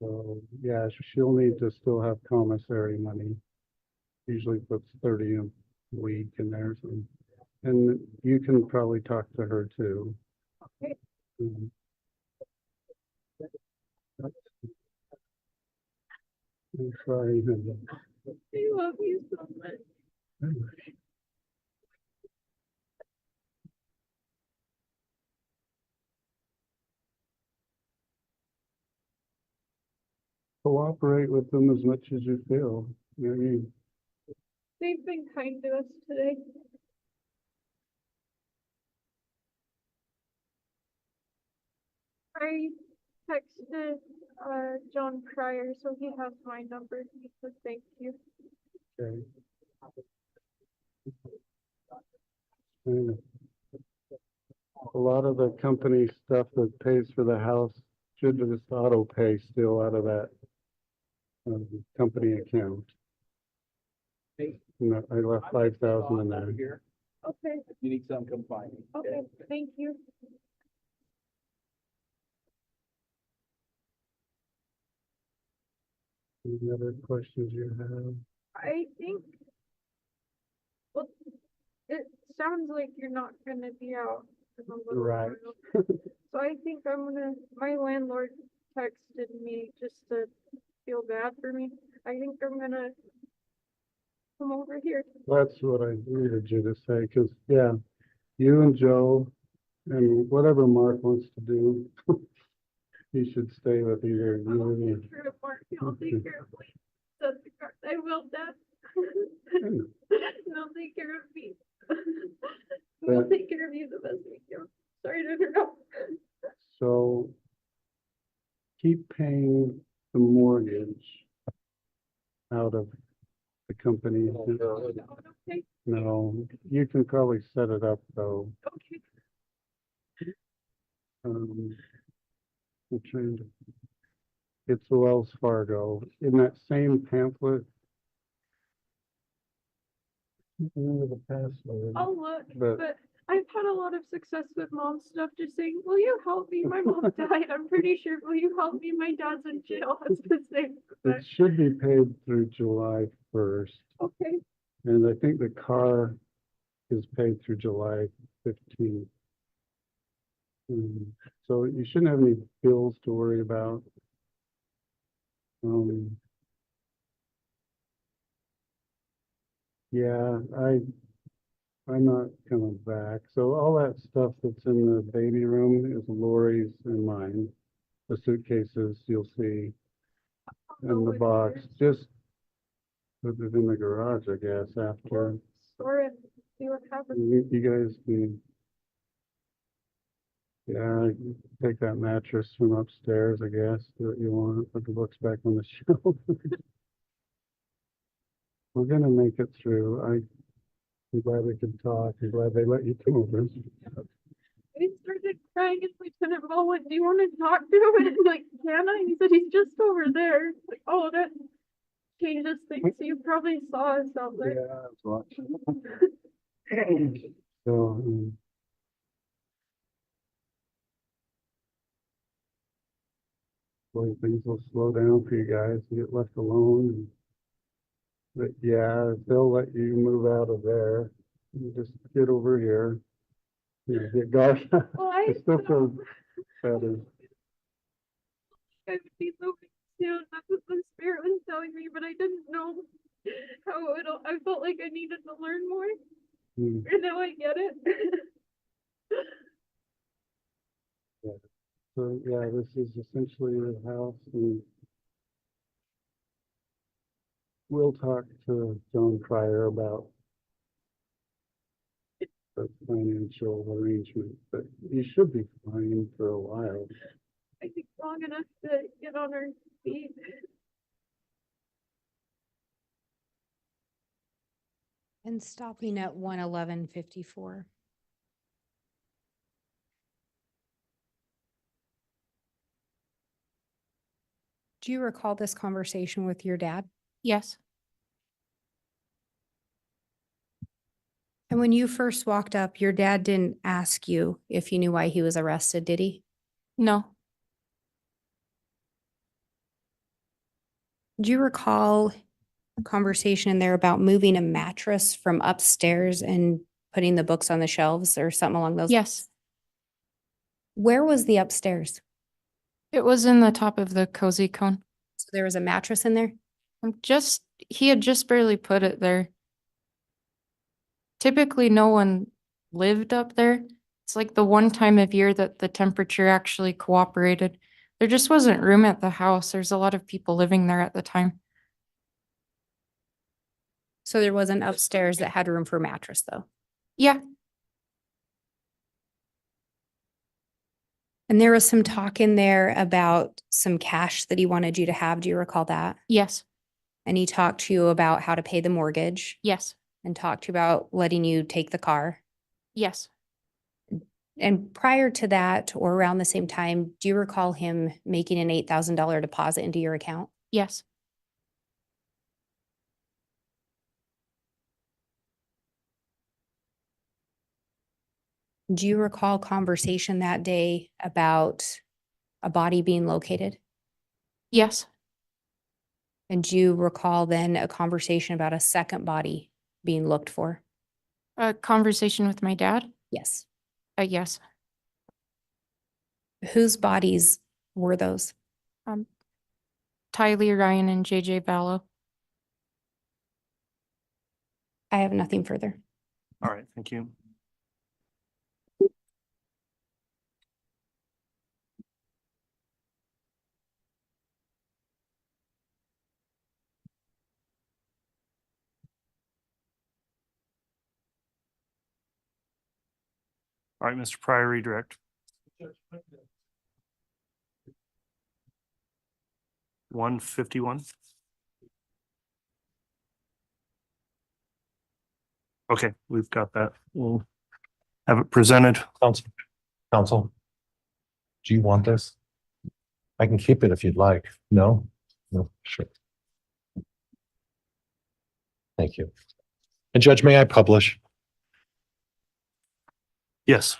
So, yeah, she'll need to still have commissary money. Usually puts 30 a week in there, so. And you can probably talk to her too. Okay. I'm sorry. I love you so much. Cooperate with them as much as you feel. You know, They've been kind to us today. I texted John Pryor, so he has my number. He said thank you. okay. And a lot of the company stuff that pays for the house should just auto pay still out of that company account. Hey. You know, I left 5,000 in there. Here, Okay, if you need something, come find me. okay, thank you. Any other questions you have? I think, well, it sounds like you're not gonna be out in a little Right. while. So I think my landlord texted me just to feel bad for me. I think I'm gonna come over here. That's what I needed you to say, because, yeah, you and Joe and whatever Mark wants to do. he should stay with either I'll you take care of Mark. I'll take care of Lee. That's the car. I will, Dad. or They'll take care of me. We'll But- take care of you the best we can. Sorry to interrupt. So keep paying the mortgage out of the company. Okay, No, you can probably set it up though. okay. I'm trying to, it's Wells Fargo. In that same pamphlet. Remember the password. I'll look, But- but I've had a lot of success with mom stuff, just saying, will you help me? My mom died. I'm pretty sure, will you help me? My dad's in jail. That's the same. It should be paid through July 1st. Okay, And I think the car is paid through July 15th. So you shouldn't have any bills to worry about. Yeah, I'm not coming back. So all that stuff that's in the baby room is Lori's and mine. The suitcases you'll see in the box, just put it in the garage, I guess, after. store it, see what happens. You guys can. Yeah, take that mattress from upstairs, I guess, that you want, put the books back on the shelf. We're gonna make it through. I'm glad we could talk. I'm glad they let you come over. I started crying and Lieutenant Ball went, do you want to talk to him? And I'm like, can I? He said, he's just over there. Like, oh, that changes things. You probably saw us out Yeah, there. I was watching. So, boy, things will slow down for you guys and get left alone. But yeah, they'll let you move out of there. You just get over here. You know, get guard. Well, I It still feels better. I would be moving soon. That's what the spirit was telling me, but I didn't know how it'll. I felt like I needed to learn more, Hmm. and now I get it. So yeah, this is essentially your house, and we'll talk to John Pryor about the financial arrangement, but you should be fine for a while. I think long enough to get on our feet. And stopping at 11154. Do you recall this conversation with your dad? Yes, And when you first walked up, your dad didn't ask you if you knew why he was arrested, did he? no, Do you recall a conversation in there about moving a mattress from upstairs and putting the books on the shelves or something along those? yes. Where was the upstairs? It was in the top of the cozy cone. So there was a mattress in there? He had just barely put it there. Typically, no one lived up there. It's like the one time of year that the temperature actually cooperated. There just wasn't room at the house. There's a lot of people living there at the time. So there wasn't upstairs that had room for a mattress though? Yeah, And there was some talk in there about some cash that he wanted you to have. Do you recall that? yes, And he talked to you about how to pay the mortgage yes, and talked to you about letting you take the car. yes, And prior to that, or around the same time, do you recall him making an $8,000 deposit into your account? yes, Do you recall conversation that day about a body being located? yes. And do you recall then a conversation about a second body being looked for? A conversation with my dad? Yes. Yes. Whose bodies were those? Tylee Ryan and JJ Ballo. I have nothing further. All right, thank you. All right, Mr. Pryor, redirect. 151. Okay, we've got that. We'll have it presented. Counsel, do you want this? I can keep it if you'd like. No? No, sure. Thank you. And Judge, may I publish? Yes.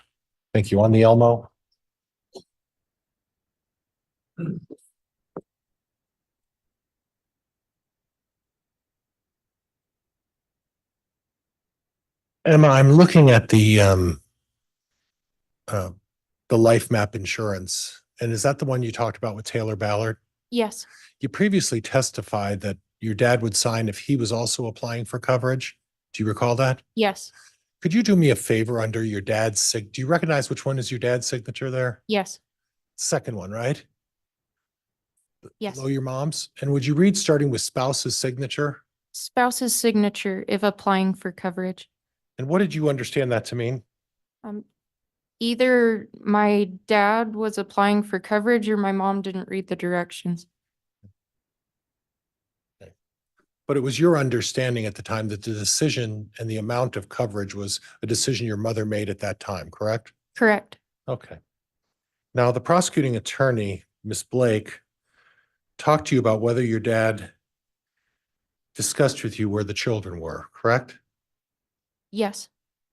Thank you. On the Elmo. Emma, I'm looking at the life map insurance. And is that the one you talked about with Taylor Ballard? Yes, You previously testified that your dad would sign if he was also applying for coverage. Do you recall that? yes, Could you do me a favor under your dad's do you recognize which one is your dad's signature there? yes, Second one, right? yes. Below your mom's? And would you read starting with spouse's signature? Spouse's signature if applying for coverage. And what did you understand that to mean? Um, either my dad was applying for coverage or my mom didn't read the directions. But it was your understanding at the time that the decision and the amount of coverage was a decision your mother made at that time, correct? Correct. Okay. Now, the prosecuting attorney, Ms. Blake, talked to you about whether your dad discussed with you where the children were, correct? Yes,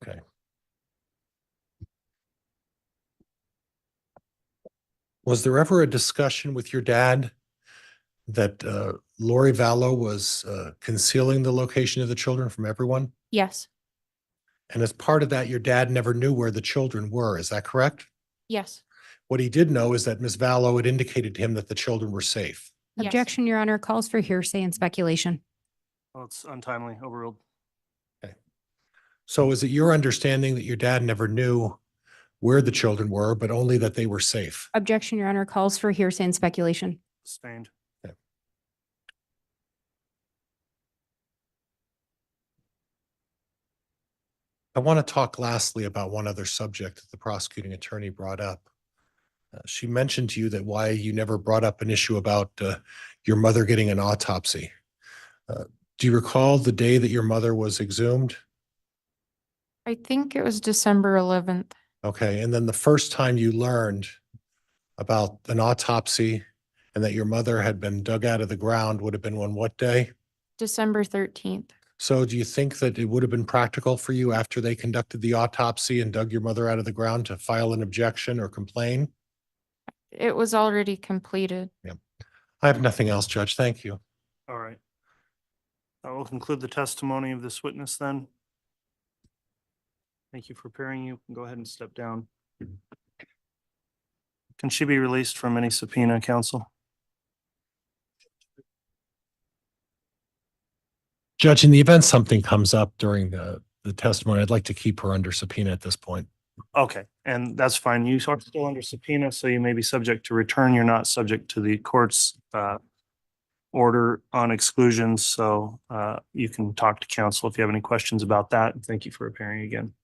Okay. Was there ever a discussion with your dad that Lori Vallow was concealing the location of the children from everyone? yes, And as part of that, your dad never knew where the children were. Is that correct? yes, What he did know is that Ms. Vallow had indicated to him that the children were safe. yes. Objection, Your Honor, calls for hearsay and speculation. Well, it's untimely, overruled. So is it your understanding that your dad never knew where the children were, but only that they were safe? Objection, Your Honor, calls for hearsay and speculation. Sustained. I want to talk lastly about one other subject that the prosecuting attorney brought up. She mentioned to you that why you never brought up an issue about your mother getting an autopsy. Do you recall the day that your mother was exhumed? I think it was December 11th, Okay, and then the first time you learned about an autopsy and that your mother had been dug out of the ground would have been on what day? December 13th. So do you think that it would have been practical for you after they conducted the autopsy and dug your mother out of the ground to file an objection or complain? It was already completed. I have nothing else, Judge. Thank you. All right. I will conclude the testimony of this witness then. Thank you for appearing. You can go ahead and step down. Can she be released from any subpoena, counsel? Judge, in the event something comes up during the testimony, I'd like to keep her under subpoena at this point. Okay, and that's fine. You are still under subpoena, so you may be subject to return. You're not subject to the court's order on exclusions, so you can talk to counsel if you have any questions about that. And thank you for appearing again.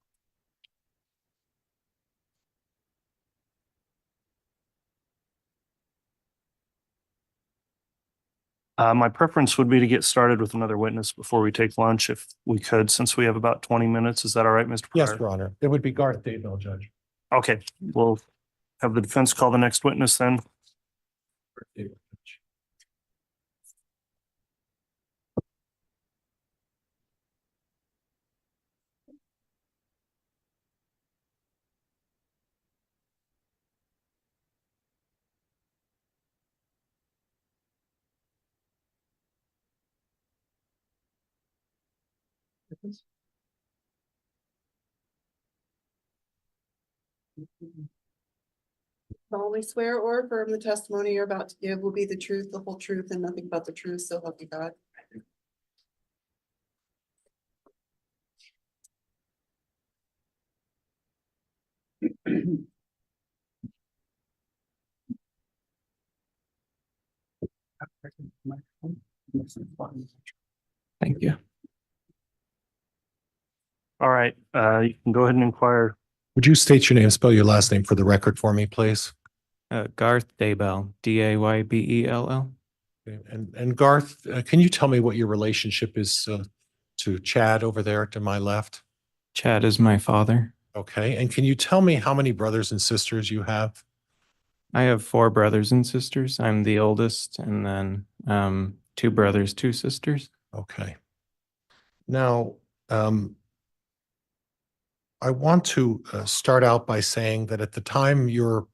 My preference would be to get started with another witness before we take lunch, if we could, since we have about 20 minutes. Is that all right, Mr. Pryor? Yes, Your Honor. It would be Garth Daybell, Judge. Okay, we'll have the defense call the next witness then. solemnly swear or affirm the testimony you're about to give will be the truth, the whole truth, and nothing but the truth, so help you God. Thank you. All right, you can go ahead and inquire Would you state your name, spell your last name for the record for me, please? Garth Daybell, Daybell. Okay, and Garth, can you tell me what your relationship is to Chad over there to my left? Chad is my father. Okay, and can you tell me how many brothers and sisters you have? I have 4 brothers and sisters. I'm the oldest, and then 2 brothers, 2 sisters. Okay. Now, I want to start out by saying that at the time your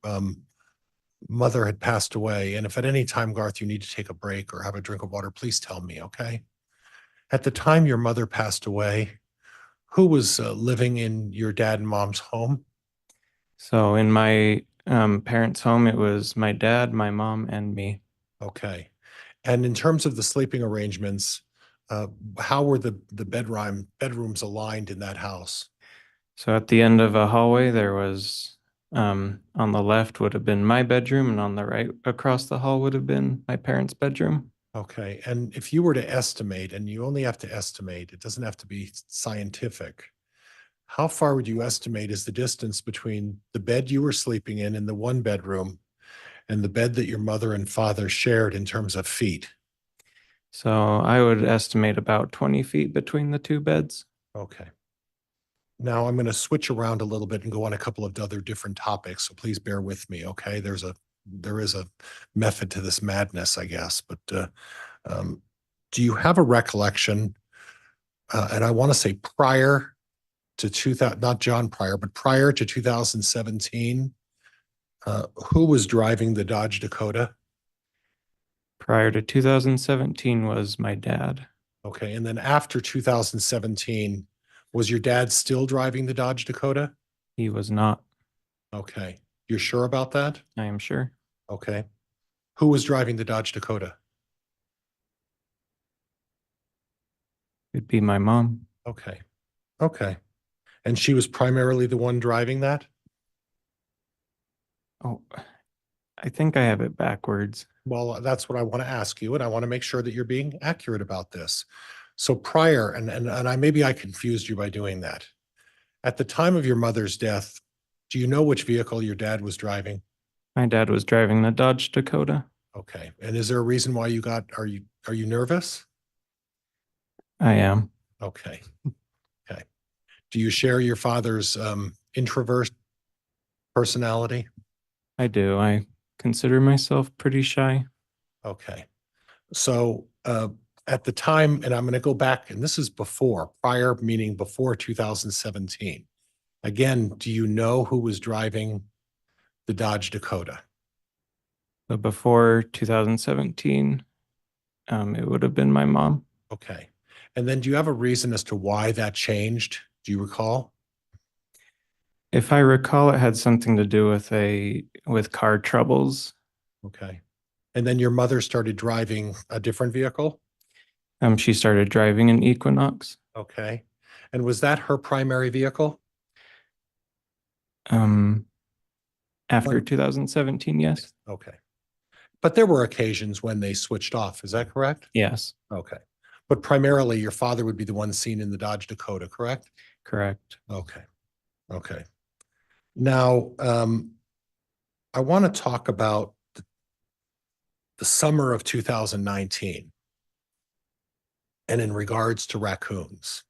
mother had passed away, and if at any time, Garth, you need to take a break or have a drink of water, please tell me, okay? At the time your mother passed away, who was living in your dad and mom's home? So in my parents' home, it was my dad, my mom, and me. Okay. And in terms of the sleeping arrangements, how were the bedrooms aligned in that house? So at the end of a hallway, there was on the left would have been my bedroom, and on the right across the hall would have been my parents' bedroom. Okay. And if you were to estimate, and you only have to estimate, it doesn't have to be scientific, how far would you estimate is the distance between the bed you were sleeping in the one bedroom and the bed that your mother and father shared in terms of feet? So I would estimate about 20 feet between the 2 beds. Okay. Now I'm going to switch around a little bit and go on a couple of other different topics. So please bear with me. Okay. There is a method to this madness, I guess, but do you have a recollection? And I want to say prior to 2000, not John Pryor, but prior to 2017, who was driving the Dodge Dakota? Prior to 2017 was my dad. Okay. And then after 2017, was your dad still driving the Dodge Dakota? He was not. Okay. You're sure about that? I am sure. Okay. Who was driving the Dodge Dakota? It'd be my mom. Okay. Okay. And she was primarily the one driving that? Oh, I think I have it backwards. Well, that's what I want to ask you, and I want to make sure that you're being accurate about this. So prior, and I maybe I confused you by doing that. At the time of your mother's death, do you know which vehicle your dad was driving? My dad was driving the Dodge Dakota. Okay. And is there a reason why are you nervous? I am. Okay. Okay. Do you share your father's introvert personality? I do. I consider myself pretty shy. Okay. So at the time, and I'm going to go back, and this is prior meaning before 2017. Again, do you know who was driving the Dodge Dakota? But before 2017, it would have been my mom. Okay. And then do you have a reason as to why that changed? Do you recall? If I recall, it had something to do with car troubles. Okay. And then your mother started driving a different vehicle? She started driving an Equinox. Okay. And was that her primary vehicle? After When- 2017, yes. Okay. But there were occasions when they switched off. Is that correct? Yes, Okay. But primarily your father would be the one seen in the Dodge Dakota, correct? correct. Okay. Okay. Now, I want to talk about the summer of 2019 and in regards to raccoons.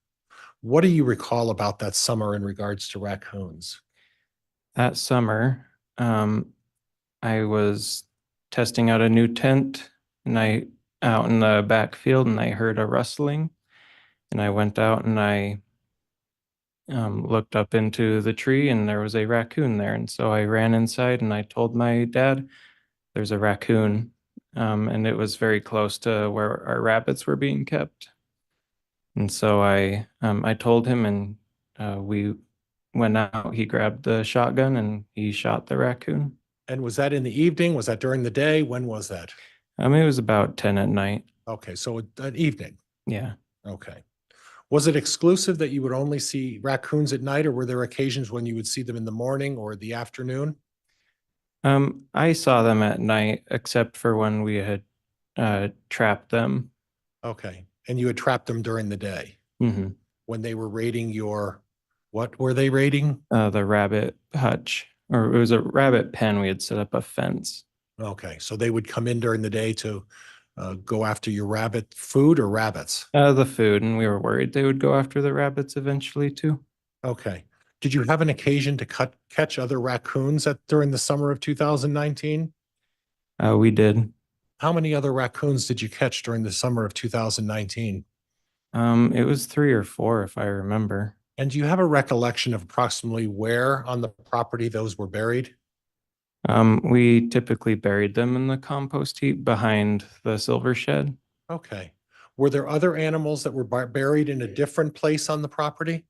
What do you recall about that summer in regards to raccoons? That summer, I was testing out a new tent, and out in the backfield, and I heard a rustling, and I went out and I looked up into the tree, and there was a raccoon there, and so I ran inside and I told my dad, "There's a raccoon," and it was very close to where our rabbits were being kept, and so I told him, and we went out. He grabbed the shotgun and he shot the raccoon. And was that in the evening? Was that during the day? When was that? It was about 10 at night. Okay, so an evening. Yeah. Okay. Was it exclusive that you would only see raccoons at night, or were there occasions when you would see them in the morning or the afternoon? I saw them at night, except for when we had trapped them. Okay. And you had trapped them during the day Hmm. when they were raiding your What were they raiding? The rabbit hutch, or it was a rabbit pen. We had set up a fence. Okay, so they would come in during the day to go after your rabbit food or rabbits? The food, and we were worried they would go after the rabbits eventually too. Okay. Did you have an occasion to catch other raccoons during the summer of 2019? We did. How many other raccoons did you catch during the summer of 2019? It was 3 or 4, if I remember. And do you have a recollection of approximately where on the property those were buried? We typically buried them in the compost heap behind the silver shed. Okay. Were there other animals that were buried in a different place on the property?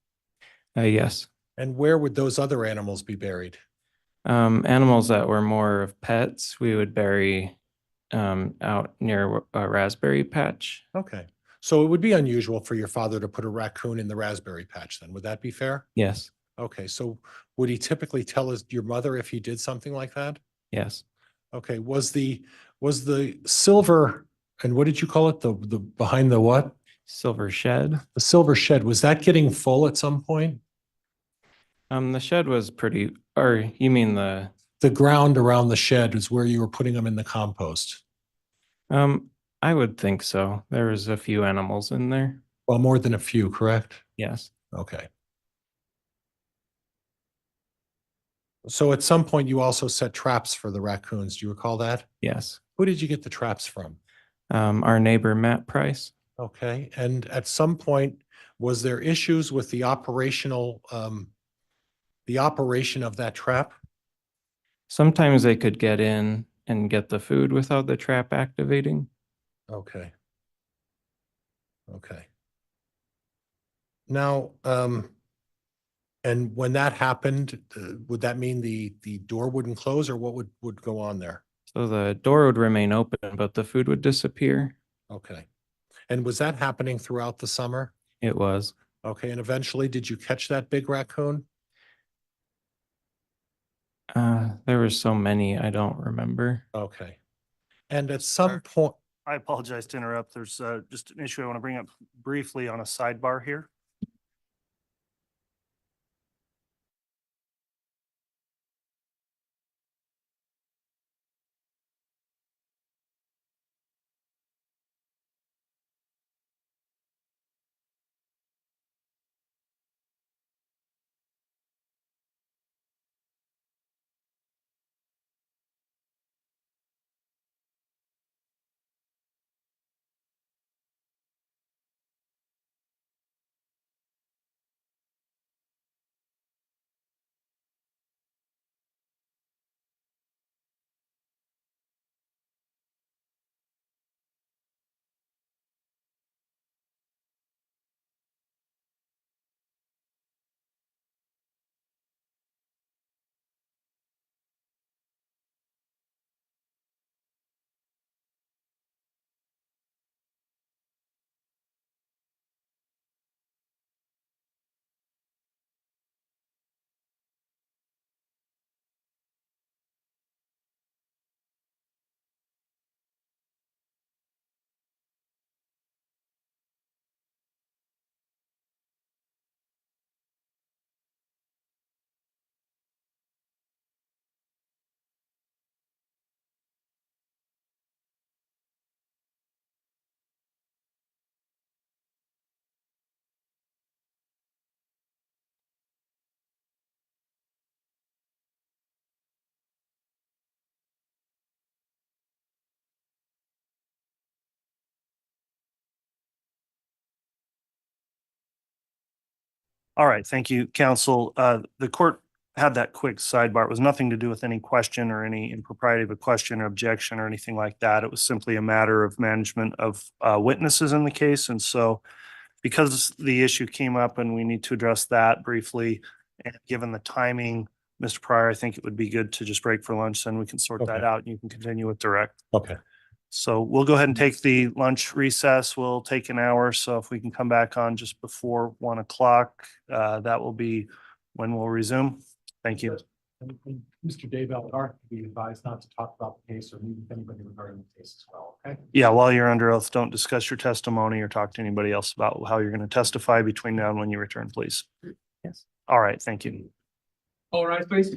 Yes. And where would those other animals be buried? Animals that were more of pets, we would bury out near a raspberry patch. Okay. So it would be unusual for your father to put a raccoon in the raspberry patch then. Would that be fair? Yes. Okay. So would he typically tell your mother if he did something like that? Yes. Okay. Was the silver, and what did you call it? The behind the what? Silver shed. The silver shed. Was that getting full at some point? The shed was pretty, or you mean the ground around the shed is where you were putting them in the compost? I would think so. There was a few animals in there. Well, more than a few, correct? Yes. Okay. So at some point you also set traps for the raccoons. Do you recall that? Yes. Who did you get the traps from? Our neighbor, Matt Price. Okay. And at some point, was there issues with the operation of that trap? Sometimes they could get in and get the food without the trap activating. Okay. Okay. Now, and when that happened, would that mean the door wouldn't close, or what would go on there? So the door would remain open, but the food would disappear. Okay. And was that happening throughout the summer? It was. Okay. And eventually, did you catch that big raccoon? There were so many, I don't remember. Okay. And at some point, I apologize to interrupt. There's just an issue I want to bring up briefly on a sidebar here. All right, thank you, counsel. The court had that quick sidebar. It was nothing to do with any question or any impropriety of a question or objection or anything like that. It was simply a matter of management of witnesses in the case. And so because the issue came up and we need to address that briefly, and given the timing, Mr. Pryor, I think it would be good to just break for lunch, then we can sort that Okay. out and you can continue with direct. okay. So we'll go ahead and take the lunch recess. We'll take an hour. So if we can come back on just before 1 o'clock, that will be when we'll resume. Thank you. And Mr. Daybell, are to be advised not to talk about the case or meet with anybody regarding the case as well, okay? Yeah, while you're under oath, don't discuss your testimony or talk to anybody else about how you're going to testify between now and when you return, please. Yes. All right, thank you. All rise, please.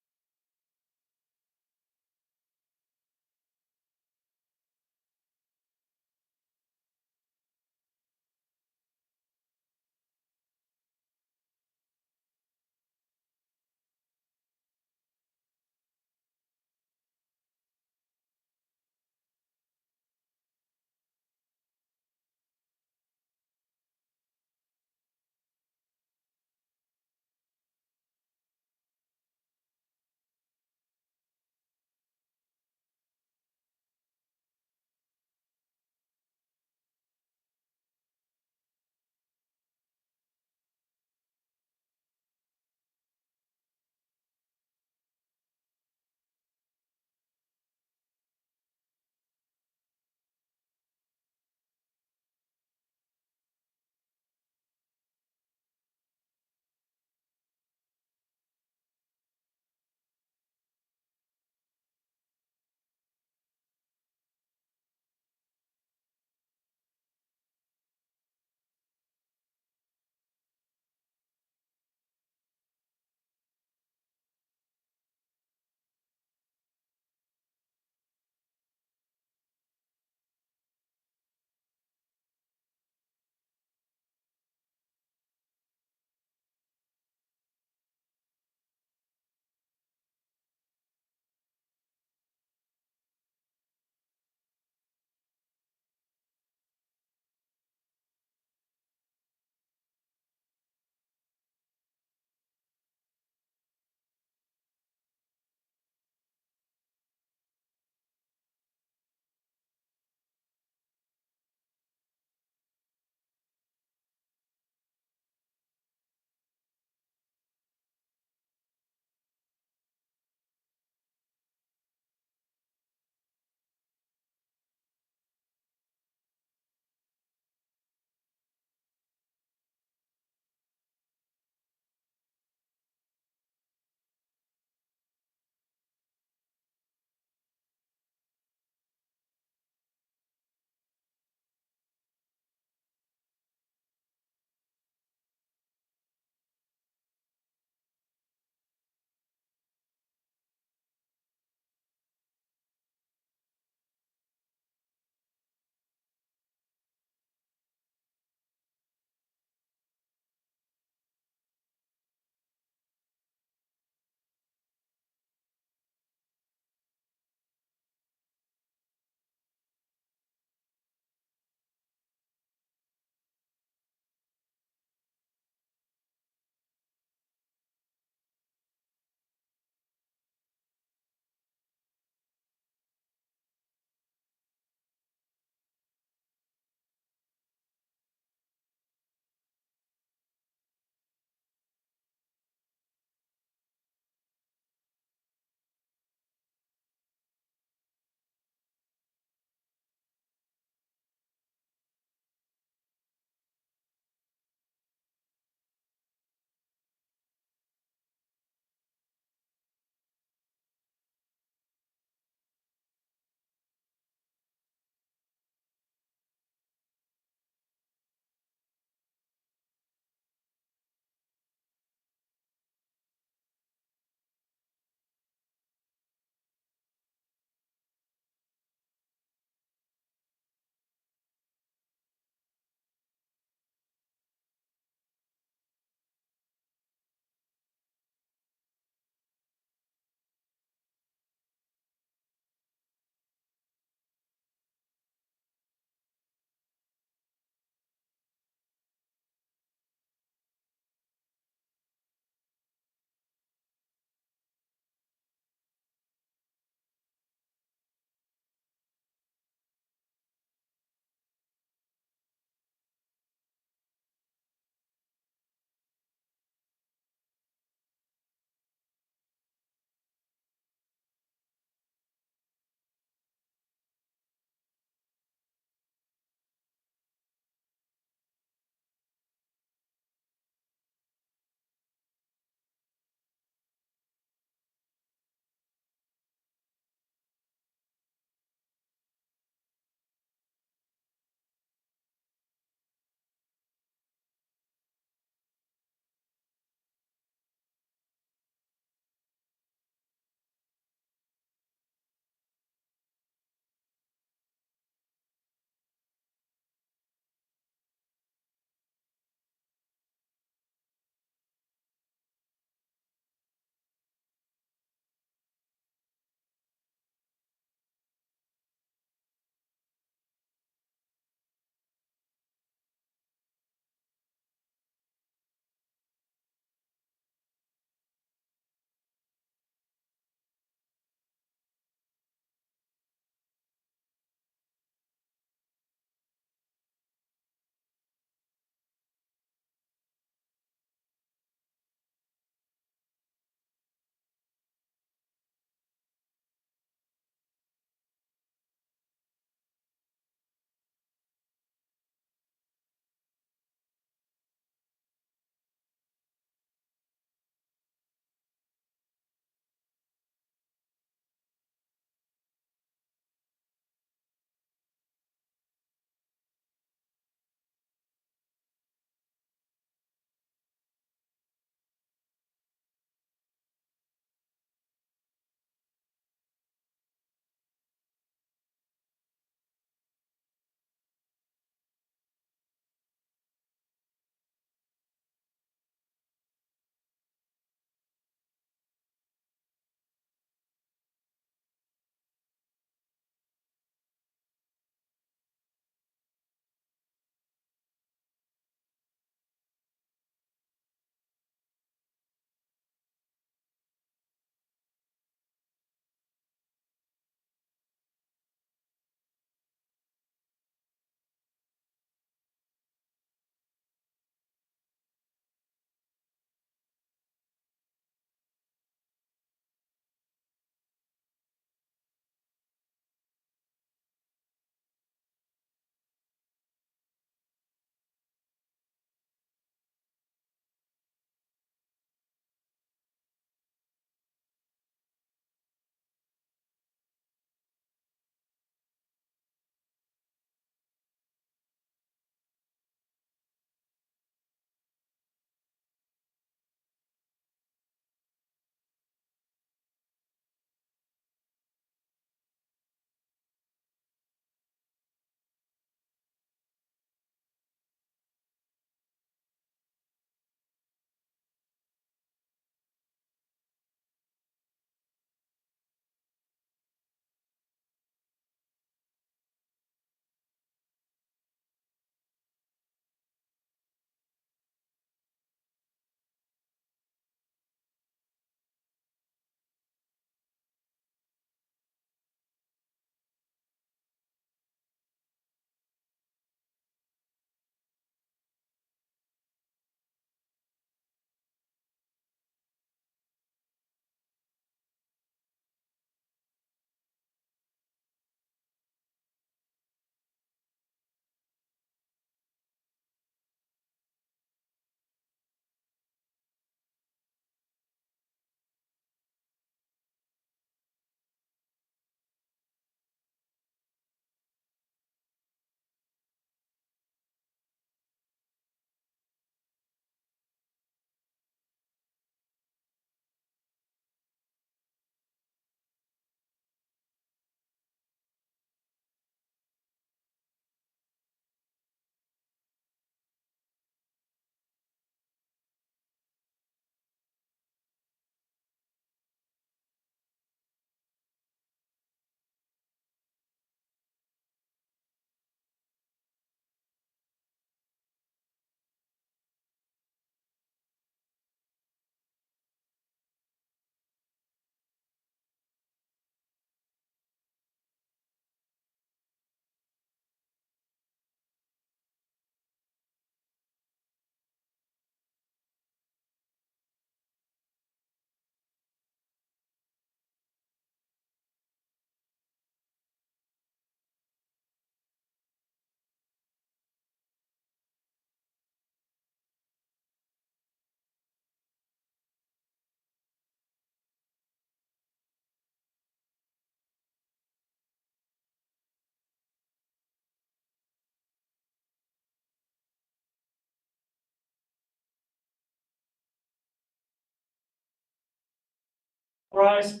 Rise.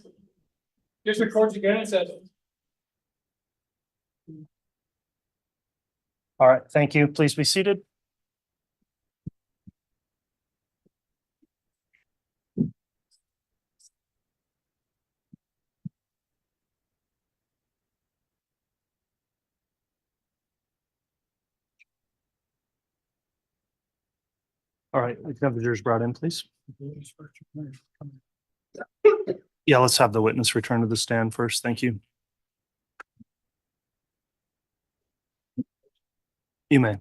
District Court's again in session. All right, thank you. Please be seated. All right, we can have the jurors brought in, please. Yeah, let's have the witness return to the stand first. Thank you. You may.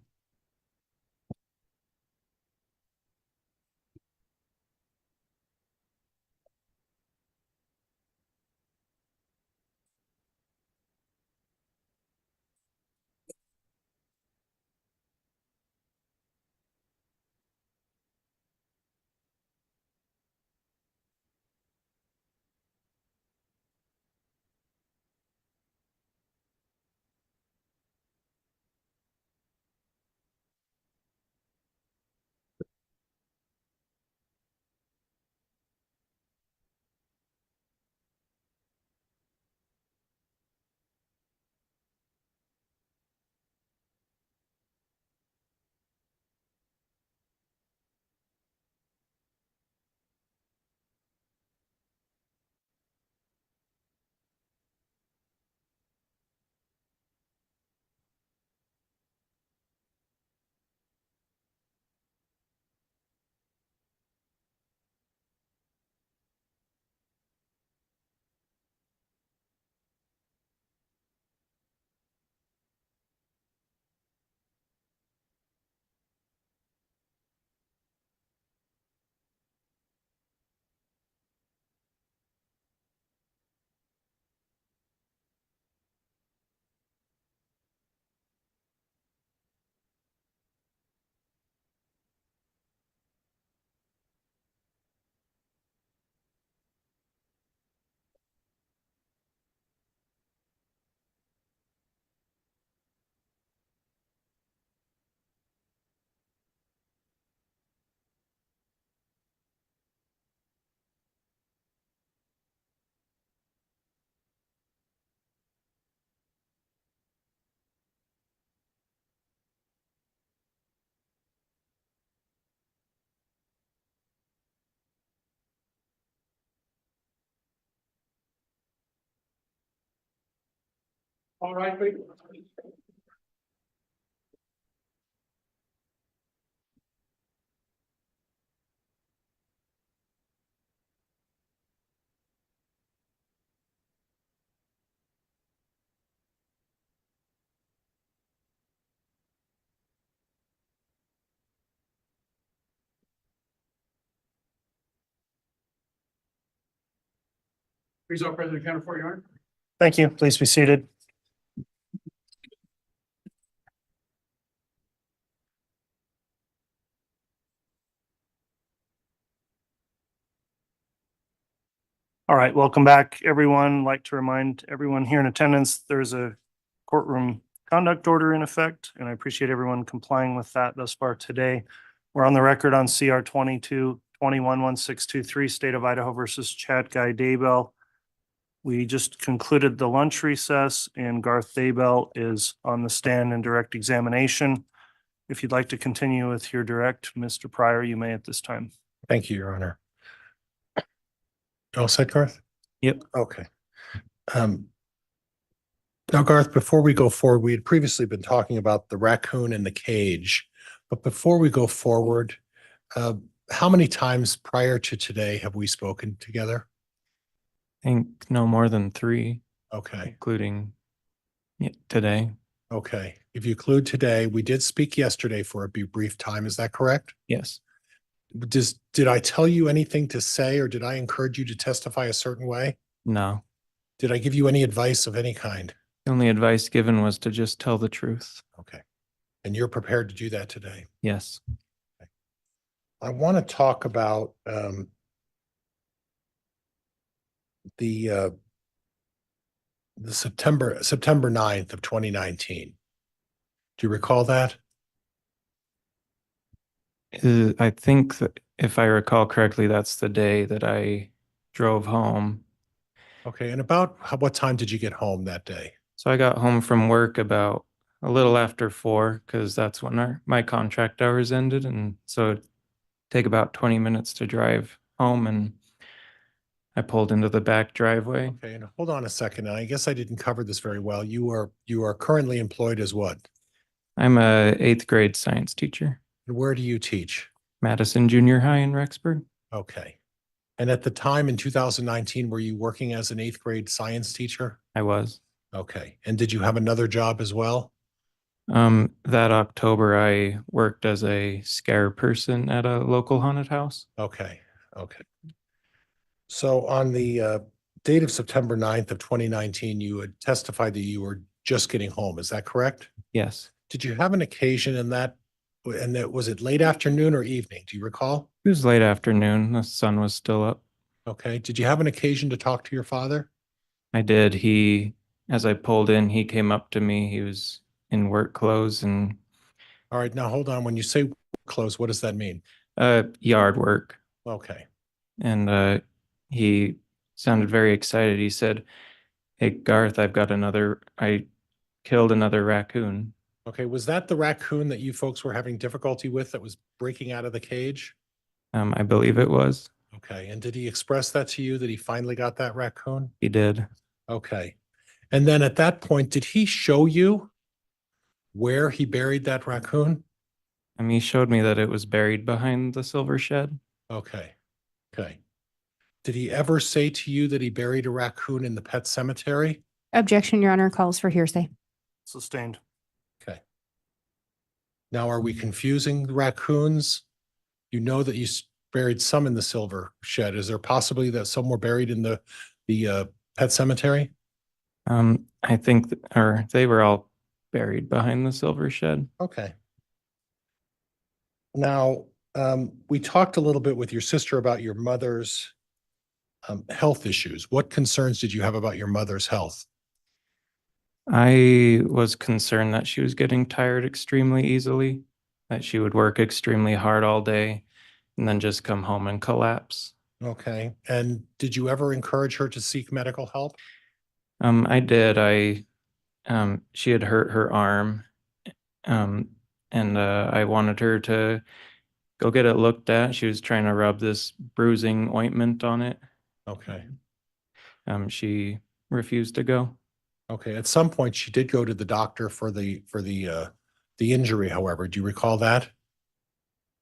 All right, please. Please, all President Counter for your honor. Thank you. Please be seated. All right, welcome back, everyone. Like to remind everyone here in attendance, there's a courtroom conduct order in effect, and I appreciate everyone complying with that thus far today. We're on the record on CR 22-21-1623, State of Idaho versus Chad Daybell. We just concluded the lunch recess, and Garth Daybell is on the stand in direct examination. If you'd like to continue with your direct, Mr. Pryor, you may at this time. Thank you, Your Honor. All set, Garth? Yep. Okay. Now, Garth, before we go forward, we had previously been talking about the raccoon in the cage. But before we go forward, how many times prior to today have we spoken together? I think no more than 3, Okay. including today. Okay. If you include today, we did speak yesterday for a brief time. Is that correct? Yes. Did I tell you anything to say, or did I encourage you to testify a certain way? No. Did I give you any advice of any kind? The only advice given was to just tell the truth. Okay. And you're prepared to do that today? Yes. I want to talk about the September 9th of 2019. Do you recall that? I think that if I recall correctly, that's the day that I drove home. Okay, and about what time did you get home that day? So I got home from work about a little after 4 because that's when my contract hours ended. And so it'd take about 20 minutes to drive home, and I pulled into the back driveway. Okay, and hold on a second. I guess I didn't cover this very well. You are currently employed as what? I'm a 8th grade science teacher, And where do you teach? Madison Junior High in Rexburg. Okay. And at the time in 2019, were you working as an 8th grade science teacher? I was. Okay. And did you have another job as well? That October, I worked as a scare person at a local haunted house. Okay. Okay. So on the date of September 9th of 2019, you had testified that you were just getting home. Is that correct? Yes. Did you have an occasion in that, and that was it late afternoon or evening? Do you recall? It was late afternoon. The sun was still up. Okay. Did you have an occasion to talk to your father? I did. As I pulled in, he came up to me. He was in work clothes and All right. Now hold on. When you say close, what does that mean? yard work. Okay. And he sounded very excited. He said, "Hey, Garth, I killed another raccoon." Okay. Was that the raccoon that you folks were having difficulty with that was breaking out of the cage? I believe it was. Okay. And did he express that to you that he finally got that raccoon? He did. Okay. And then at that point, did he show you where he buried that raccoon? He showed me that it was buried behind the silver shed. Okay. Okay. Did he ever say to you that he buried a raccoon in the pet cemetery? Objection, Your Honor, calls for hearsay. Sustained. Okay. Now, are we confusing the raccoons? You know that you buried some in the silver shed. Is there possibly that some were buried in the pet cemetery? I think, or they were all buried behind the silver shed. Okay. Now, we talked a little bit with your sister about your mother's health issues. What concerns did you have about your mother's health? I was concerned that she was getting tired extremely easily, that she would work extremely hard all day and then just come home and collapse. Okay. And did you ever encourage her to seek medical help? I did. She had hurt her arm, and I wanted her to go get it looked at. She was trying to rub this bruising ointment on it. Okay. She refused to go. Okay. At some point, she did go to the doctor for the injury, however. Do you recall that?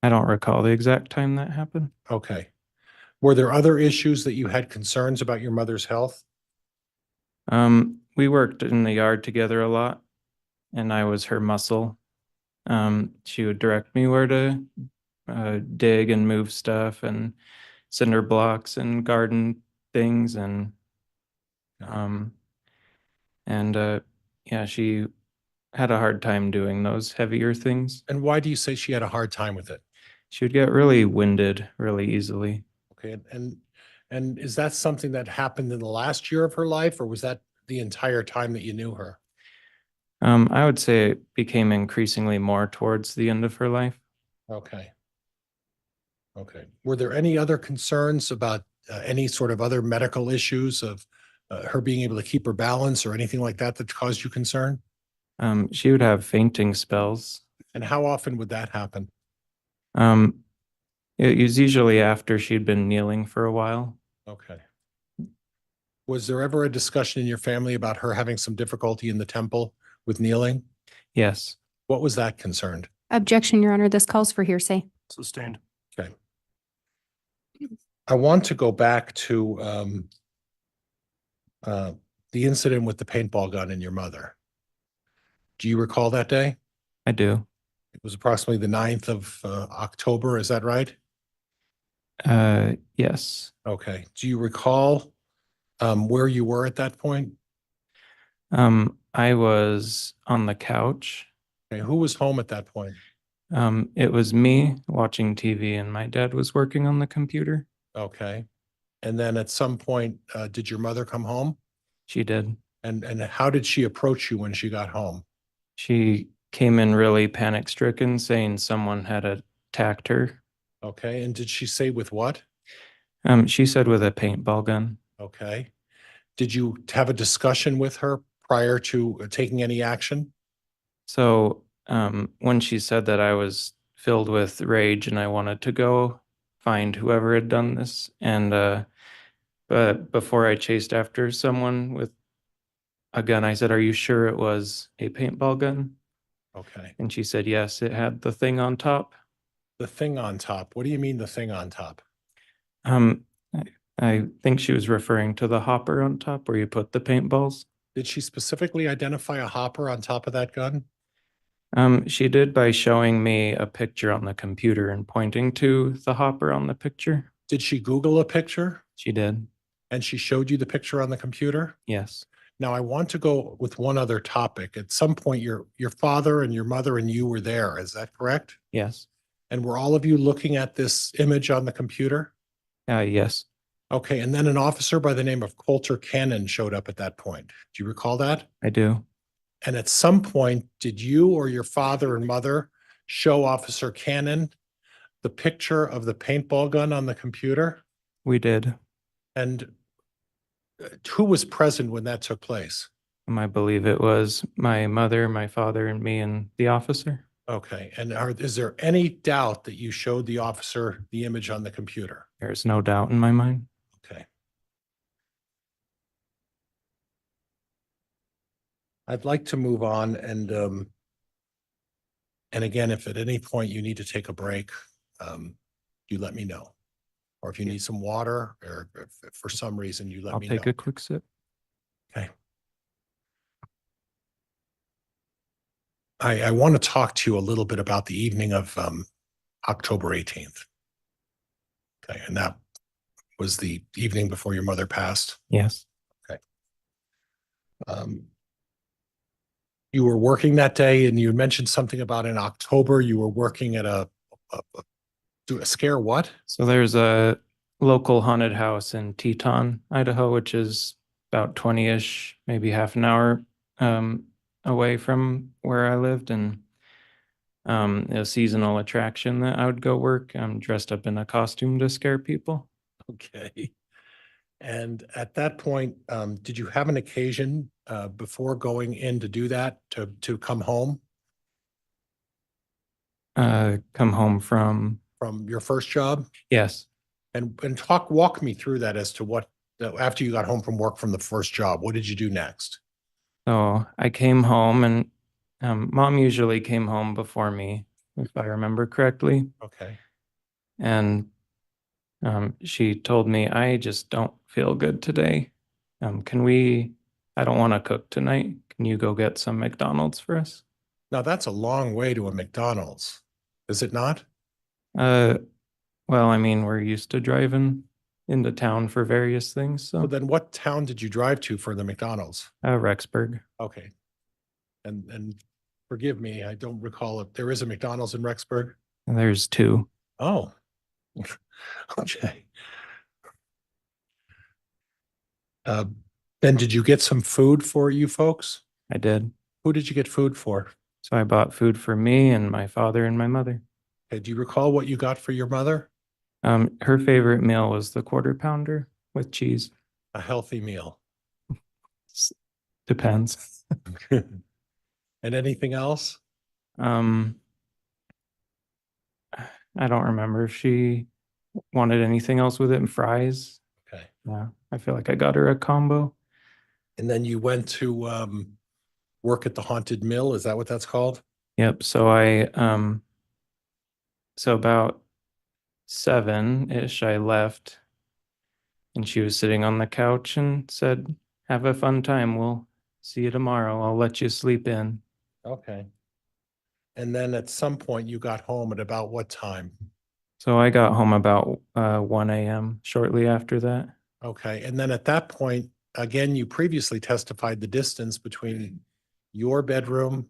I don't recall the exact time that happened. Okay. Were there other issues that you had concerns about your mother's health? We worked in the yard together a lot, and I was her muscle. She would direct me where to dig and move stuff and cinder blocks and garden things, and yeah, she had a hard time doing those heavier things. And why do you say she had a hard time with it? She would get really winded really easily. Okay. And is that something that happened in the last year of her life, or was that the entire time that you knew her? I would say it became increasingly more towards the end of her life. Okay. Okay. Were there any other concerns about any sort of other medical issues of her being able to keep her balance or anything like that that caused you concern? She would have fainting spells. And how often would that happen? It was usually after she'd been kneeling for a while. Okay. Was there ever a discussion in your family about her having some difficulty in the temple with kneeling? Yes. What was that concerned? Objection, Your Honor, this calls for hearsay. Sustained. Okay. I want to go back to the incident with the paintball gun and your mother. Do you recall that day? I do. It was approximately the 9th of October. Is that right? Yes. Okay. Do you recall where you were at that point? I was on the couch. Okay. Who was home at that point? It was me watching TV, and my dad was working on the computer. Okay. And then at some point, did your mother come home? She did. And how did she approach you when she got home? She came in really panic stricken, saying someone had attacked her. Okay. And did she say with what? She said with a paintball gun. Okay. Did you have a discussion with her prior to taking any action? So when she said that, I was filled with rage and I wanted to go find whoever had done this. And but before I chased after someone with a gun, I said, "Are you sure it was a paintball gun?" Okay. And she said, "Yes, it had the thing on top." The thing on top. What do you mean the thing on top? Um, I think she was referring to the hopper on top where you put the paintballs. Did she specifically identify a hopper on top of that gun? She did by showing me a picture on the computer and pointing to the hopper on the picture. Did she Google a picture She did. and she showed you the picture on the computer? Yes. Now, I want to go with one other topic. At some point, your father and your mother and you were there. Is that correct? Yes. And were all of you looking at this image on the computer? Yes. Okay, and then an officer by the name of Coulter Cannon showed up at that point. Do you recall that? I do. And at some point, did you or your father and mother show Officer Cannon the picture of the paintball gun on the computer? We did. And who was present when that took place? I believe it was my mother, my father, and me and the officer. Okay, and is there any doubt that you showed the officer the image on the computer? There's no doubt in my mind. Okay. I'd like to move on and again, if at any point you need to take a break, you let me know. Or if you need some water or if for some reason you let I'll me know. take a quick sip. Okay. I want to talk to you a little bit about the evening of October 18th. Okay, and that was the evening before your mother passed. Yes. Okay. You were working that day and you mentioned something about in October, you were working at a scare what? So there's a local haunted house in Teton, Idaho, which is about 20-ish, maybe half an hour away from where I lived, and a seasonal attraction that I would go work. I'm dressed up in a costume to scare people. Okay. And at that point, did you have an occasion before going in to do that, to come home Come home from, your first job? yes. And walk me through that as to what, after you got home from work from the first job, what did you do next? So I came home and mom usually came home before me, if I remember correctly. Okay. And she told me, "I just don't feel good today. I don't want to cook tonight. Can you go get some McDonald's for us?" Now that's a long way to a McDonald's, is it not? Well, I mean, we're used to driving into town for various things, So so then what town did you drive to for the McDonald's? Rexburg. Okay. And forgive me, I don't recall if there is a McDonald's in Rexburg. And there's two. Oh. Okay. Then did you get some food for you folks? I did. Who did you get food for? So I bought food for me and my father and my mother. Okay, do you recall what you got for your mother? Her favorite meal was the quarter pounder with cheese. A healthy meal. Depends. And anything else? I don't remember if she wanted anything else with it, and fries. Okay. Yeah, I feel like I got her a combo. And then you went to work at the Haunted Mill, is that what that's called? Yep. So so about 7-ish, I left, and she was sitting on the couch and said, "Have a fun time. We'll see you tomorrow. I'll let you sleep in." Okay. And then at some point you got home at about what time? So I got home about 1 a.m. shortly after that. Okay, and then at that point, again, you previously testified the distance between your bedroom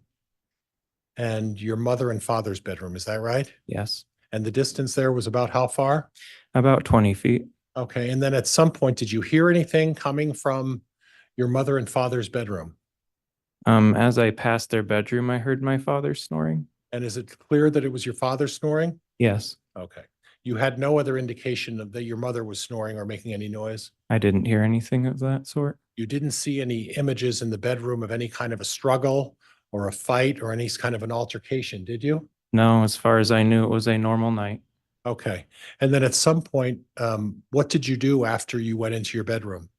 and your mother and father's bedroom, is that right? Yes. And the distance there was about how far? About 20 feet. Okay, and then at some point, did you hear anything coming from your mother and father's bedroom? As I passed their bedroom, I heard my father snoring. And is it clear that it was your father snoring? Yes. Okay. You had no other indication that your mother was snoring or making any noise? I didn't hear anything of that sort. You didn't see any images in the bedroom of any kind of a struggle or a fight or any kind of an altercation, did you? No, as far as I knew, it was a normal night. Okay. And then at some point, what did you do after you went into your bedroom?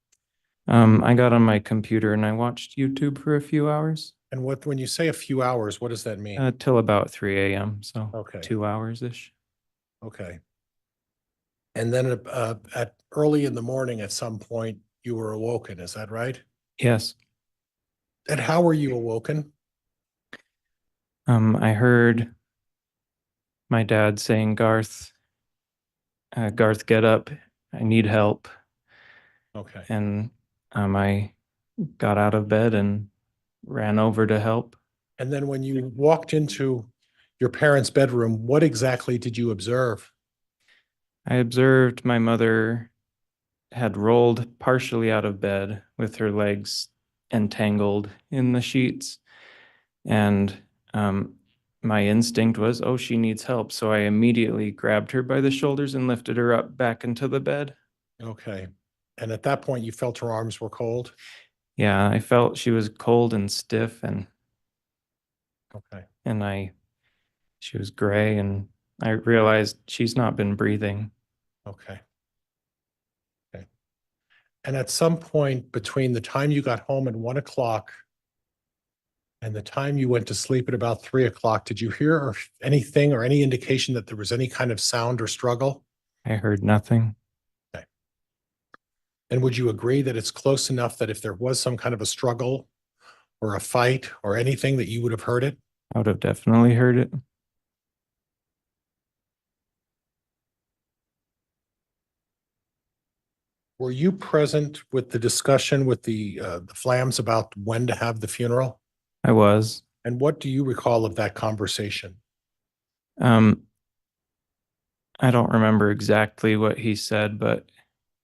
I got on my computer and I watched YouTube for a few hours, And when you say a few hours, what does that mean? till about 3 a.m. So Okay. 2 hours-ish. Okay. And then at early in the morning, at some point, you were awoken, is that right? Yes. And how were you awoken? I heard my dad saying, Garth, get up. I need help. Okay. And I got out of bed and ran over to help. And then when you walked into your parents' bedroom, what exactly did you observe? I observed my mother had rolled partially out of bed with her legs entangled in the sheets. And my instinct was, oh, she needs help. So I immediately grabbed her by the shoulders and lifted her up back into the bed. Okay. And at that point, you felt her arms were cold? Yeah, I felt she was cold and stiff Okay. she was gray, and I realized she's not been breathing. Okay. Okay. And at some point between the time you got home at 1 o'clock and the time you went to sleep at about 3 o'clock, did you hear anything or any indication that there was any kind of sound or struggle? I heard nothing. Okay. And would you agree that it's close enough that if there was some kind of a struggle or a fight or anything that you would have heard it? I would have definitely heard it. Were you present with the discussion with the Flams about when to have the funeral? I was. And what do you recall of that conversation? I don't remember exactly what he said, but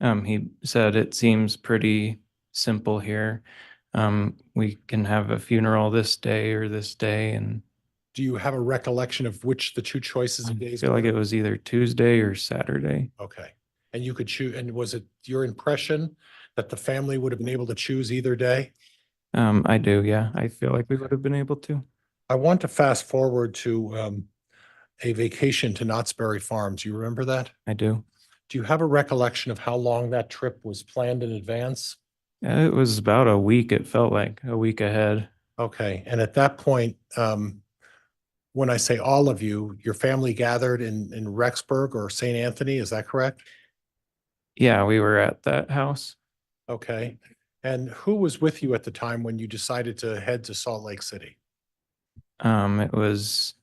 he said it seems pretty simple here. We can have a funeral this day or this day, and Do you have a recollection of which the two choices I of days feel like were? it was either Tuesday or Saturday. Okay. And you could choose, and was it your impression that the family would have been able to choose either day? I do, yeah. I feel like we would have been able to. I want to fast forward to a vacation to Knott's Berry Farms. You remember that? I do. Do you have a recollection of how long that trip was planned in advance? It was about a week. It felt like a week ahead. Okay. And at that point, when I say all of you, your family gathered in Rexburg or St. Anthony, is that correct? Yeah, we were at that house. Okay. And who was with you at the time when you decided to head to Salt Lake City? Um, it was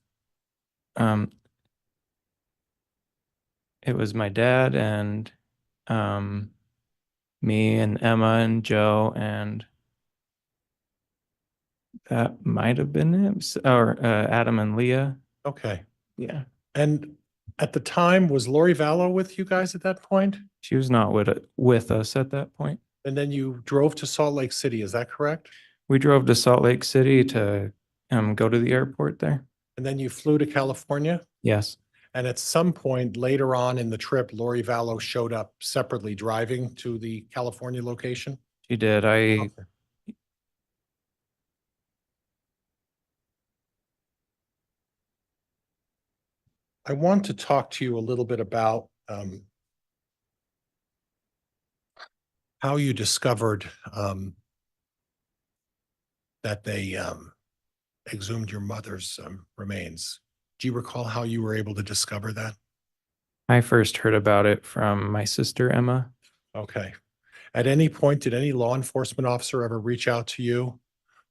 my dad and me and Emma and Joe, and that might have been it, or Adam and Leah. Okay. Yeah. And at the time, was Lori Vallow with you guys at that point? She was not with us at that point. And then you drove to Salt Lake City, is that correct? We drove to Salt Lake City to go to the airport there. And then you flew to California? Yes. And at some point later on in the trip, Lori Vallow showed up separately driving to the California location? She did. Okay. I want to talk to you a little bit about how you discovered that they exhumed your mother's remains. Do you recall how you were able to discover that? I first heard about it from my sister, Emma. Okay. At any point, did any law enforcement officer ever reach out to you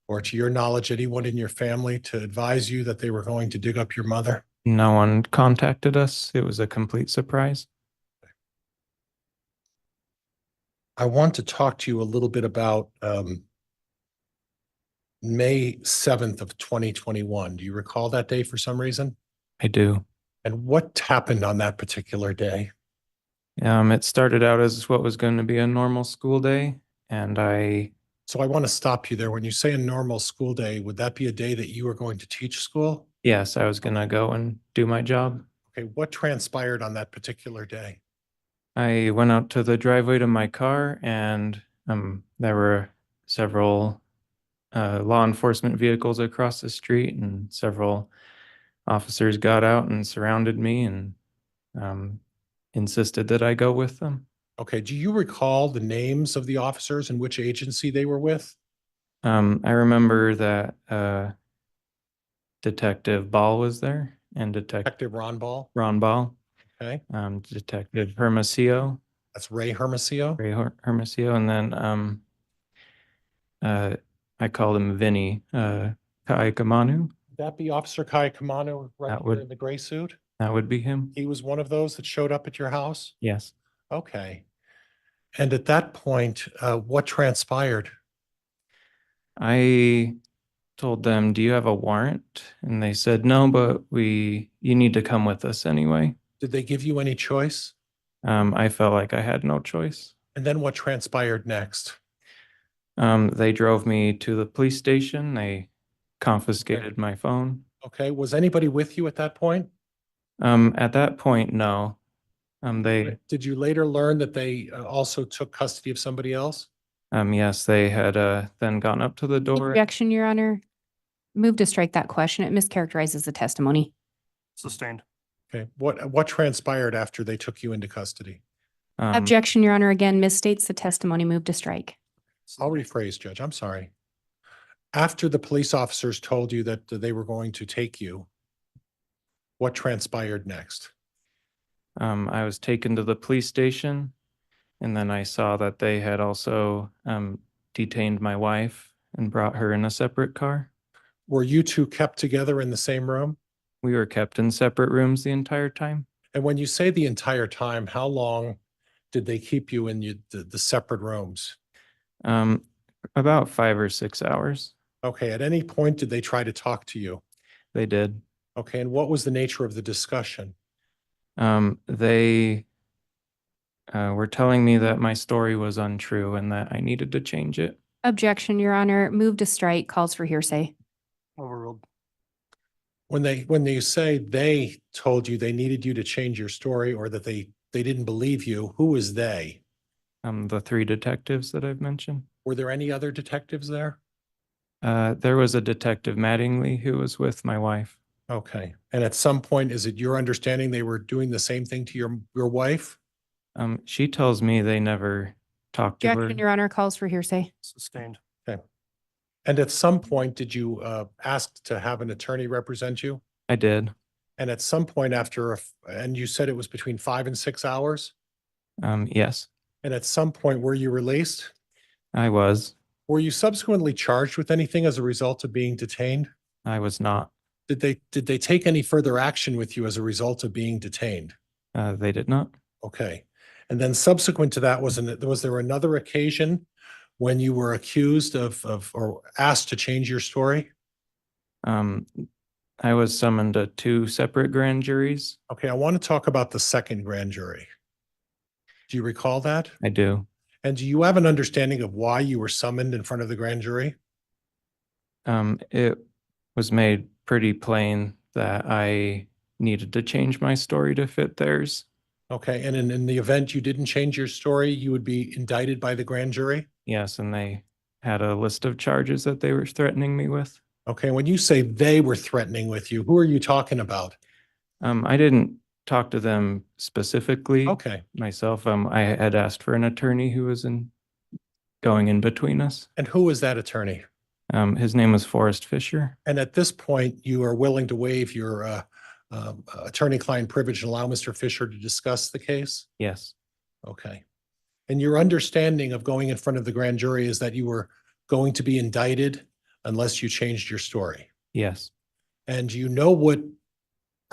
or to your knowledge, anyone in your family to advise you that they were going to dig up your mother? No one contacted us. It was a complete surprise. I want to talk to you a little bit about May 7th of 2021. Do you recall that day for some reason? I do. And what happened on that particular day? It started out as what was going to be a normal school day, and So I want to stop you there. When you say a normal school day, would that be a day that you were going to teach school? yes, I was going to go and do my job. Okay, what transpired on that particular day? I went out to the driveway to my car and there were several law enforcement vehicles across the street and several officers got out and surrounded me and insisted that I go with them. Okay, do you recall the names of the officers and which agency they were with? I remember that Detective Ball was there and Detective Ron Ball, Ron Ball, okay, Detective Hermosillo, that's Ray Hermosillo. Hermosillo, and then I called him Vinny Kaikamanu. Would that be Officer Kai Kamano right That here would- in the gray suit? That would be him. He was one of those that showed up at your house? Yes. Okay. And at that point, what transpired? I told them, "Do you have a warrant?" And they said, "No, but you need to come with us anyway." Did they give you any choice? I felt like I had no choice. And then what transpired next? They drove me to the police station. They confiscated my phone. Okay, was anybody with you at that point? At that point, no. Did you later learn that they also took custody of somebody else? Yes, they had then gone up to the door. Objection, Your Honor. Move to strike that question. It mischaracterizes the testimony. Sustained. Okay, what transpired after they took you into custody? Objection, Your Honor, again misstates the testimony. Move to strike. I'll rephrase, Judge, I'm sorry. After the police officers told you that they were going to take you, what transpired next? I was taken to the police station, and then I saw that they had also detained my wife and brought her in a separate car. Were you two kept together in the same room? We were kept in separate rooms the entire time. And when you say the entire time, how long did they keep you in the separate rooms? About 5 or 6 hours. Okay, at any point, did they try to talk to you? They did. Okay, and what was the nature of the discussion? They were telling me that my story was untrue and that I needed to change it. Objection, Your Honor. Move to strike. Calls for hearsay. Overruled. When you say they told you they needed you to change your story or that they didn't believe you, who was they? The 3 detectives that I've mentioned. Were there any other detectives there? There was a Detective Mattingly who was with my wife. Okay, and at some point, is it your understanding they were doing the same thing to your wife? She tells me they never talked to her. Objection, Your Honor. Calls for hearsay. Sustained. Okay. And at some point, did you ask to have an attorney represent you? I did. And at some point and you said it was between 5 and 6 hours? Yes, And at some point, were you released? I was. Were you subsequently charged with anything as a result of being detained? I was not. Did they take any further action with you as a result of being detained? They did not. Okay. And then subsequent to that, was there another occasion when you were accused of or asked to change your story? I was summoned to 2 separate grand juries. Okay, I want to talk about the second grand jury. Do you recall that? I do. And do you have an understanding of why you were summoned in front of the grand jury? It was made pretty plain that I needed to change my story to fit theirs. Okay, and in the event you didn't change your story, you would be indicted by the grand jury? Yes, and they had a list of charges that they were threatening me with. Okay, when you say they were threatening with you, who are you talking about? I didn't talk to them specifically Okay, myself. I had asked for an attorney who was going in between us. and who is that attorney? His name was Forrest Fisher. And at this point, you are willing to waive your attorney-client privilege and allow Mr. Fisher to discuss the case? Yes, Okay. And your understanding of going in front of the grand jury is that you were going to be indicted unless you changed your story? yes. And do you know what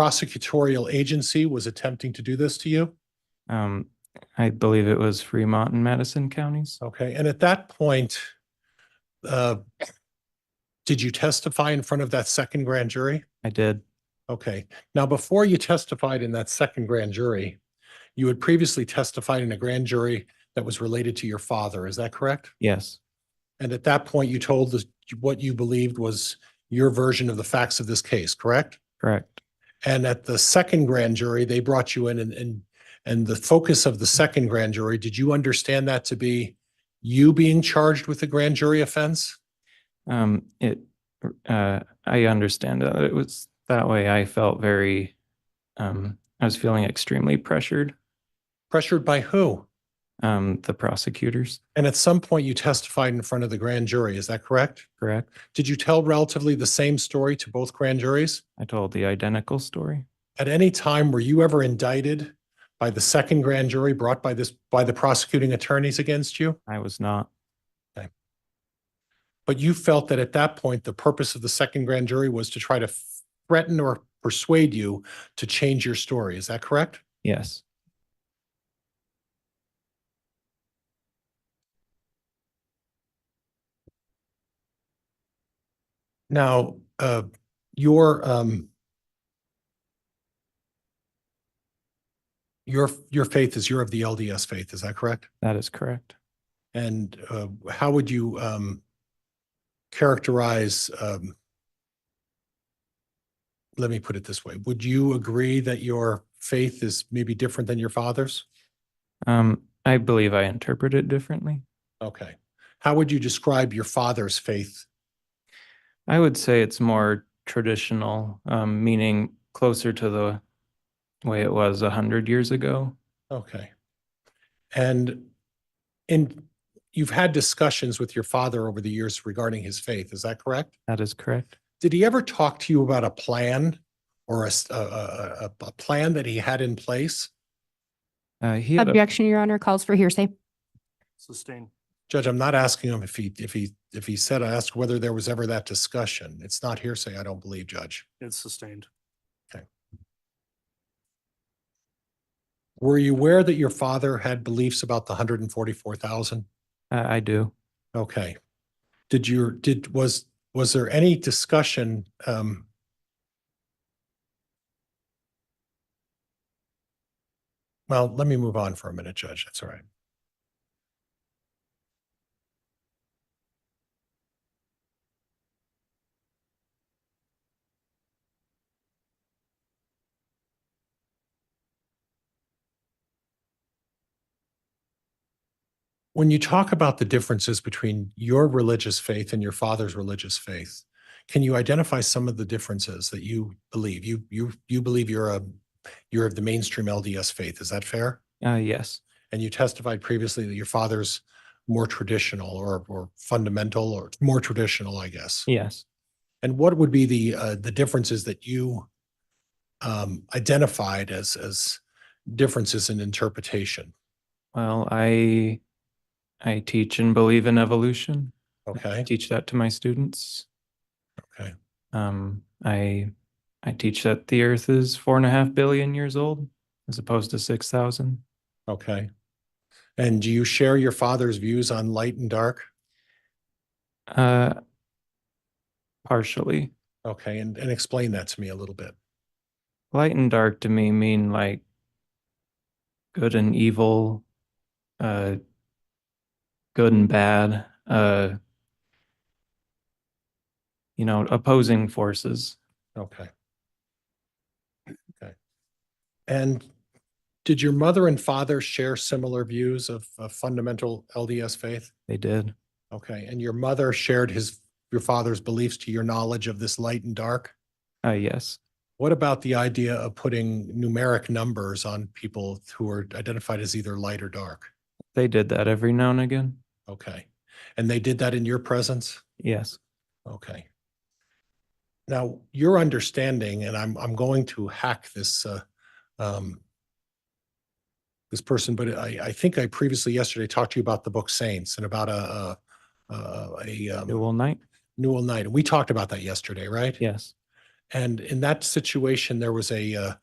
prosecutorial agency was attempting to do this to you? I believe it was Fremont and Madison counties. Okay, and at that point, did you testify in front of that second grand jury? I did. Okay, now before you testified in that second grand jury, you had previously testified in a grand jury that was related to your father, is that correct? Yes, And at that point, you told us what you believed was your version of the facts of this case, correct? correct. And at the second grand jury, they brought you in and the focus of the second grand jury, did you understand that to be you being charged with a grand jury offense? It, I understand that it was that way. I felt very, I was feeling extremely pressured. Pressured by who? The prosecutors, And at some point you testified in front of the grand jury, is that correct? correct? Did you tell relatively the same story to both grand juries? I told the identical story. At any time, were you ever indicted by the second grand jury brought by the prosecuting attorneys against you? I was not. But you felt that at that point, the purpose of the second grand jury was to try to threaten or persuade you to change your story. Is that correct? Yes. Now, your faith is you're of the LDS faith. Is that correct? That is correct. And how would you characterize, let me put it this way. Would you agree that your faith is maybe different than your father's? I believe I interpret it differently. Okay. How would you describe your father's faith? I would say it's more traditional, meaning closer to the way it was 100 years ago. Okay. And you've had discussions with your father over the years regarding his faith. Is that correct? That is correct. Did he ever talk to you about a plan or a plan that he had in place? He had a, Objection, Your Honor, calls for hearsay. Sustained. Judge, I'm not asking him if he said, I asked whether there was ever that discussion. It's not hearsay, I don't believe, Judge. It's sustained. Were you aware that your father had beliefs about the 144,000? I do. Okay. Was there any discussion, well, let me move on for a minute, Judge. That's all right. When you talk about the differences between your religious faith and your father's religious faith, can you identify some of the differences that you believe? You believe you're of the mainstream LDS faith. Is that fair? Yes. And you testified previously that your father's more traditional or fundamental or more traditional, I guess. Yes. And what would be the differences that you identified as differences in interpretation? Well, I teach and believe in evolution. I Okay. teach that to my students. Okay. I teach that the Earth is 4.5 billion years old, as opposed to 6,000. Okay. And do you share your father's views on light and dark? Partially. Okay, and explain that to me a little bit. Light and dark to me mean like good and evil, good and bad, opposing forces. Okay. Okay. And did your mother and father share similar views of fundamental LDS faith? They did. Okay, and your mother shared your father's beliefs to your knowledge of this light and dark? Yes. What about the idea of putting numeric numbers on people who are identified as either light or dark? They did that every now and again. Okay. And they did that in your presence? Yes. Okay. Now, your understanding, and I'm going to hack this this person, but I think I previously yesterday talked to you about the book Saints and about a Newell Knight. Newell Knight. And we talked about that yesterday, right? Yes. And in that situation, there was a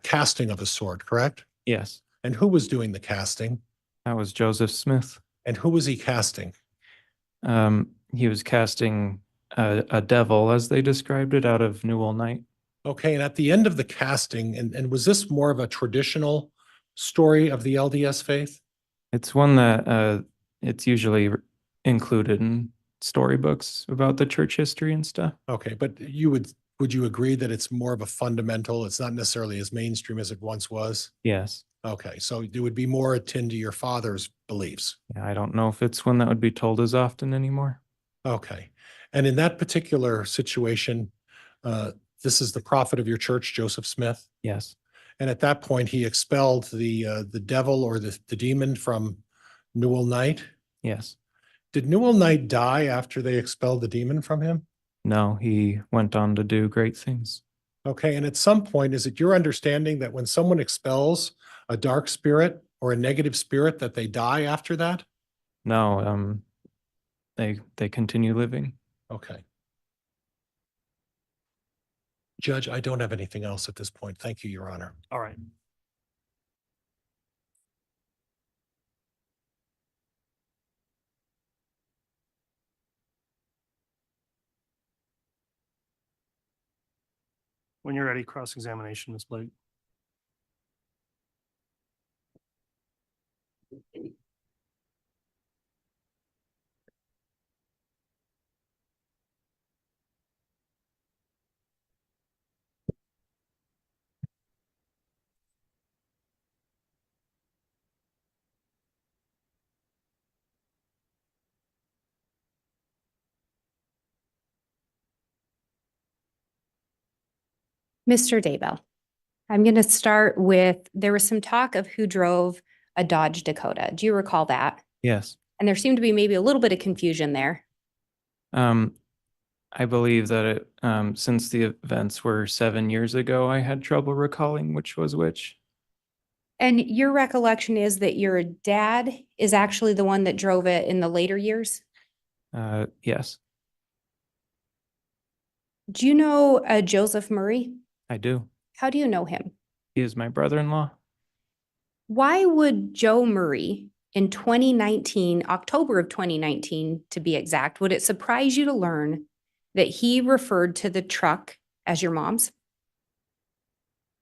casting of a sort, correct? Yes. And who was doing the casting? That was Joseph Smith. And who was he casting? He was casting a devil, as they described it, out of Newell Knight. Okay, and at the end of the casting, and was this more of a traditional story of the LDS faith? It's one that it's usually included in storybooks about the church history and stuff. Okay, but would you agree that it's more of a fundamental, it's not necessarily as mainstream as it once was? Yes. Okay, so it would be more akin to your father's beliefs. Yeah, I don't know if it's one that would be told as often anymore. Okay. And in that particular situation, this is the prophet of your church, Joseph Smith. Yes. And at that point, he expelled the devil or the demon from Newell Knight. Yes. Did Newell Knight die after they expelled the demon from him? No, he went on to do great things. Okay, and at some point, is it your understanding that when someone expels a dark spirit or a negative spirit, that they die after that? No, they continue living. Okay. Judge, I don't have anything else at this point. Thank you, Your Honor. All right. When you're ready, cross-examination, Ms. Blake. Mr. Daybell, I'm going to start with, there was some talk of who drove a Dodge Dakota. Do you recall that? Yes. And there seemed to be maybe a little bit of confusion there. I believe that since the events were 7 years ago, I had trouble recalling which was which. And your recollection is that your dad is actually the one that drove it in the later years? Yes, Do you know Joseph Murray? I do. How do you know him? He is my brother-in-law. Why would Joe Murray in 2019, October of 2019 to be exact, would it surprise you to learn that he referred to the truck as your mom's?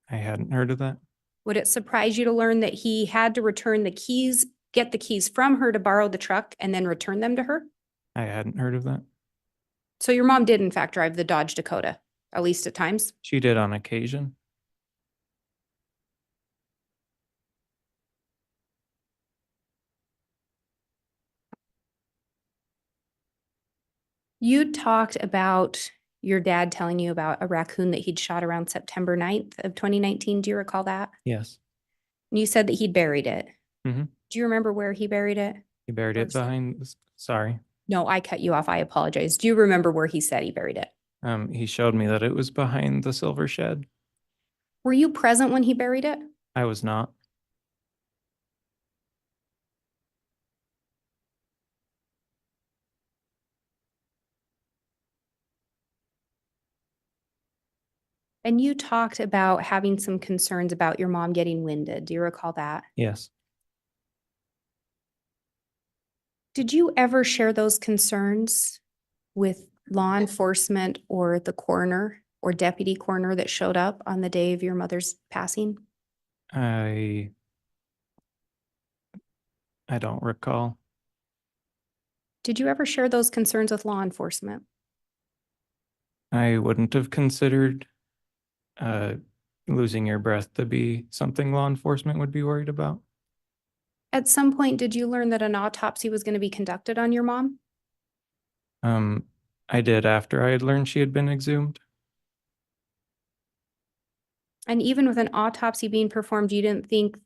I hadn't heard of that. Would it surprise you to learn that he had to return the keys, get the keys from her to borrow the truck and then return them to her? I hadn't heard of that. So your mom did in fact drive the Dodge Dakota, at least at times? She did on occasion. You talked about your dad telling you about a raccoon that he'd shot around September 9th of 2019. Do you recall that? Yes. And you said that he'd buried it. Mhm. Do you remember where he buried it? He buried it behind, sorry. No, I cut you off. I apologize. Do you remember where he said he buried it? He showed me that it was behind the silver shed. Were you present when he buried it? I was not. And you talked about having some concerns about your mom getting winded. Do you recall that? Yes. Did you ever share those concerns with law enforcement or the coroner or deputy coroner that showed up on the day of your mother's passing? I don't recall. Did you ever share those concerns with law enforcement? I wouldn't have considered losing your breath to be something law enforcement would be worried about. At some point, did you learn that an autopsy was going to be conducted on your mom? I did after I had learned she had been exhumed. And even with an autopsy being performed, you didn't think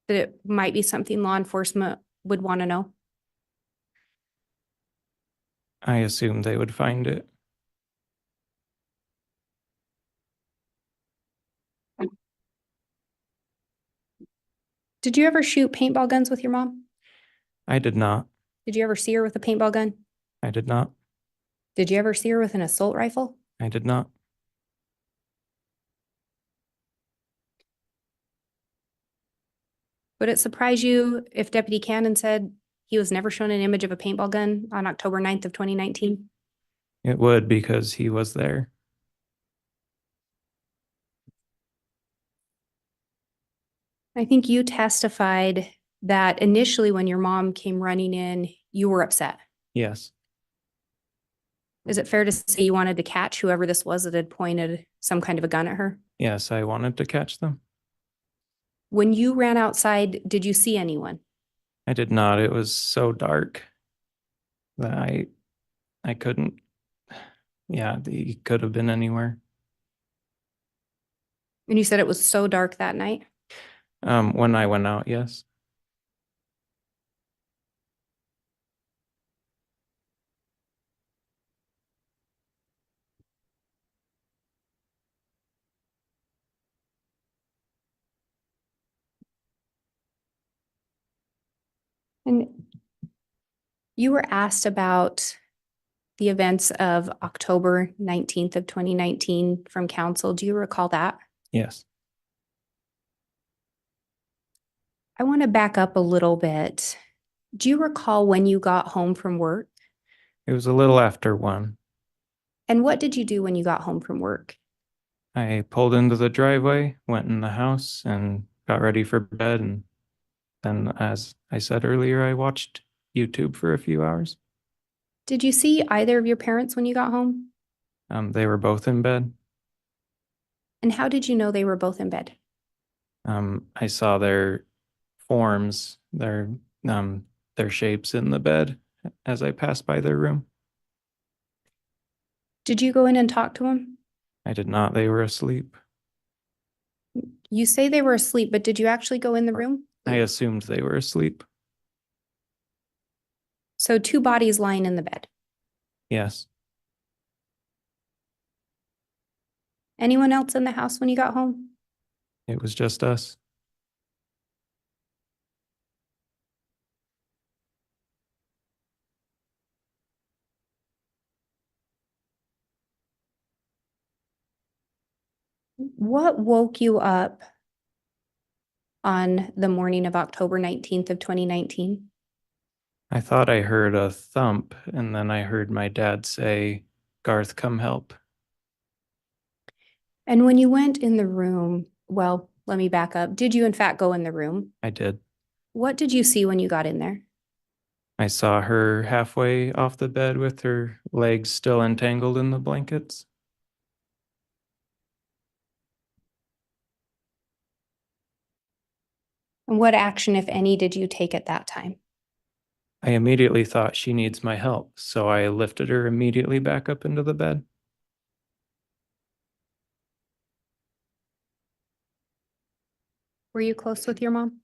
that it might be something law enforcement would want to know? I assumed they would find it. Did you ever shoot paintball guns with your mom? I did not. Did you ever see her with a paintball gun? I did not. Did you ever see her with an assault rifle? I did not. Would it surprise you if Deputy Cannon said he was never shown an image of a paintball gun on October 9th of 2019? It would, because he was there. I think you testified that initially when your mom came running in, you were upset. Yes. Is it fair to say you wanted to catch whoever this was that had pointed some kind of a gun at her? Yes, I wanted to catch them. When you ran outside, did you see anyone? I did not. It was so dark that I couldn't. Yeah, he could have been anywhere. And you said it was so dark that night? When I went out, yes. And you were asked about the events of October 19th of 2019 from council. Do you recall that? Yes. I want to back up a little bit. Do you recall when you got home from work? It was a little after 1. And what did you do when you got home from work? I pulled into the driveway, went in the house, and got ready for bed. And then, as I said earlier, I watched YouTube for a few hours. Did you see either of your parents when you got home? They were both in bed. And how did you know they were both in bed? I saw their forms, their shapes in the bed as I passed by their room. Did you go in and talk to them? I did not. They were asleep. You say they were asleep, but did you actually go in the room? I assumed they were asleep. So 2 bodies lying in the bed. Yes. Anyone else in the house when you got home? It was just us. What woke you up on the morning of October 19th of 2019? I thought I heard a thump, and then I heard my dad say, "Garth, come help." And when you went in the room, well, let me back up. Did you in fact go in the room? I did. What did you see when you got in there? I saw her halfway off the bed with her legs still entangled in the blankets. And what action, if any, did you take at that time? I immediately thought she needs my help, so I lifted her immediately back up into the bed. Were you close with your mom?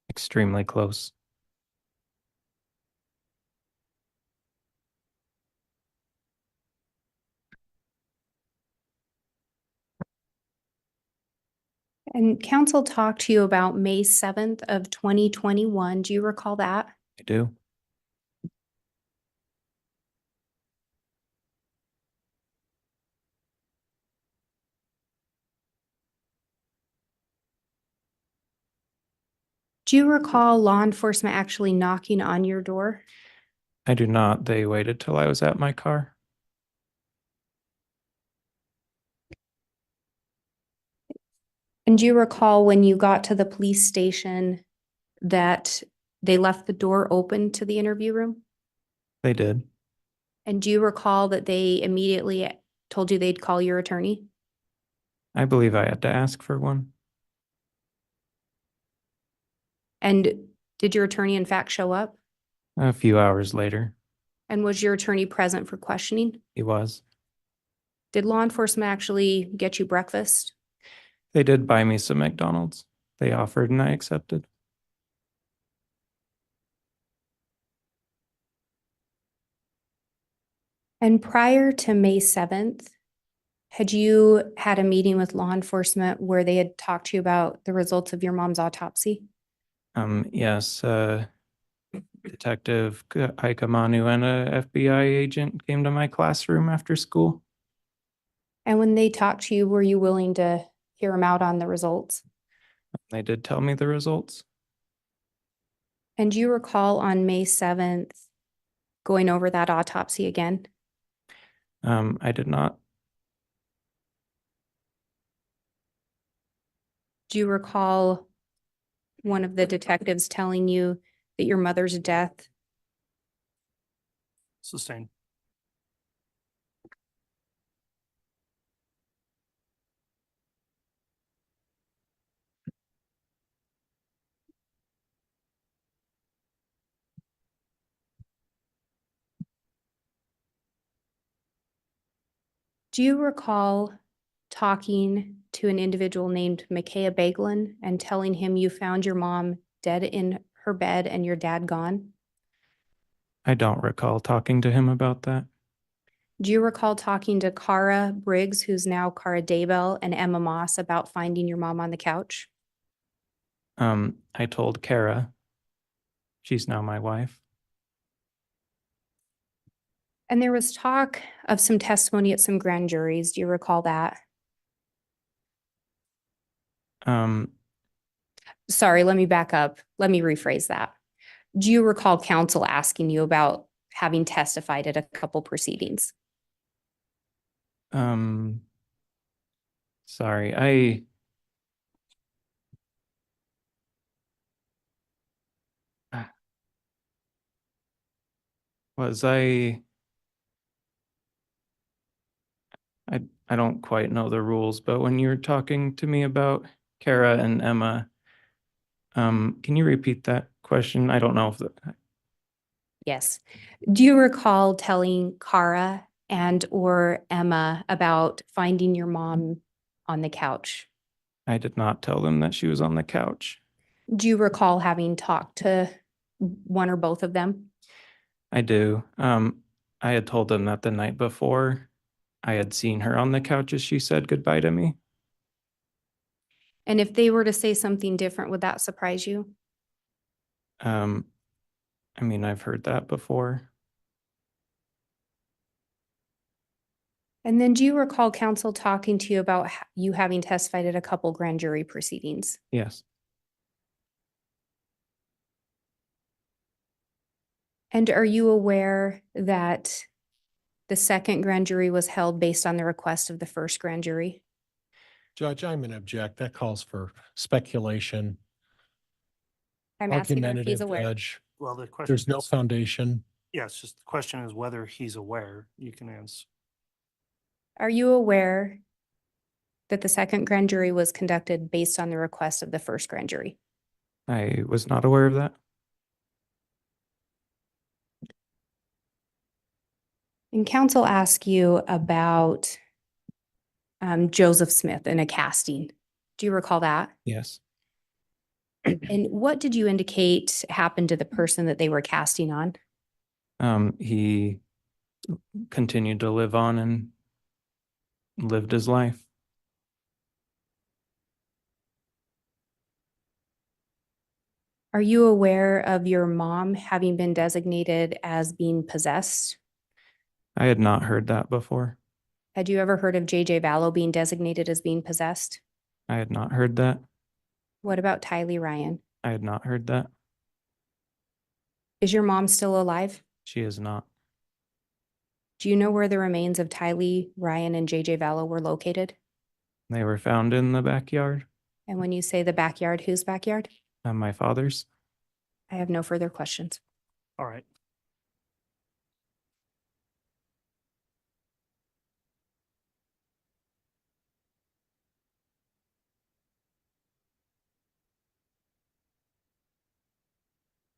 Extremely close. And council talked to you about May 7th of 2021. Do you recall that? I do. Do you recall law enforcement actually knocking on your door? I do not. They waited till I was at my car. And do you recall when you got to the police station that they left the door open to the interview room? They did. And do you recall that they immediately told you they'd call your attorney? I believe I had to ask for one. And did your attorney in fact show up? A few hours later, And was your attorney present for questioning? he was. Did law enforcement actually get you breakfast? They did buy me some McDonald's. They offered and I accepted. And prior to May 7th, had you had a meeting with law enforcement where they had talked to you about the results of your mom's autopsy? Yes, Detective Aikamanu and a FBI agent came to my classroom after school. And when they talked to you, were you willing to hear them out on the results? They did tell me the results. And do you recall on May 7th going over that autopsy again? I did not. Do you recall one of the detectives telling you that your mother's death Sustained. Do you recall talking to an individual named Micaiah Bagelin and telling him you found your mom dead in her bed and your dad gone? I don't recall talking to him about that. Do you recall talking to Cara Briggs, who's now Cara Daybell, and Emma Moss about finding your mom on the couch? I told Kara. She's now my wife. And there was talk of some testimony at some grand juries. Do you recall that? Um, Sorry, let me back up. Let me rephrase that. Do you recall counsel asking you about having testified at a couple proceedings? Sorry, was I don't quite know the rules, but when you were talking to me about Kara and Emma, can you repeat that question? I don't know if Yes. Do you recall telling Cara and or Emma about finding your mom on the couch? I did not tell them that she was on the couch. Do you recall having talked to one or both of them? I do. I had told them that the night before I had seen her on the couch as she said goodbye to me. And if they were to say something different, would that surprise you? I mean, I've heard that before. And then do you recall counsel talking to you about you having testified at a couple grand jury proceedings? Yes, And are you aware that the second grand jury was held based on the request of the first grand jury? Judge, I'm gonna object. That calls for speculation, I'm asking her if he's argumentative, aware. Judge. Well, the question There's no is, foundation. yeah, it's just the question is whether he's aware. You can answer. Are you aware that the second grand jury was conducted based on the request of the first grand jury? I was not aware of that. And counsel asked you about Joseph Smith in a casting. Do you recall that? Yes. And what did you indicate happened to the person that they were casting on? He continued to live on and lived his life. Are you aware of your mom having been designated as being possessed? I had not heard that before. Had you ever heard of JJ Vallow being designated as being possessed? I had not heard that. What about Tylee Ryan? I had not heard that. Is your mom still alive? She is not. Do you know where the remains of Tylee Ryan and JJ Vallow were located? They were found in the backyard. And when you say the backyard, whose backyard? My father's. I have no further questions. All right.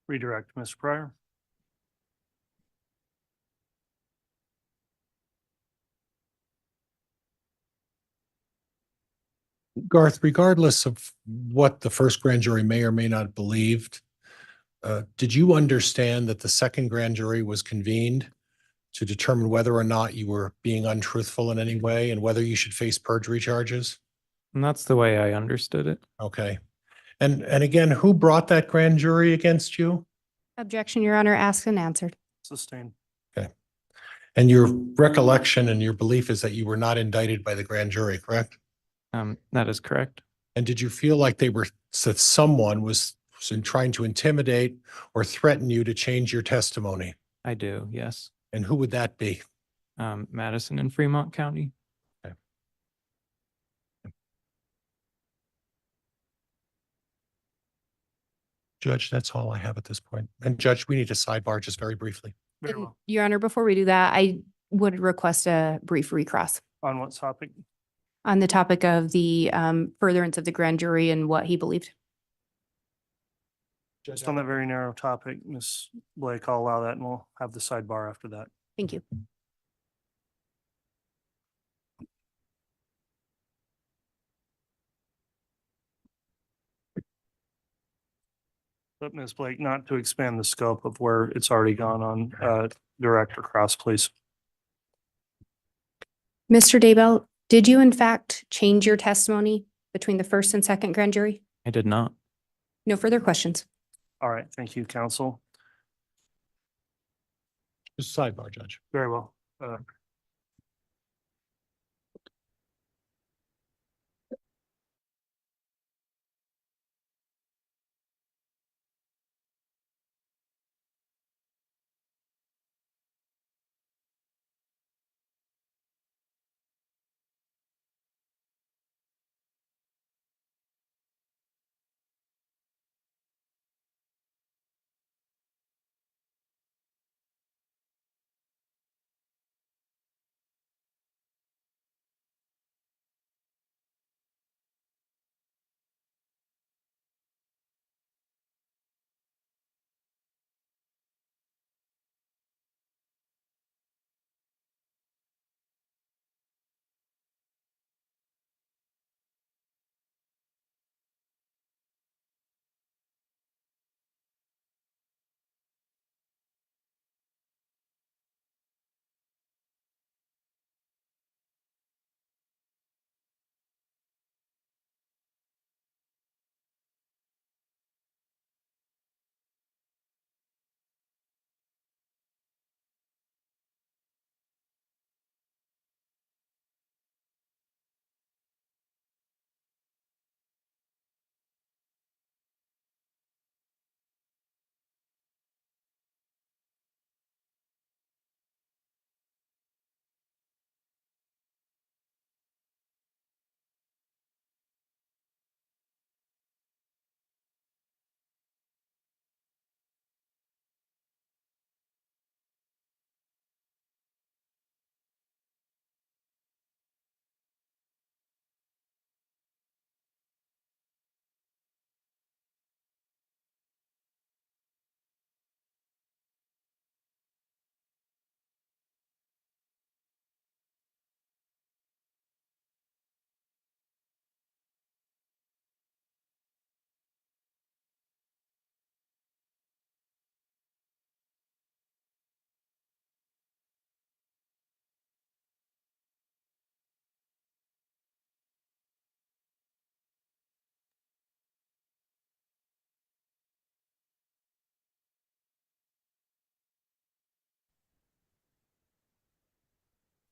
Redirect, Mr. Pryor. Garth, regardless of what the first grand jury may or may not have believed, did you understand that the second grand jury was convened to determine whether or not you were being untruthful in any way and whether you should face perjury charges? And that's the way I understood it. Okay. And again, who brought that grand jury against you? Objection, Your Honor, asked and answered. Sustained. Okay. And your recollection and your belief is that you were not indicted by the grand jury, correct? That is correct. And did you feel like that someone was trying to intimidate or threaten you to change your testimony? I do, yes. And who would that be? Madison and Fremont County. Okay. Judge, that's all I have at this point. And Judge, we need to sidebar just very briefly. Very And, well. Your Honor, before we do that, I would request a brief recross On what topic? on the topic of the furtherance of the grand jury and what he believed. Just on that very narrow topic, Ms. Blake, I'll allow that and we'll have the sidebar after that. Thank you. But Ms. Blake, not to expand the scope of where it's already gone on, Director Cross, please. Mr. Daybell, did you in fact change your testimony between the first and second grand jury? I did not. No further questions. All right, thank you, counsel. Just sidebar, Judge. Very well.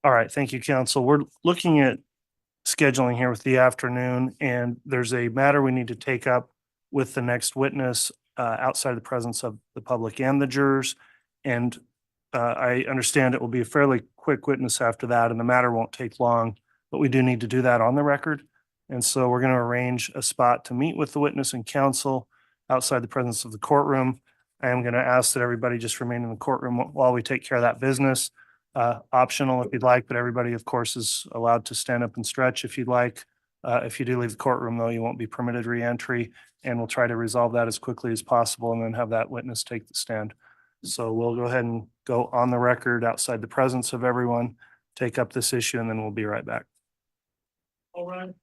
All right, thank you, counsel. We're looking at scheduling here with the afternoon, and there's a matter we need to take up with the next witness outside the presence of the public and the jurors. And I understand it will be a fairly quick witness after that, and the matter won't take long, but we do need to do that on the record. And so we're going to arrange a spot to meet with the witness and counsel outside the presence of the courtroom. I am going to ask that everybody just remain in the courtroom while we take care of that business. Optional if you'd like, but everybody, of course, is allowed to stand up and stretch if you'd like. If you do leave the courtroom, though, you won't be permitted reentry, and we'll try to resolve that as quickly as possible and then have that witness take the stand. So we'll go ahead and go on the record outside the presence of everyone, take up this issue, and then we'll be right back. All right.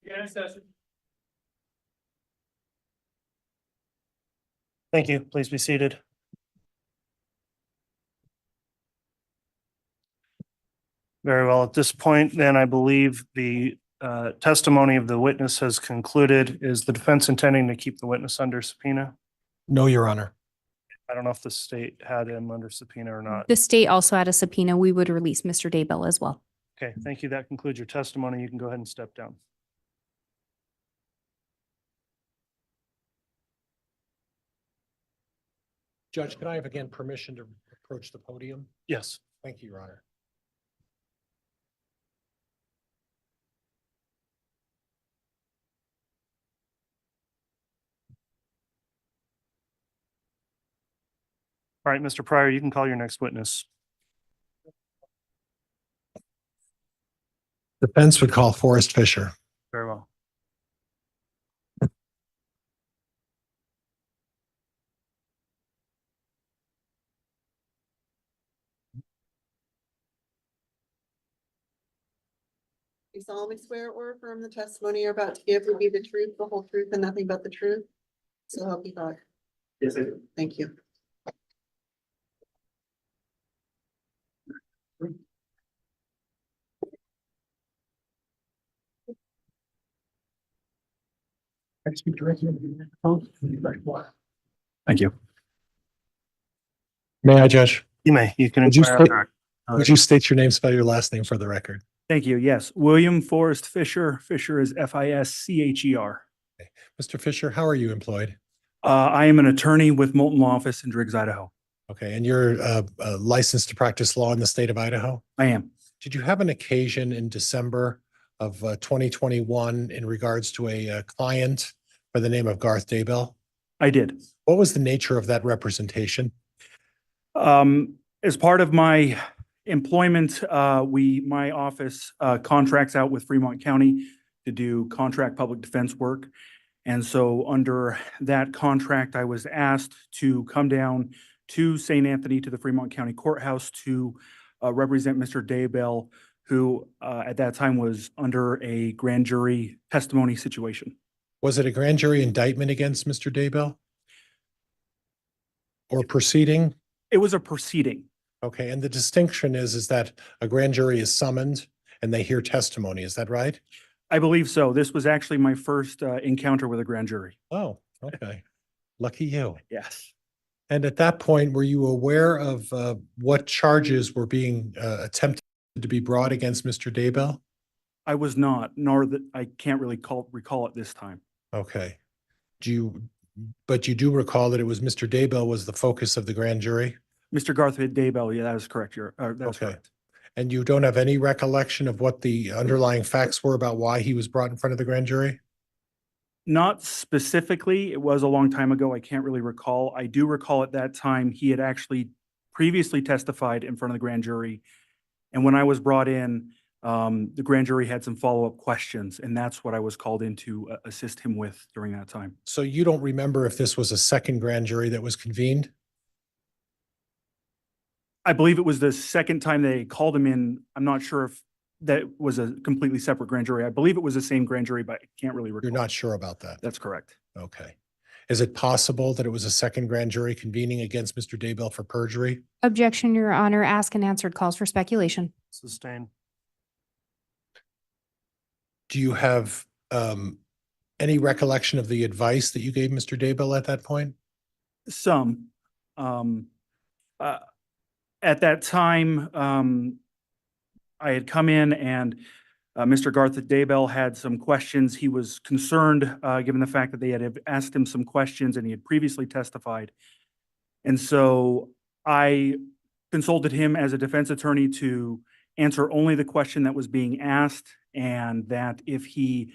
Again in session. Thank you. Please be seated. Very well. At this point, then I believe the testimony of the witness has concluded. Is the defense intending to keep the witness under subpoena? No, Your Honor. I don't know if the state had him under subpoena or not. The state also had a subpoena. We would release Mr. Daybell as well. Okay, thank you. That concludes your testimony. You can go ahead and step down. Judge, can I have again permission to approach the podium? Yes. Thank you, Your Honor. All right, Mr. Pryor, you can call your next witness. Defense would call Forrest Fisher. Very well. You solemnly swear or affirm the testimony you're about to give will be the truth, the whole truth, and nothing but the truth? So help you God. Yes, I do. Thank you. I speak directly into the microphone. Thank you. May I, Judge? You may. You can Would you inquire. state- Would you state your name, spell your last name for the record? Thank you. Yes, William Forrest Fisher. Fisher is Fischer. Mr. Fisher, how are you employed? I am an attorney with Moulton Law Office in Driggs, Idaho. Okay, and you're licensed to practice law in the state of Idaho? I am. Did you have an occasion in December of 2021 in regards to a client by the name of Garth Daybell? I did. What was the nature of that representation? As part of my employment, my office contracts out with Fremont County to do contract public defense work. And so under that contract, I was asked to come down to St. Anthony to the Fremont County Courthouse to represent Mr. Daybell, who at that time was under a grand jury testimony situation. Was it a grand jury indictment against Mr. Daybell? Or proceeding? It was a proceeding. Okay, and the distinction is that a grand jury is summoned and they hear testimony, is that right? I believe so. This was actually my first encounter with a grand jury. Oh, okay. Lucky you. Yes. And at that point, were you aware of what charges were being attempted to be brought against Mr. Daybell? I was not, nor that I can't really recall it this time. Okay. But you do recall that it was Mr. Daybell was the focus of the grand jury? Mr. Garth Daybell, yeah, that is correct. That's Okay. correct. And you don't have any recollection of what the underlying facts were about why he was brought in front of the grand jury? Not specifically. It was a long time ago. I can't really recall. I do recall at that time, he had actually previously testified in front of the grand jury. And when I was brought in, the grand jury had some follow-up questions, and that's what I was called in to assist him with during that time. So you don't remember if this was a second grand jury that was convened? I believe it was the second time they called him in. I'm not sure if that was a completely separate grand jury. I believe it was the same grand jury, but I can't really recall. You're not sure about that? That's correct. Okay. Is it possible that it was a second grand jury convening against Mr. Daybell for perjury? Objection, Your Honor. Asked and answered calls for speculation. Sustained. Do you have any recollection of the advice that you gave Mr. Daybell at that point? Some. At that time, I had come in and Mr. Garth Daybell had some questions. He was concerned, given the fact that they had asked him some questions and he had previously testified. And so I consulted him as a defense attorney to answer only the question that was being asked, and that if he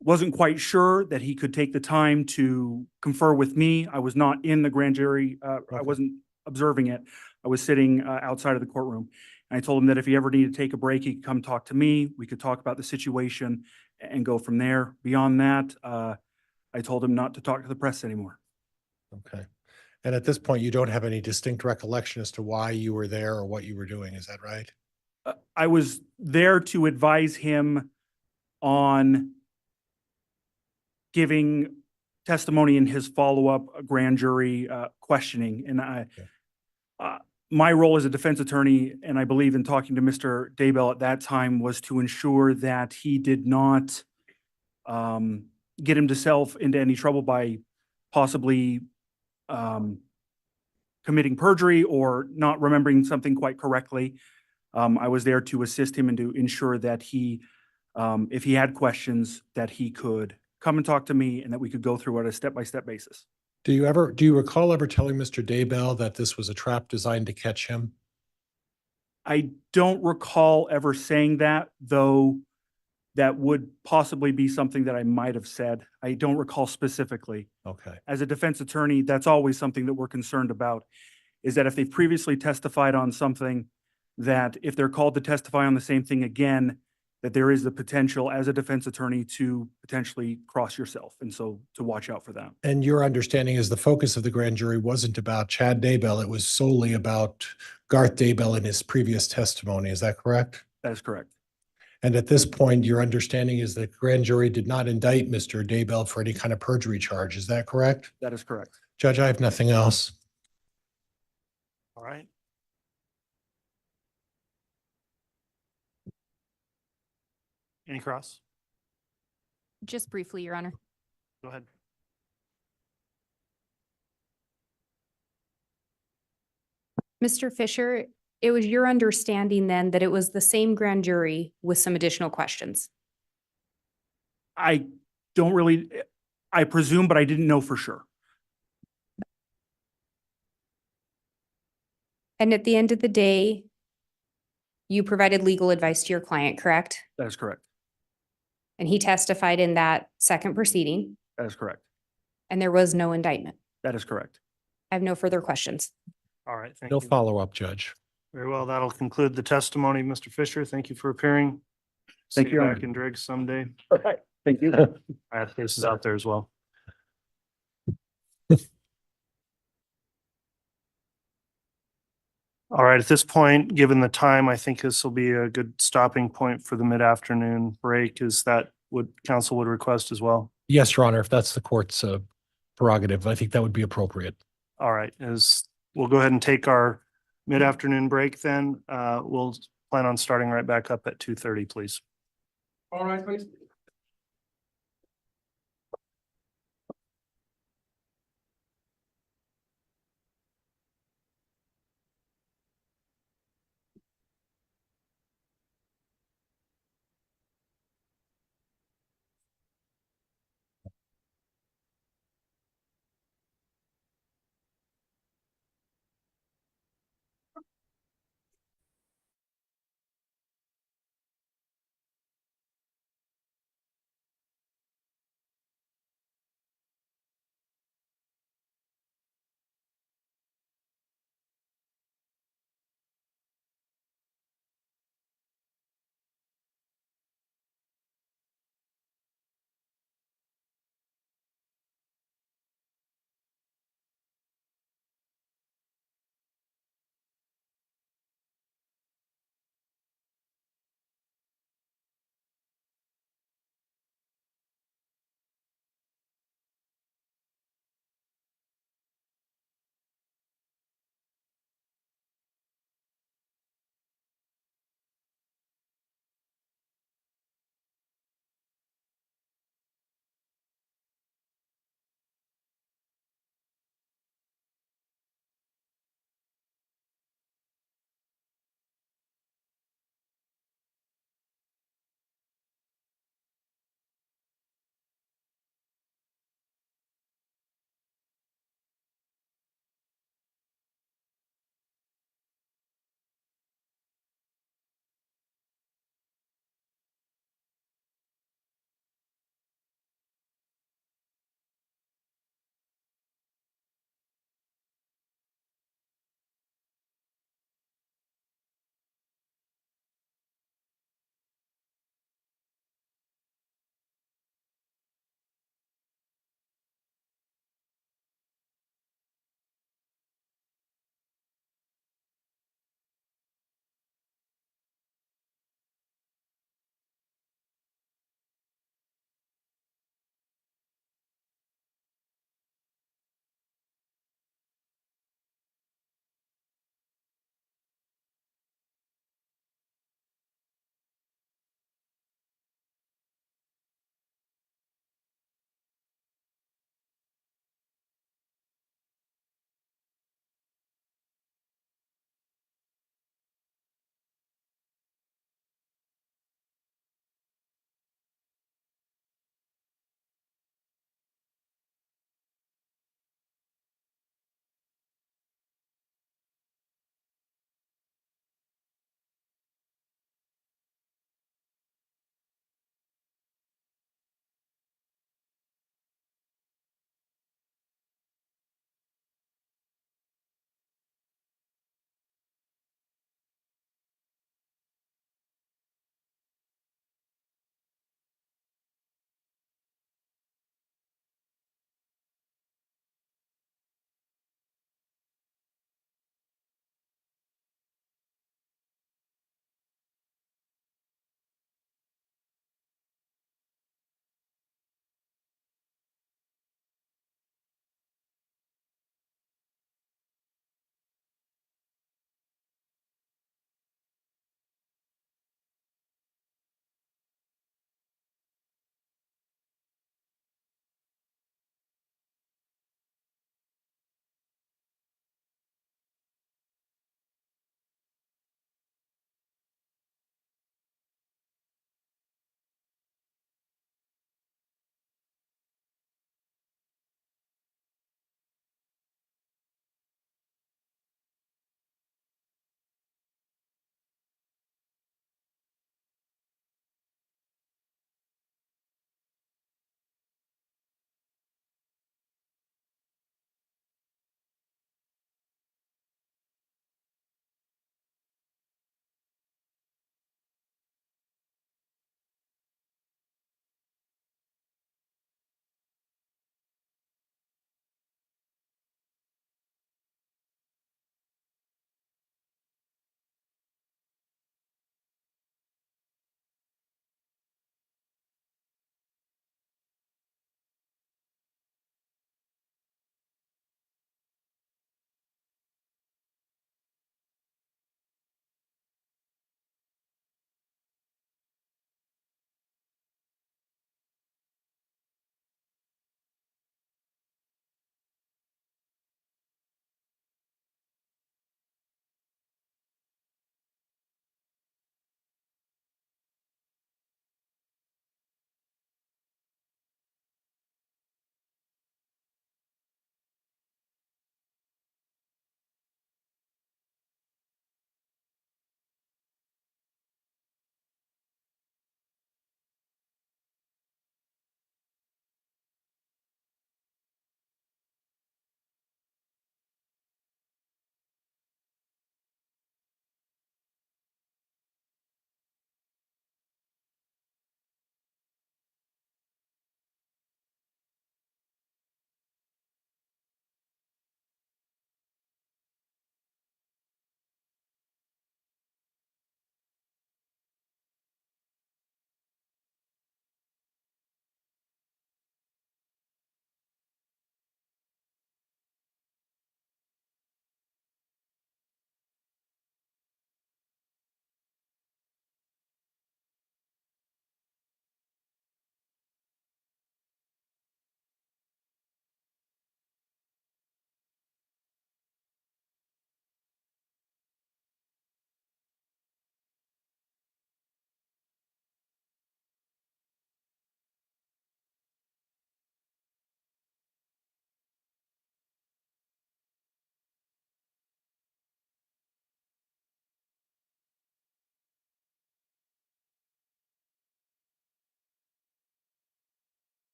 wasn't quite sure, that he could take the time to confer with me. I was not in the grand jury. I wasn't observing it. I was sitting outside of the courtroom. And I told him that if he ever needed to take a break, he could come talk to me. We could talk about the situation and go from there. Beyond that, I told him not to talk to the press anymore. Okay. And at this point, you don't have any distinct recollection as to why you were there or what you were doing. Is that right? I was there to advise him on giving testimony in his follow-up grand jury questioning. And my role as a defense attorney, and I believe in talking to Mr. Daybell at that time, was to ensure that he did not get himself into any trouble by possibly committing perjury or not remembering something quite correctly. I was there to assist him and to ensure that he, if he had questions, that he could come and talk to me and that we could go through it on a step-by-step basis. Do you recall ever telling Mr. Daybell that this was a trap designed to catch him? I don't recall ever saying that, though that would possibly be something that I might have said. I don't recall specifically. Okay. As a defense attorney, that's always something that we're concerned about, is that if they've previously testified on something, that if they're called to testify on the same thing again, that there is the potential as a defense attorney to potentially cross yourself. And so to watch out for that. And your understanding is the focus of the grand jury wasn't about Chad Daybell, it was solely about Garth Daybell and his previous testimony. Is that correct? That is correct. And at this point, your understanding is the grand jury did not indict Mr. Daybell for any kind of perjury charge. Is that correct? That is correct. Judge, I have nothing else. All right. Any cross? Just briefly, Your Honor. Go ahead. Mr. Fisher, it was your understanding then that it was the same grand jury with some additional questions? I don't really, I presume, but I didn't know for sure. And at the end of the day, you provided legal advice to your client, correct? That is correct. And he testified in that second proceeding, That is correct. and there was no indictment. That is correct. I have no further questions. All right. Thank No you. follow-up, Judge. Very well. That'll conclude the testimony. Mr. Fisher, thank you for appearing. Thank See you, Your back Honor. in Driggs someday. All right. Thank you. I have cases out there as well. All right, at this point, given the time, I think this will be a good stopping point for the mid-afternoon break. Is that what council would request as well? Yes, Your Honor, if that's the court's prerogative, I think that would be appropriate. All right, we'll go ahead and take our mid-afternoon break then. We'll plan on starting right back up at 2:30, please. All right, please.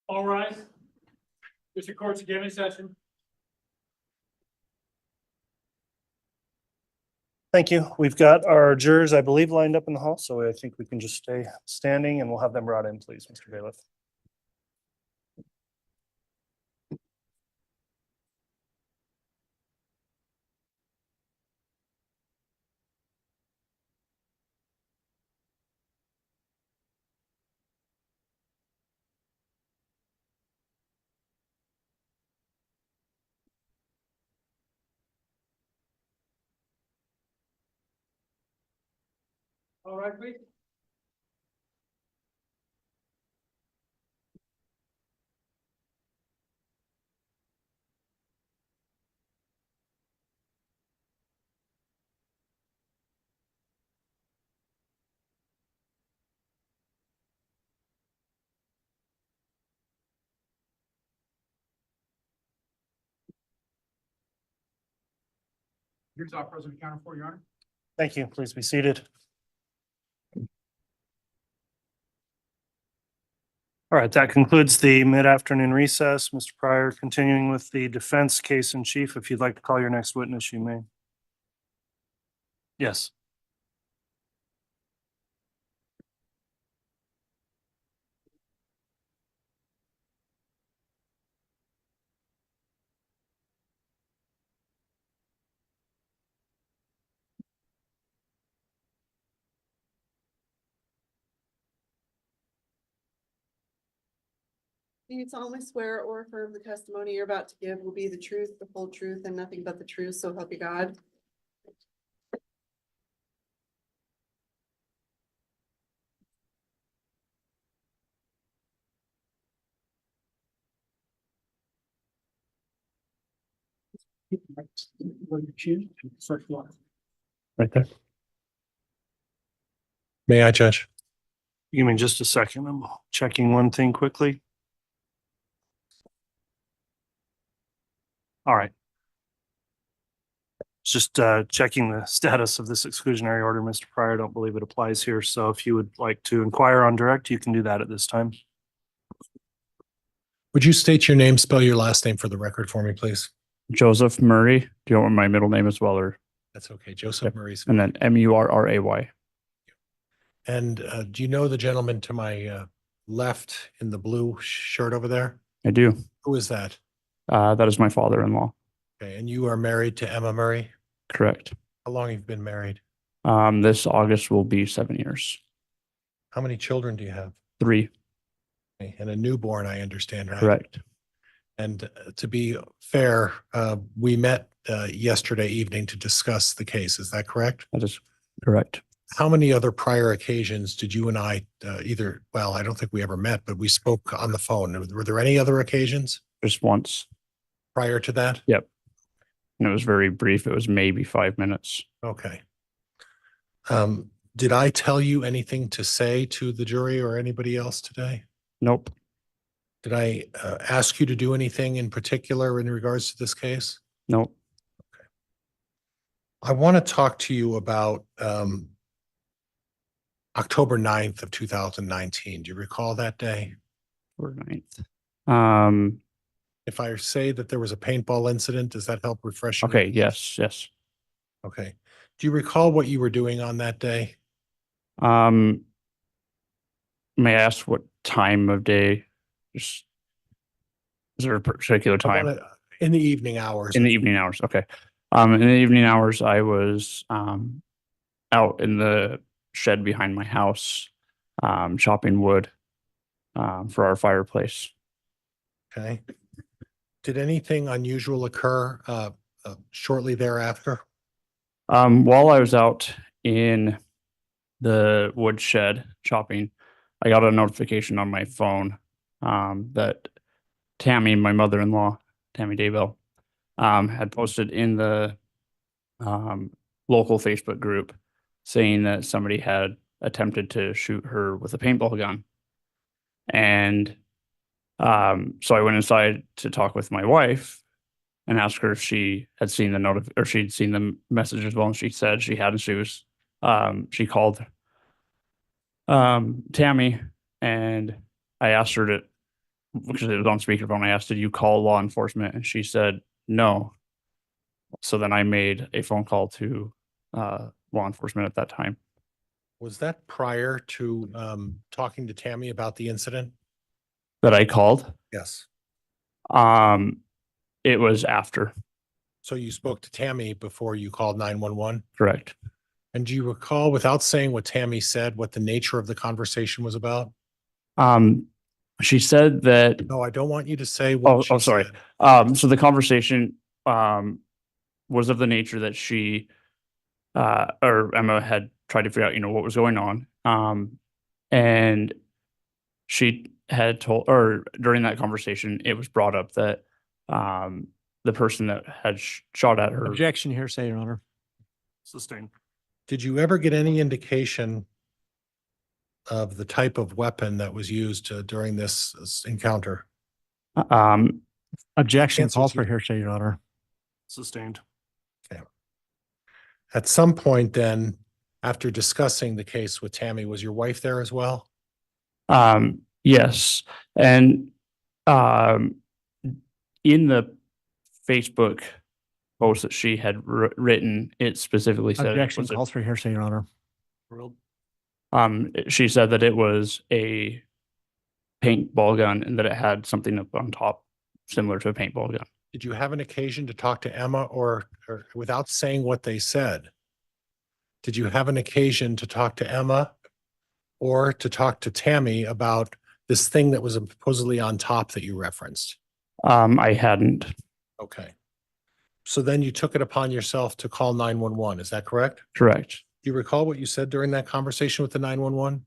All rise. District Court's again in session. Thank you. We've got our jurors, I believe, lined up in the hall, so I think we can just stay standing and we'll have them brought in, please, Mr. Bailiff. All right, please. Here's our President Counter for Your Honor. Thank you. Please be seated. All right, that concludes the mid-afternoon recess. Mr. Pryor, continuing with the defense case in chief. If you'd like to call your next witness, you may. Yes. Do you solemnly swear or affirm the testimony you're about to give will be the truth, the whole truth, and nothing but the truth, so help you God? Right there. May I, Judge? Give me just a second. I'm checking one thing quickly. All right. Just checking the status of this exclusionary order, Mr. Pryor. I don't believe it applies here. So if you would like to inquire on direct, you can do that at this time. Would you state your name, spell your last name for the record for me, please? Joseph Murray. Do you want my middle name as well, or? That's okay. Joseph Murray's. And then Murray. And do you know the gentleman to my left in the blue shirt over there? I do. Who is that? That is my father-in-law. Okay, and you are married to Emma Murray? Correct. How long have you been married? This August will be 7 years. How many children do you have? 3. Okay, and a newborn, I understand, right? Correct. And to be fair, we met yesterday evening to discuss the case. Is that correct? That is correct. How many other prior occasions did you and I well, I don't think we ever met, but we spoke on the phone. Were there any other occasions Just once. prior to that? Yep. And it was very brief. It was maybe 5 minutes. Okay. Did I tell you anything to say to the jury or anybody else today? Nope. Did I ask you to do anything in particular in regards to this case? Nope. I want to talk to you about October 9th of 2019. Do you recall that day? October 9th. If I say that there was a paintball incident, does that help refresh? your Okay. memory? Yes. Okay. Do you recall what you were doing on that day? May I ask what time of day? Just, is there a particular time? In the evening hours. In the evening hours. Okay. In the evening hours, I was out in the shed behind my house, chopping wood for our fireplace. Okay. Did anything unusual occur shortly thereafter? While I was out in the wood shed chopping, I got a notification on my phone that Tammy, my mother-in-law, Tammy Daybell, had posted in the local Facebook group saying that somebody had attempted to shoot her with a paintball gun. And so I went inside to talk with my wife and asked her if she had seen the or she'd seen the message as well. And she said she had, and she called Tammy, and I asked her to because it was on speakerphone, I asked, did you call law enforcement? And she said, no. So then I made a phone call to law enforcement at that time. Was that prior to talking to Tammy about the incident? That I called. Yes. It was after. So you spoke to Tammy before you called 911? Correct. And do you recall, without saying what Tammy said, what the nature of the conversation was about? She said that. No, I don't want you to say what she sorry. said. So the conversation was of the nature that she or Emma had tried to figure out, what was going on. And she had told, or during that conversation, it was brought up that the person that had shot at her. Objection, hearsay, Your Honor. Sustained. Did you ever get any indication of the type of weapon that was used during this encounter? Objection Answers calls for here. hearsay, Your Honor. Sustained. Okay. At some point then, after discussing the case with Tammy, was your wife there as well? Yes. And in the Facebook post that she had written, it specifically said Objection calls for hearsay, Your Honor. she said that it was a paintball gun and that it had something up on top similar to a paintball gun. Did you have an occasion to talk to Emma or without saying what they said? Did you have an occasion to talk to Emma or to talk to Tammy about this thing that was supposedly on top that you referenced? I hadn't. Okay. So then you took it upon yourself to call 911. Is that correct? Correct. Do you recall what you said during that conversation with the 911?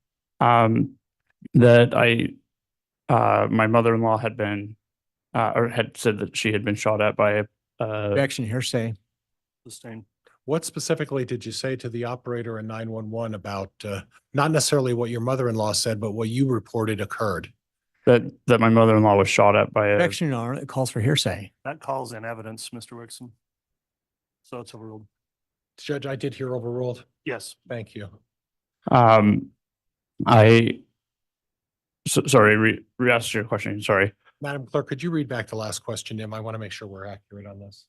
That my mother-in-law had been, or had said that she had been shot at by a. Objection, hearsay. Sustained. What specifically did you say to the operator in 911 about, not necessarily what your mother-in-law said, but what you reported occurred? That my mother-in-law was shot at by a. Objection, Your Honor. It calls for hearsay. That calls in evidence, Mr. Wixom. So it's overruled. Judge, I did hear overruled. Yes. Thank you. Sorry, re-ask your question. Sorry. Madam Clerk, could you read back the last question, Tim? I want to make sure we're accurate on this.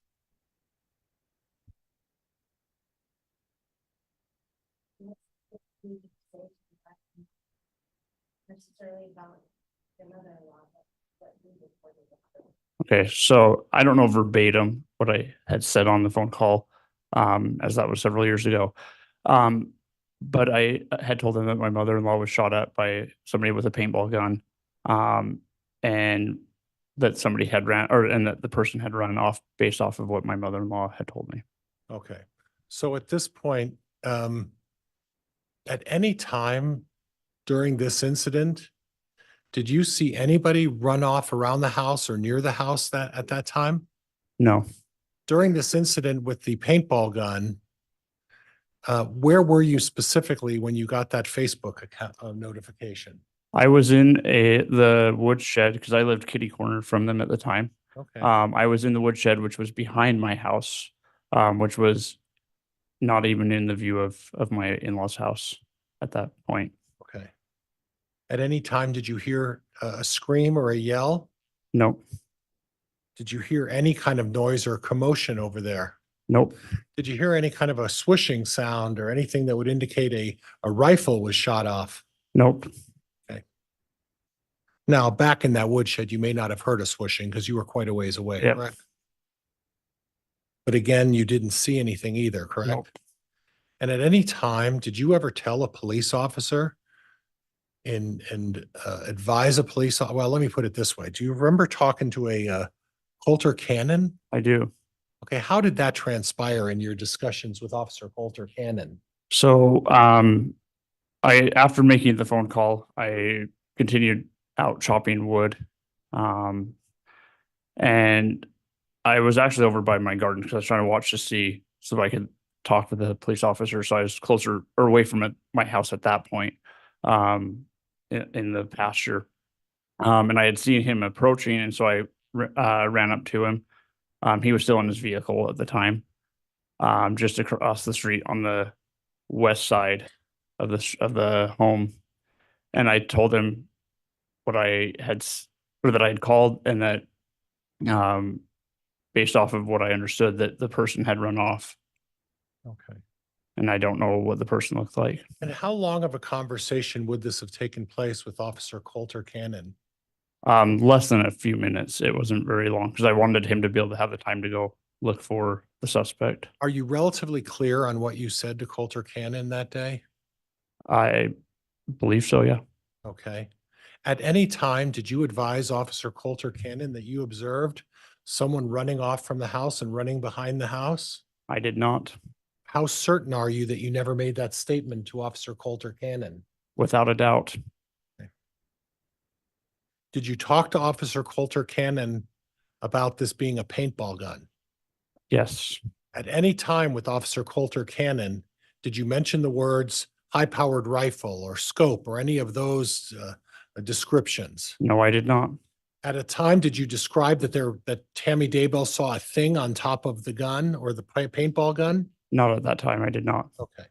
Okay, so I don't know verbatim what I had said on the phone call, as that was several years ago. But I had told them that my mother-in-law was shot at by somebody with a paintball gun, and that somebody had and that the person had run off based off of what my mother-in-law had told me. Okay. So at this point, at any time during this incident, did you see anybody run off around the house or near the house at that time? No. During this incident with the paintball gun, where were you specifically when you got that Facebook account notification? I was in the woodshed because I lived kitty corner from them at the time. Okay. I was in the woodshed, which was behind my house, which was not even in the view of my in-laws' house at that point. Okay. At any time, did you hear a scream or a yell? Nope. Did you hear any kind of noise or commotion over there? Nope. Did you hear any kind of a swishing sound or anything that would indicate a rifle was shot off? Nope. Okay. Now, back in that woodshed, you may not have heard a swishing because you were quite a ways away, Yep. correct? But again, you didn't see anything either, correct? Nope. And at any time, did you ever tell a police officer and advise a police, well, let me put it this way. Do you remember talking to a Coulter Cannon? I do. Okay, how did that transpire in your discussions with Officer Coulter Cannon? So, after making the phone call, I continued out chopping wood. And I was actually over by my garden because I was trying to watch to see so that I could talk to the police officer. So I was closer or away from my house at that point, in the pasture. And I had seen him approaching, and so I ran up to him. He was still in his vehicle at the time, just across the street on the west side of the home. And I told him what I had or that I had called, and that, based off of what I understood, that the person had run off, Okay. and I don't know what the person looked like. And how long of a conversation would this have taken place with Officer Coulter Cannon? Less than a few minutes. It wasn't very long because I wanted him to be able to have the time to go look for the suspect. Are you relatively clear on what you said to Coulter Cannon that day? I believe so, yeah. Okay. At any time, did you advise Officer Coulter Cannon that you observed someone running off from the house and running behind the house? I did not, How certain are you that you never made that statement to Officer Coulter Cannon? without a doubt. Did you talk to Officer Coulter Cannon about this being a paintball gun? Yes, At any time with Officer Coulter Cannon, did you mention the words high-powered rifle or scope or any of those descriptions? no, I did not. At a time, did you describe that Tammy Daybell saw a thing on top of the gun or the paintball gun? Not at that time, I did not. Okay.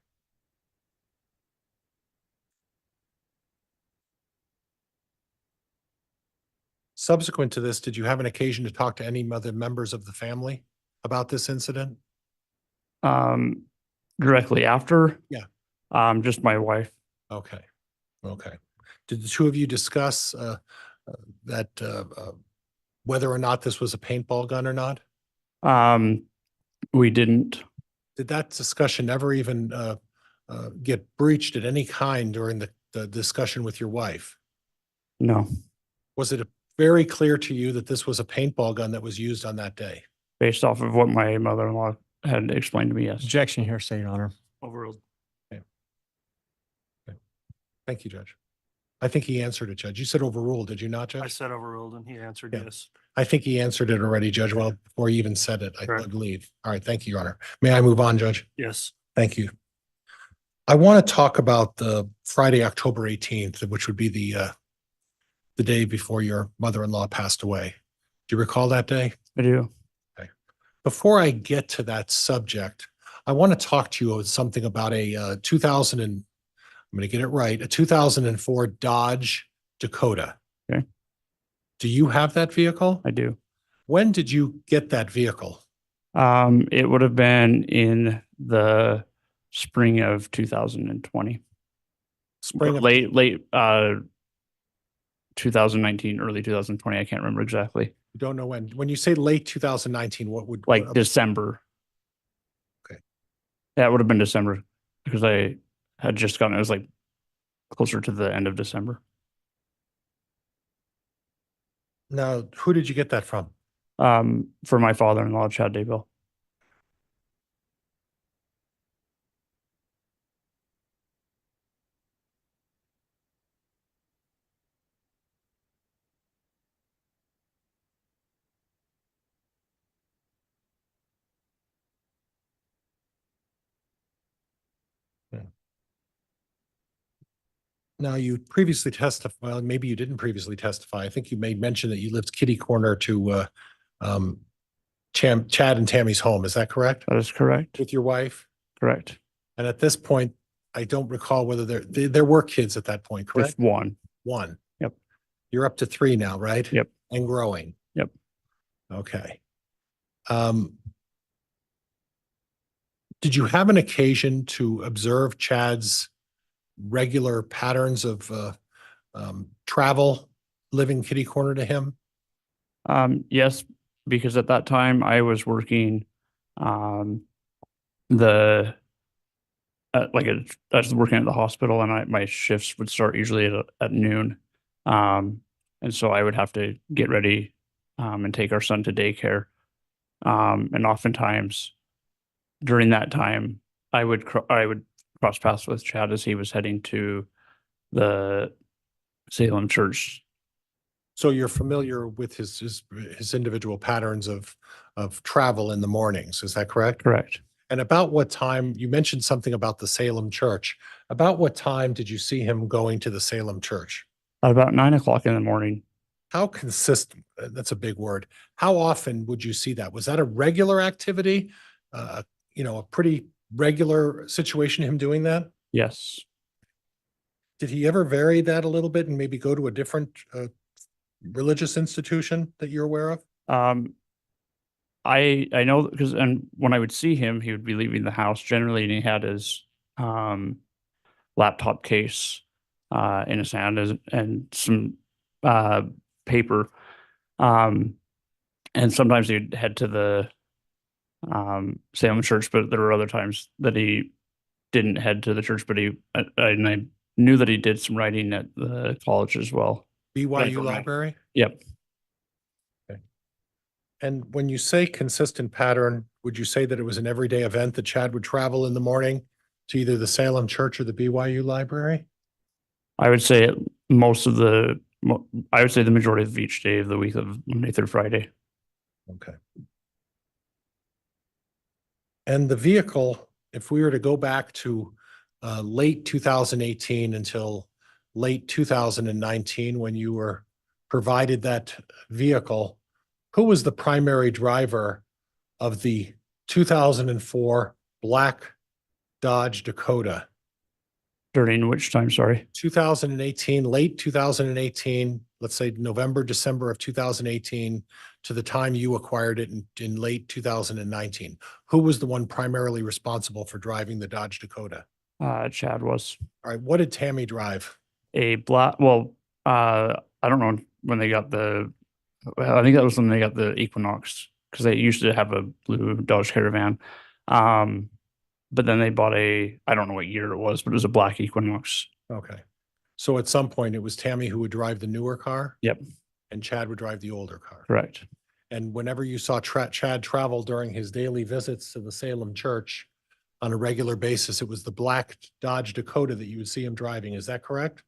Subsequent to this, did you have an occasion to talk to any other members of the family about this incident? Directly after? Yeah. Just my wife. Okay. Okay. Did the two of you discuss that whether or not this was a paintball gun or not? We didn't. Did that discussion ever even get breached at any kind during the discussion with your wife? No. Was it very clear to you that this was a paintball gun that was used on that day? Based off of what my mother-in-law had explained to me, yes. Objection here, State Your Honor. Overruled. Thank you, Judge. I think he answered it, Judge. You said overruled, did you not, I Judge? said overruled and he answered Yeah. yes. I think he answered it already, Judge, well, before he even said it, I Correct. believe. All right, thank you, Your Honor. May I move on, Judge? Yes. Thank you. I want to talk about the Friday, October 18th, which would be the day before your mother-in-law passed away. Do you recall that day? I do. Before I get to that subject, I want to talk to you about something about a I'm going to get it right, a 2004 Dodge Dakota. Okay. Do you have that vehicle? I do. When did you get that vehicle? It would have been in the spring of 2020. Spring of Late 2019, early 2020. I can't remember exactly. You don't know when. When you say late 2019, what would Like December. Okay. That would have been December because I had just gotten, it was like closer to the end of December. Now, who did you get that from? For my father-in-law, Chad Daybell. Now, you previously testified, well, maybe you didn't previously testify. I think you made mention that you lived kitty corner to Chad and Tammy's home. Is that correct? That is correct. With your wife? Correct. And at this point, I don't recall whether there were kids at that point, correct? Just one. One. Yep. You're up to three now, right? Yep. And growing. Yep. Okay. Did you have an occasion to observe Chad's regular patterns of travel, living kitty corner to him? Yes, because at that time I was working I was working at the hospital, and my shifts would start usually at noon. And so I would have to get ready and take our son to daycare. And oftentimes during that time, I would cross paths with Chad as he was heading to the Salem church. So you're familiar with his individual patterns of travel in the mornings, is that correct? Correct. And about what time, you mentioned something about the Salem church. About what time did you see him going to the Salem church? At about 9 o'clock in the morning. How consistent, that's a big word. How often would you see that? Was that a regular activity? A pretty regular situation, him doing that? Yes. Did he ever vary that a little bit and maybe go to a different religious institution that you're aware of? I know because and when I would see him, he would be leaving the house generally, and he had his laptop case in his hand and some paper. And sometimes he'd head to the Salem church, but there were other times that he didn't head to the church, but and I knew that he did some writing at the college as well. BYU library? Yep. And when you say consistent pattern, would you say that it was an everyday event that Chad would travel in the morning to either the Salem church or the BYU library? I would say I would say the majority of each day of the week of Monday through Friday. Okay. And the vehicle, if we were to go back to late 2018 until late 2019, when you were provided that vehicle, who was the primary driver of the 2004 black Dodge Dakota? During which time, sorry? 2018, late 2018, let's say November, December of 2018 to the time you acquired it in late 2019. Who was the one primarily responsible for driving the Dodge Dakota? Chad was. All right, what did Tammy drive? A black, well, I don't know when they got I think that was when they got the Equinox, because they used to have a blue Dodge Caravan. But then they bought I don't know what year it was, but it was a black Equinox. Okay. So at some point it was Tammy who would drive the newer car? Yep. And Chad would drive the older car? Correct. And whenever you saw Chad travel during his daily visits to the Salem church on a regular basis, it was the black Dodge Dakota that you would see him driving. Is that correct?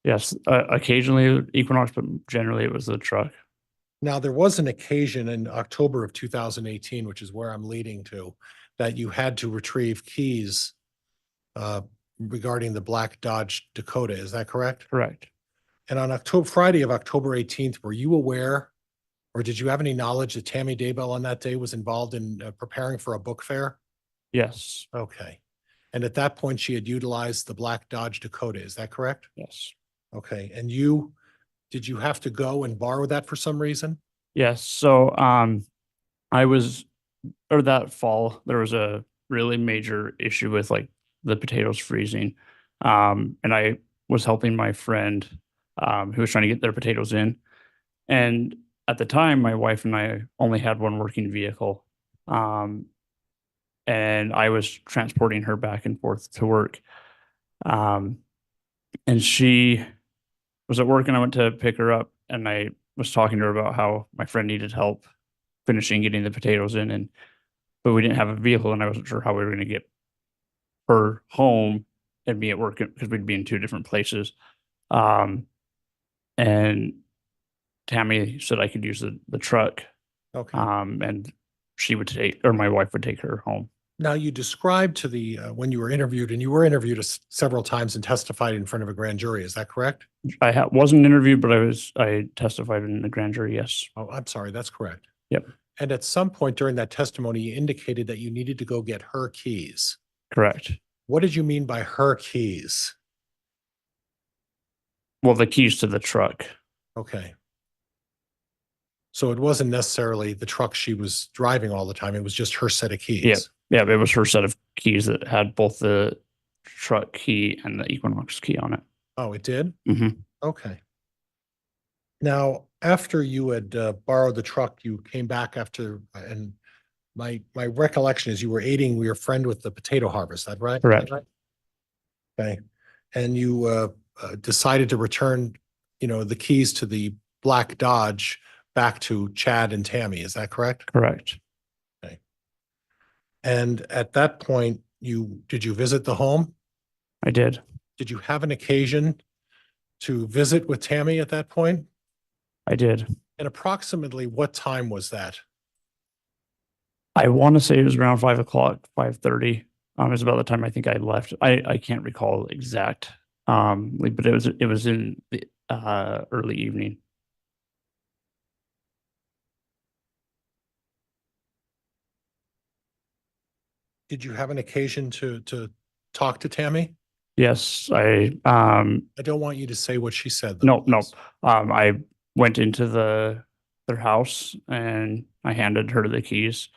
Yes. Occasionally Equinox, but generally it was the truck. Now, there was an occasion in October of 2018, which is where I'm leading to, that you had to retrieve keys regarding the black Dodge Dakota. Is that correct? Correct. And on Friday of October 18th, were you aware or did you have any knowledge that Tammy Daybell on that day was involved in preparing for a book fair? Yes. Okay. And at that point, she had utilized the black Dodge Dakota. Is that correct? Yes. Okay. And did you have to go and borrow that for some reason? Yes. So that fall, there was a really major issue with like the potatoes freezing. And I was helping my friend who was trying to get their potatoes in. And at the time, my wife and I only had one working vehicle. And I was transporting her back and forth to work. And she was at work and I went to pick her up and I was talking to her about how my friend needed help finishing getting the potatoes in, but we didn't have a vehicle and I wasn't sure how we were going to get her home and me at work because we'd be in two different places. And Tammy said I could use the truck. Okay. And my wife would take her home. Now, you described to when you were interviewed, and you were interviewed several times and testified in front of a grand jury. Is that correct? I wasn't interviewed, but I testified in the grand jury. Yes. Oh, I'm sorry. That's correct. Yep. And at some point during that testimony, you indicated that you needed to go get her keys. Correct. What did you mean by her keys? Well, the keys to the truck. Okay. So it wasn't necessarily the truck she was driving all the time. It was just her set of keys. Yeah. Yeah. It was her set of keys that had both the truck key and the Equinox key on it. Oh, it did? Mm-hmm. Okay. Now, after you had borrowed the truck, you came back after, and my recollection is you were aiding your friend with the potato harvest. Is that right? Correct. Okay. And you decided to return, the keys to the black Dodge back to Chad and Tammy. Is that correct? Correct. Okay. And at that point, did you visit the home? I did. Did you have an occasion to visit with Tammy at that point? I did. And approximately what time was that? I want to say it was around 5 o'clock, 5:30. It was about the time I think I left. I can't recall exact, but it was in the early evening. Did you have an occasion to talk to Tammy? Yes, I don't want you to say what she said, though. No. went into their house and I handed her the keys.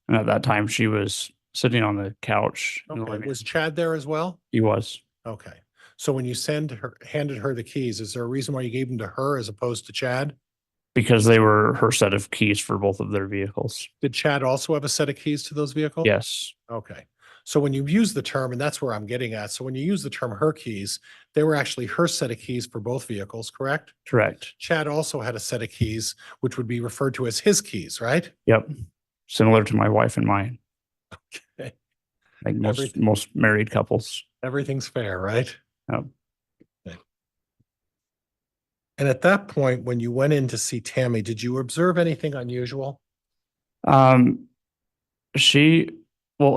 And at that time, she was sitting on the couch. in the Okay, living was room. Chad there as well? He was. Okay, so when you handed her the keys, is there a reason why you gave them to her as opposed to Chad? Because they were her set of keys for both of their vehicles. Did Chad also have a set of keys to those vehicles? Yes, Okay, so when you use the term, and that's where I'm getting at, so when you use the term her keys, they were actually her set of keys for both vehicles, correct? correct. Chad also had a set of keys, which would be referred to as his keys, right? Yep. Similar to my wife and mine, Okay. like Everything- most married couples. Everything's fair, right? Yep. Okay. And at that point, when you went in to see Tammy, did you observe anything unusual? Well,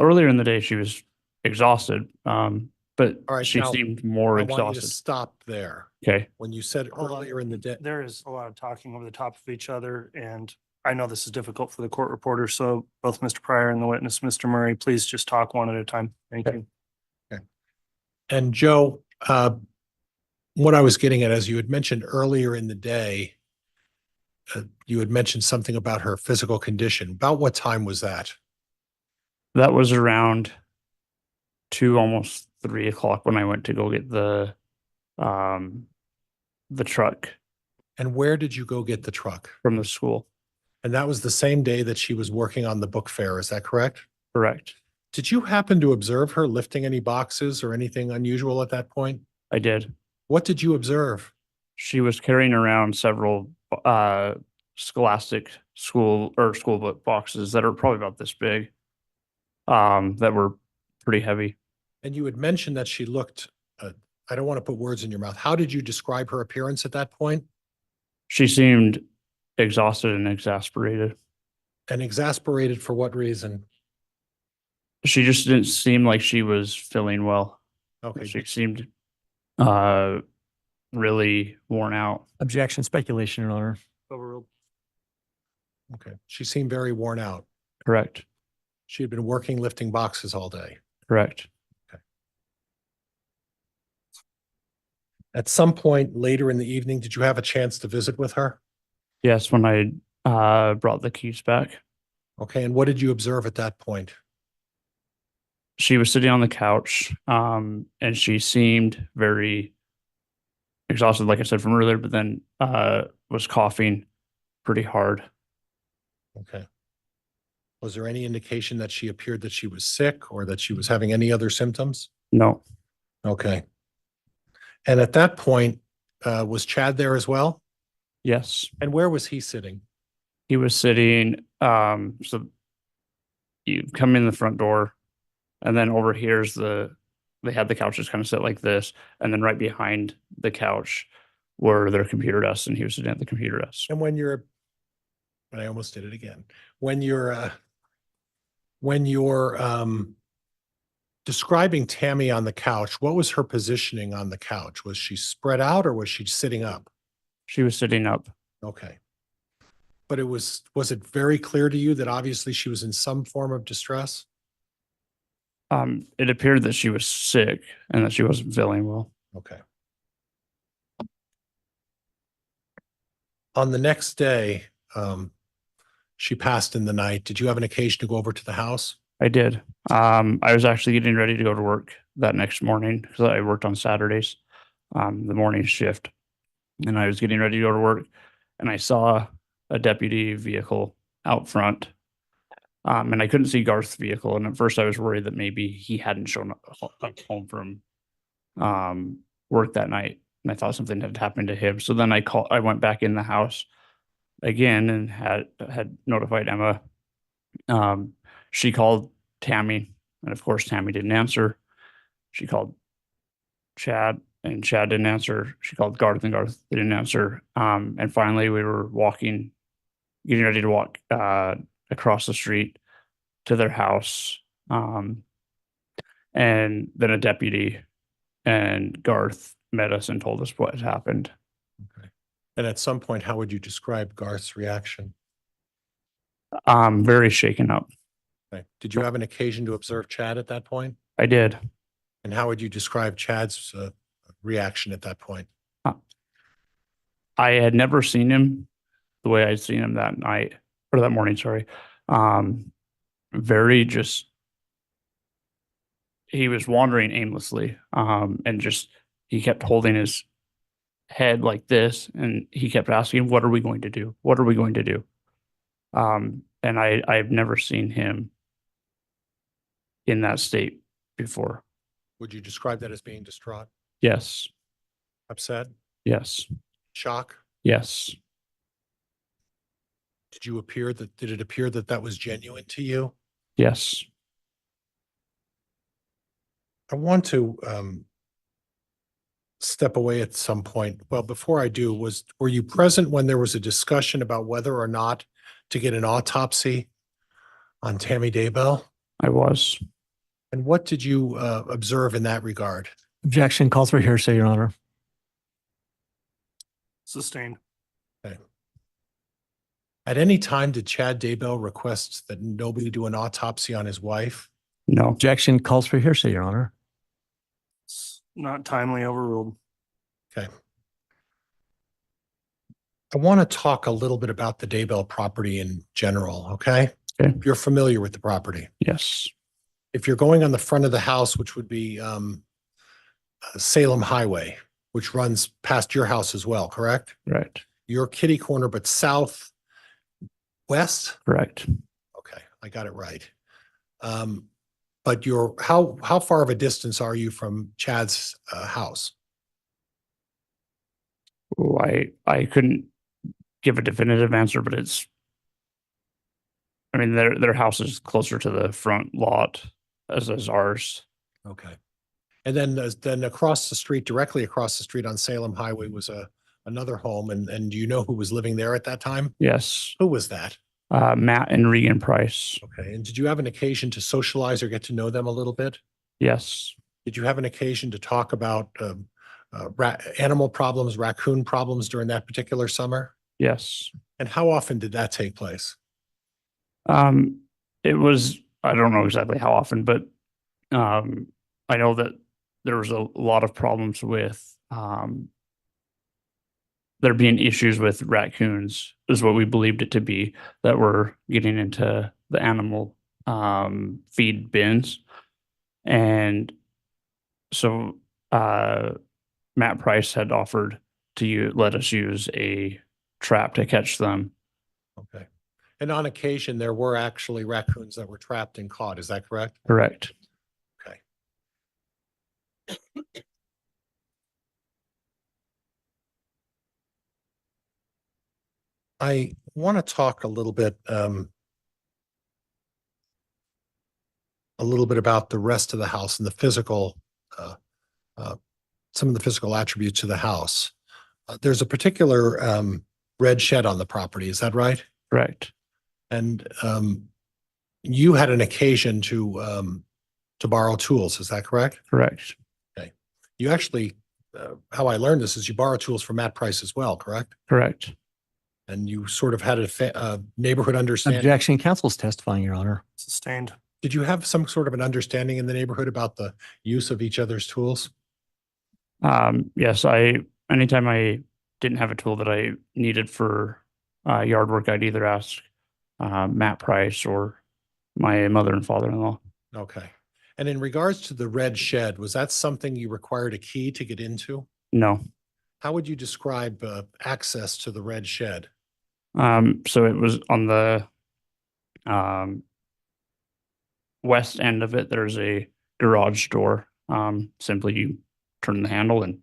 earlier in the day, she was exhausted, but All right, she now, seemed more I want you to exhausted. stop there. Okay. When you said Hold on. earlier in the day, There is a lot of talking over the top of each other, and I know this is difficult for the court reporter, so both Mr. Pryor and the witness, Mr. Murray, please just talk one at a time. Thank Okay. you. and Joe, what I was getting at, as you had mentioned earlier in the day, you had mentioned something about her physical condition. About what time was that? That was around 2, almost 3 o'clock when I went to go get the truck And where did you go get the truck? from the school. And that was the same day that she was working on the book fair, is that correct? Correct. Did you happen to observe her lifting any boxes or anything unusual at that point? I did. What did you observe? She was carrying around several scholastic school book boxes that are probably about this big, that were pretty heavy. And you had mentioned that she looked, I don't want to put words in your mouth. How did you describe her appearance at that point? She seemed exhausted and exasperated. And exasperated for what reason? She just didn't seem like she was feeling well. Okay, She seemed really worn out. Objection, speculation, Your Honor. Overruled. okay. She seemed very worn out. Correct. She had been working lifting boxes all day. Correct. At some point later in the evening, did you have a chance to visit with her? Yes, when I brought the keys back. Okay, and what did you observe at that point? She was sitting on the couch, and she seemed very exhausted, like I said from earlier, but then was coughing pretty hard. Okay. Was there any indication that she appeared that she was sick or that she was having any other symptoms? No, Okay. And at that point, was Chad there as well? yes, And where was he sitting? he was sitting. So you come in the front door, and then over here's they had the couches kind of set like this, and then right behind the couch were their computer desks, and he was sitting at the computer desk. And I almost did it again. When you're describing Tammy on the couch, what was her positioning on the couch? Was she spread out or was she sitting up? She was sitting up. Okay. But was it very clear to you that obviously she was in some form of distress? It appeared that she was sick and that she wasn't feeling well. Okay. On the next day, she passed in the night. Did you have an occasion to go over to the house? I did. I was actually getting ready to go to work that next morning because I worked on Saturdays, the morning shift. And I was getting ready to go to work, and I saw a deputy vehicle out front. And I couldn't see Garth's vehicle. And at first I was worried that maybe he hadn't shown up home from work that night. And I thought something had happened to him. So then I went back in the house again and had notified Emma. She called Tammy, and of course Tammy didn't answer. She called Chad, and Chad didn't answer. She called Garth, and Garth didn't answer. And finally we were getting ready to walk across the street to their house. And then a deputy and Garth met us and told us what had happened. Okay. And at some point, how would you describe Garth's reaction? Very shaken up. Okay. Did you have an occasion to observe Chad at that point? I did. And how would you describe Chad's reaction at that point? I had never seen him the way I'd seen him that night or that morning, sorry. Very just, he was wandering aimlessly, and just, he kept holding his head like this and he kept asking, what are we going to do? What are we going to do? And I've never seen him in that state before. Would you describe that as being distraught, Yes, upset, yes, shock? yes. Did it appear that that was genuine to you? Yes. I want to step away at some point. Well, before I do, were you present when there was a discussion about whether or not to get an autopsy on Tammy Daybell? I was. And what did you observe in that regard? Objection calls for hearsay, Your Honor. Sustained. Okay. At any time, did Chad Daybell request that nobody do an autopsy on his wife? No. Objection calls for hearsay, Your Honor. It's not timely overruled. Okay. I want to talk a little bit about the Daybell property in general, okay? Okay. You're familiar with the property. Yes. If you're going on the front of the house, which would be Salem Highway, which runs past your house as well, correct? Right. Your kitty corner, but south west? Correct. Okay, I got it right. But how far of a distance are you from Chad's house? Oh, I couldn't give a definitive answer, but I mean, their house is closer to the front lot as ours. Okay. And then across the street, directly across the street on Salem Highway was another home. And do you know who was living there at that time? Yes. Who was that? Matt and Regan Price. Okay. And did you have an occasion to socialize or get to know them a little bit? Yes. Did you have an occasion to talk about animal problems, raccoon problems during that particular summer? Yes. And how often did that take place? It was, I don't know exactly how often, but I know that there was a lot of problems with there being issues with raccoons, is what we believed it to be, that were getting into the animal feed bins. And so Matt Price had offered to let us use a trap to catch them. Okay. And on occasion, there were actually raccoons that were trapped and caught. Is that correct? Correct. Okay. I want to talk a little bit about the rest of the house and the physical, some of the physical attributes of the house. There's a particular red shed on the property. Is that right? Correct. And you had an occasion to borrow tools. Is that correct? Correct. Okay. You actually, how I learned this is you borrow tools from Matt Price as well, correct? Correct. And you sort of had a neighborhood understanding. Objection, counsel's testifying, Your Honor. Sustained. Did you have some sort of an understanding in the neighborhood about the use of each other's tools? Yes, anytime I didn't have a tool that I needed for yard work, I'd either ask Matt Price or my mother and father-in-law. Okay. And in regards to the red shed, was that something you required a key to get into? No. How would you describe access to the red shed? So it was on the west end of it. There's a garage door. Simply you turn the handle and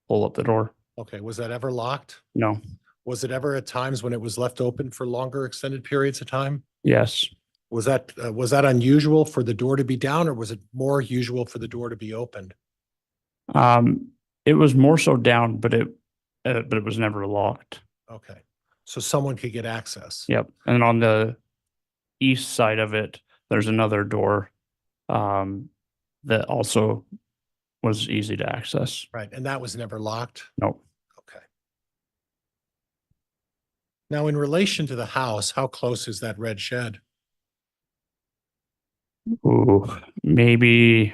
pull up the door. Okay. Was that ever locked? No. Was it ever at times when it was left open for longer extended periods of time? Yes. Was that unusual for the door to be down, or was it more usual for the door to be opened? It was more so down, but it was never locked. Okay. So someone could get access. Yep. And on the east side of it, there's another door that also was easy to access. Right. And that was never locked? Nope. Okay. Now, in relation to the house, how close is that red shed? Ooh, maybe,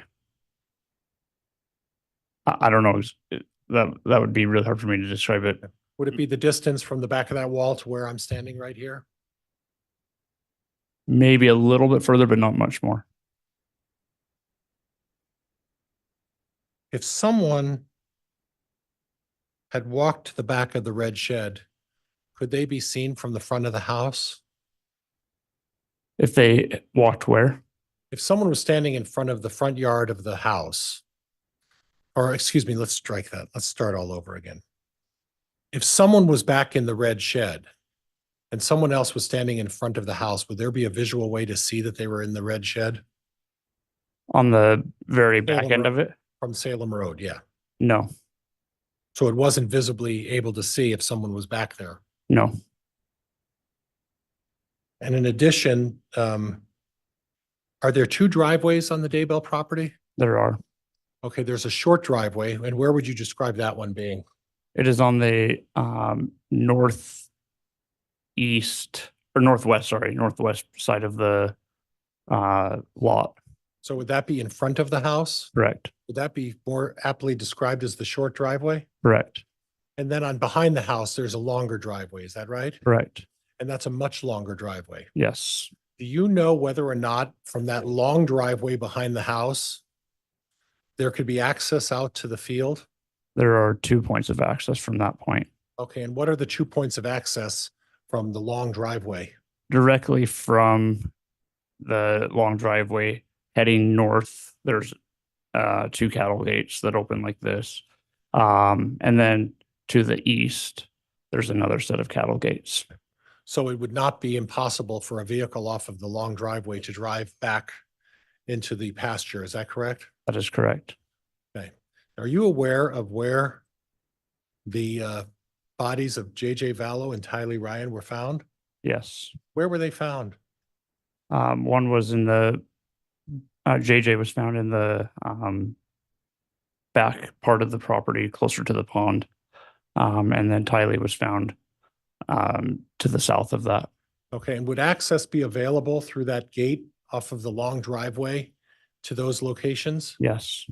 I don't know. That would be really hard for me to describe it Would it be the distance from the back of that wall to where I'm standing right here? Maybe a little bit further, but not much more. If someone had walked to the back of the red shed, could they be seen from the front of the house? If they walked where? If someone was standing in front of the front yard of the house, or excuse me, let's strike that. Let's start all over again. If someone was back in the red shed and someone else was standing in front of the house, would there be a visual way to see that they were in the red shed? On the very back Salem end Road. of it? From Salem Road, yeah. No, So it wasn't visibly able to see if someone was back there. no. And in addition, are there two driveways on the Daybell property? There are. Okay, there's a short driveway, and where would you describe that one being? It is on the northeast or northwest side of the lot. So would that be in front of the house? Correct. Would that be more aptly described as the short driveway? Correct. And then on behind the house, there's a longer driveway, is that right? Correct. And that's a much longer driveway. Yes. Do you know whether or not from that long driveway behind the house, there could be access out to the field? There are 2 points of access from that point. Okay, and what are the 2 points of access from the long driveway? Directly from the long driveway heading north, there's 2 cattle gates that open like this. And then to the east, there's another set of cattle gates. So it would not be impossible for a vehicle off of the long driveway to drive back into the pasture, is that correct? That is correct. Okay. Are you aware of where the bodies of J.J. Vallow and Tylee Ryan were found? Yes. Where were they found? One was in the JJ was found in the back part of the property closer to the pond. And then Tylee was found to the south of that. Okay, and would access be available through that gate off of the long driveway to those locations? Yes.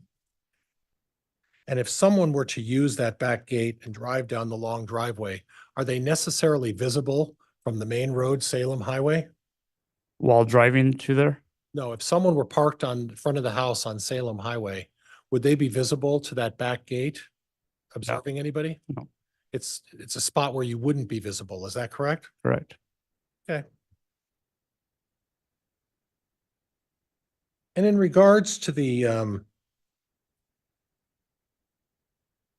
And if someone were to use that back gate and drive down the long driveway, are they necessarily visible from the main road, Salem Highway? While driving to there? No, if someone were parked on front of the house on Salem Highway, would they be visible to that back gate? Observing anybody? No. It's a spot where you wouldn't be visible, is that correct? Correct. Okay. And in regards to the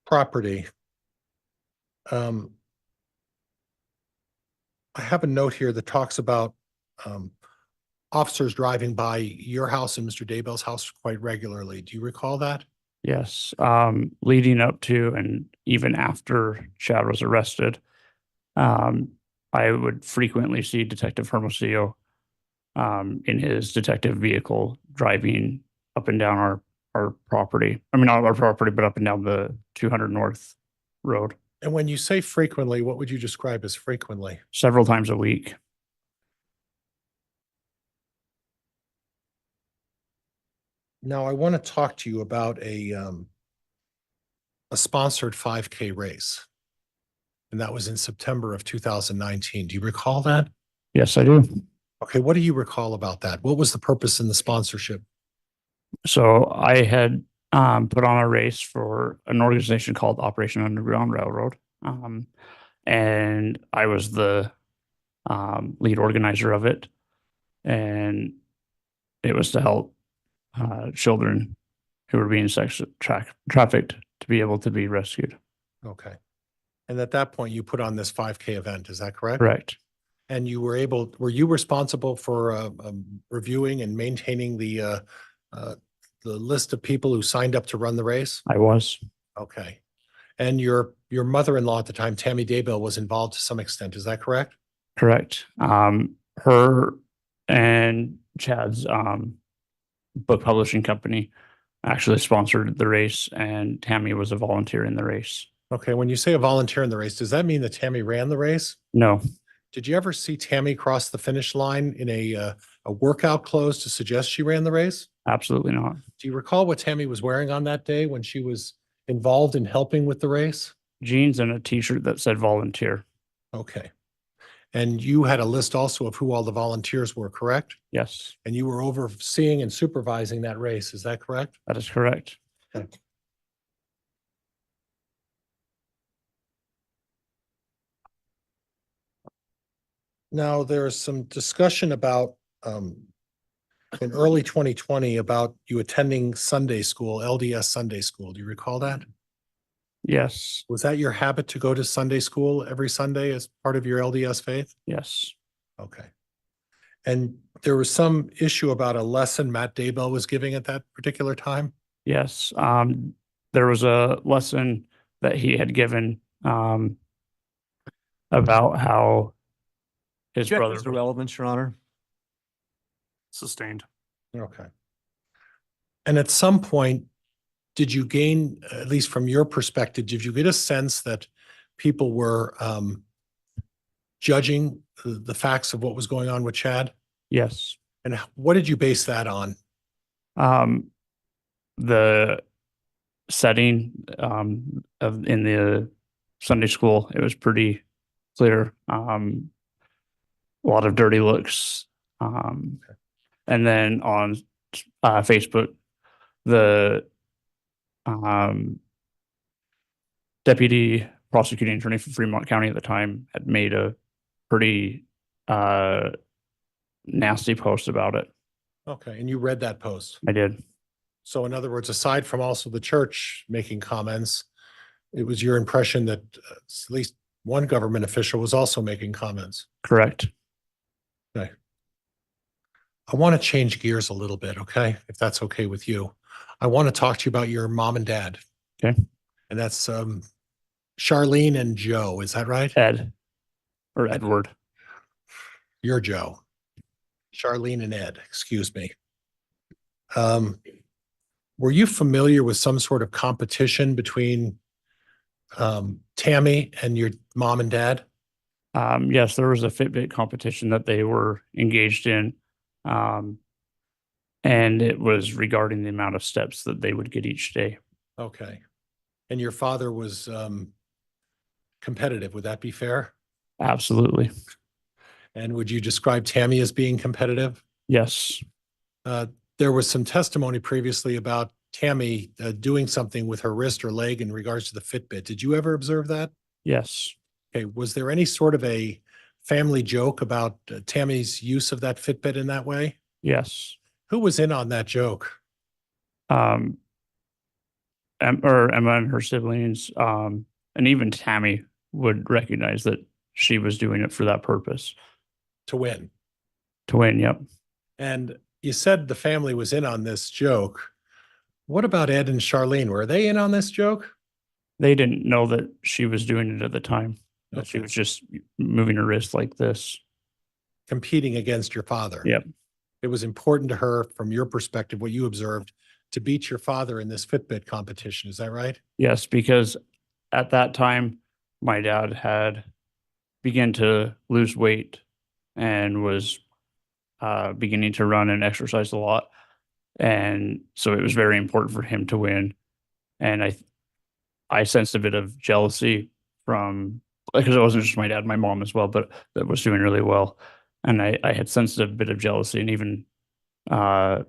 property, I have a note here that talks about officers driving by your house and Mr. Daybell's house quite regularly. Do you recall that? Yes. Leading up to and even after Chad was arrested, I would frequently see Detective Hermosillo in his detective vehicle driving up and down our property. I mean, not our property, but up and down the 200 North Road. And when you say frequently, what would you describe as frequently? Several times a week. Now, I want to talk to you about a sponsored 5K race. And that was in September of 2019. Do you recall that? Yes, I do. Okay, what do you recall about that? What was the purpose in the sponsorship? So I had put on a race for an organization called Operation Underground Railroad. And I was the lead organizer of it. And it was to help children who were being trafficked to be able to be rescued. Okay. And at that point, you put on this 5K event, is that correct? Correct. And you were you responsible for reviewing and maintaining the list of people who signed up to run the race? I was. Okay. And your mother-in-law at the time, Tammy Daybell, was involved to some extent, is that correct? Correct. Her and Chad's book publishing company actually sponsored the race, and Tammy was a volunteer in the race. Okay, when you say a volunteer in the race, does that mean that Tammy ran the race? No. Did you ever see Tammy cross the finish line in a workout clothes to suggest she ran the race? Absolutely not. Do you recall what Tammy was wearing on that day when she was involved in helping with the race? jeans and a t-shirt that said volunteer. Okay. And you had a list also of who all the volunteers were, correct? Yes, And you were overseeing and supervising that race, is that correct? that is correct. Okay. Now, there's some discussion about, in early 2020 about you attending Sunday school, LDS Sunday school. Do you recall that? Yes, Was that your habit to go to Sunday school every Sunday as part of your LDS faith? yes, Okay. And there was some issue about a lesson Matt Daybell was giving at that particular time? yes. There was a lesson that he had given about how his brother Objections to relevance, Your Honor. Sustained. Okay. And at some point, did you gain, at least from your perspective, did you get a sense that people were judging the facts of what was going on with Chad? Yes. And what did you base that on? The setting in the Sunday school, it was pretty clear. A lot of dirty looks. And then on Facebook, the deputy prosecuting attorney for Fremont County at the time had made a pretty nasty post about it. Okay, and you read that post. I did. So in other words, aside from also the church making comments, it was your impression that at least one government official was also making comments. Correct. Okay. I want to change gears a little bit, okay? If that's okay with you. I want to talk to you about your mom and dad. Okay. And that's Charlene and Joe, is that right? Ed or Edward. You're Joe. Charlene and Ed, excuse me. Were you familiar with some sort of competition between Tammy and your mom and dad? Yes, there was a Fitbit competition that they were engaged in. And it was regarding the amount of steps that they would get each day. Okay. And your father was competitive, would that be fair? Absolutely. And would you describe Tammy as being competitive? Yes. There was some testimony previously about Tammy doing something with her wrist or leg in regards to the Fitbit. Did you ever observe that? Yes. Okay. Was there any sort of a family joke about Tammy's use of that Fitbit in that way? Yes. Who was in on that joke? Emma and her siblings, and even Tammy would recognize that she was doing it for that purpose. To win. To win, yep. And you said the family was in on this joke. What about Ed and Charlene? Were they in on this joke? They didn't know that she was doing it at the time. That she Okay. was just moving her wrist like this. Competing against your father. Yep. It was important to her, from your perspective, what you observed, to beat your father in this Fitbit competition. Is that right? Yes, because at that time, my dad had begun to lose weight and was beginning to run and exercise a lot. And so it was very important for him to win. And I sensed a bit of jealousy from, because it wasn't just my dad, my mom as well, but that was doing really well. And I had sensed a bit of jealousy, and even had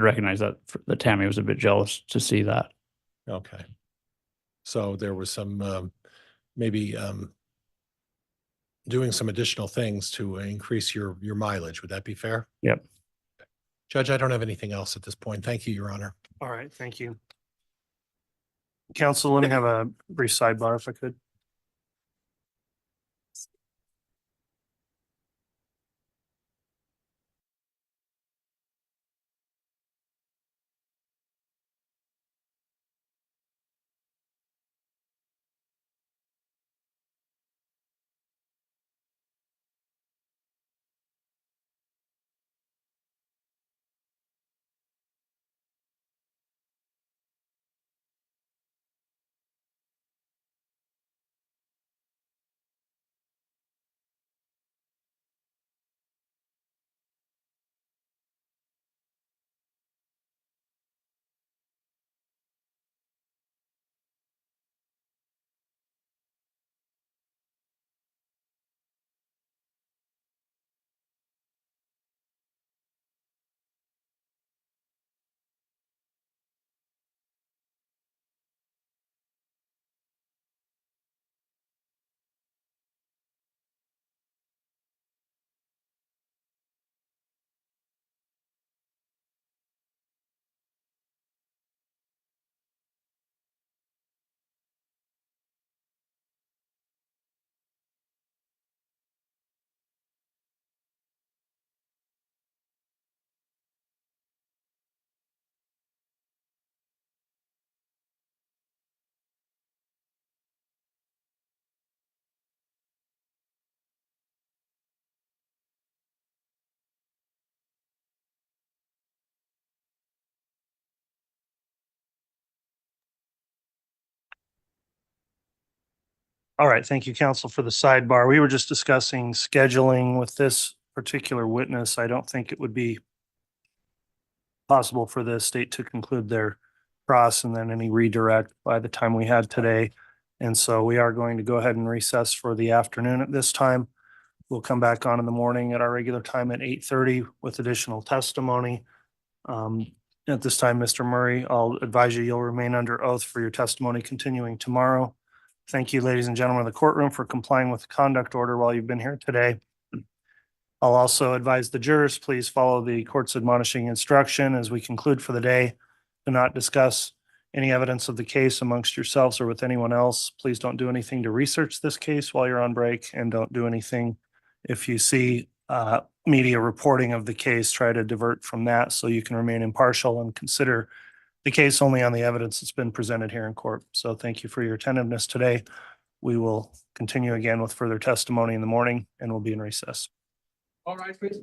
recognized that Tammy was a bit jealous to see that. Okay. So there was some maybe doing some additional things to increase your mileage. Would that be fair? Yep. Judge, I don't have anything else at this point. Thank you, Your Honor. All right, thank you. Counsel, let me have a brief sidebar if I could. All right, thank you, counsel, for the sidebar. We were just discussing scheduling with this particular witness. I don't think it would be possible for the state to conclude their cross and then any redirect by the time we had today. And so we are going to go ahead and recess for the afternoon at this time. We'll come back on in the morning at our regular time at 8:30 with additional testimony. At this time, Mr. Murray, I'll advise you'll remain under oath for your testimony continuing tomorrow. Thank you, ladies and gentlemen of the courtroom, for complying with the conduct order while you've been here today. I'll also advise the jurors, please follow the court's admonishing instruction as we conclude for the day to not discuss any evidence of the case amongst yourselves or with anyone else. Please don't do anything to research this case while you're on break, and don't do anything if you see media reporting of the case. Try to divert from that so you can remain impartial and consider the case only on the evidence that's been presented here in court. So thank you for your attentiveness today. We will continue again with further testimony in the morning, and we'll be in recess. All right, please.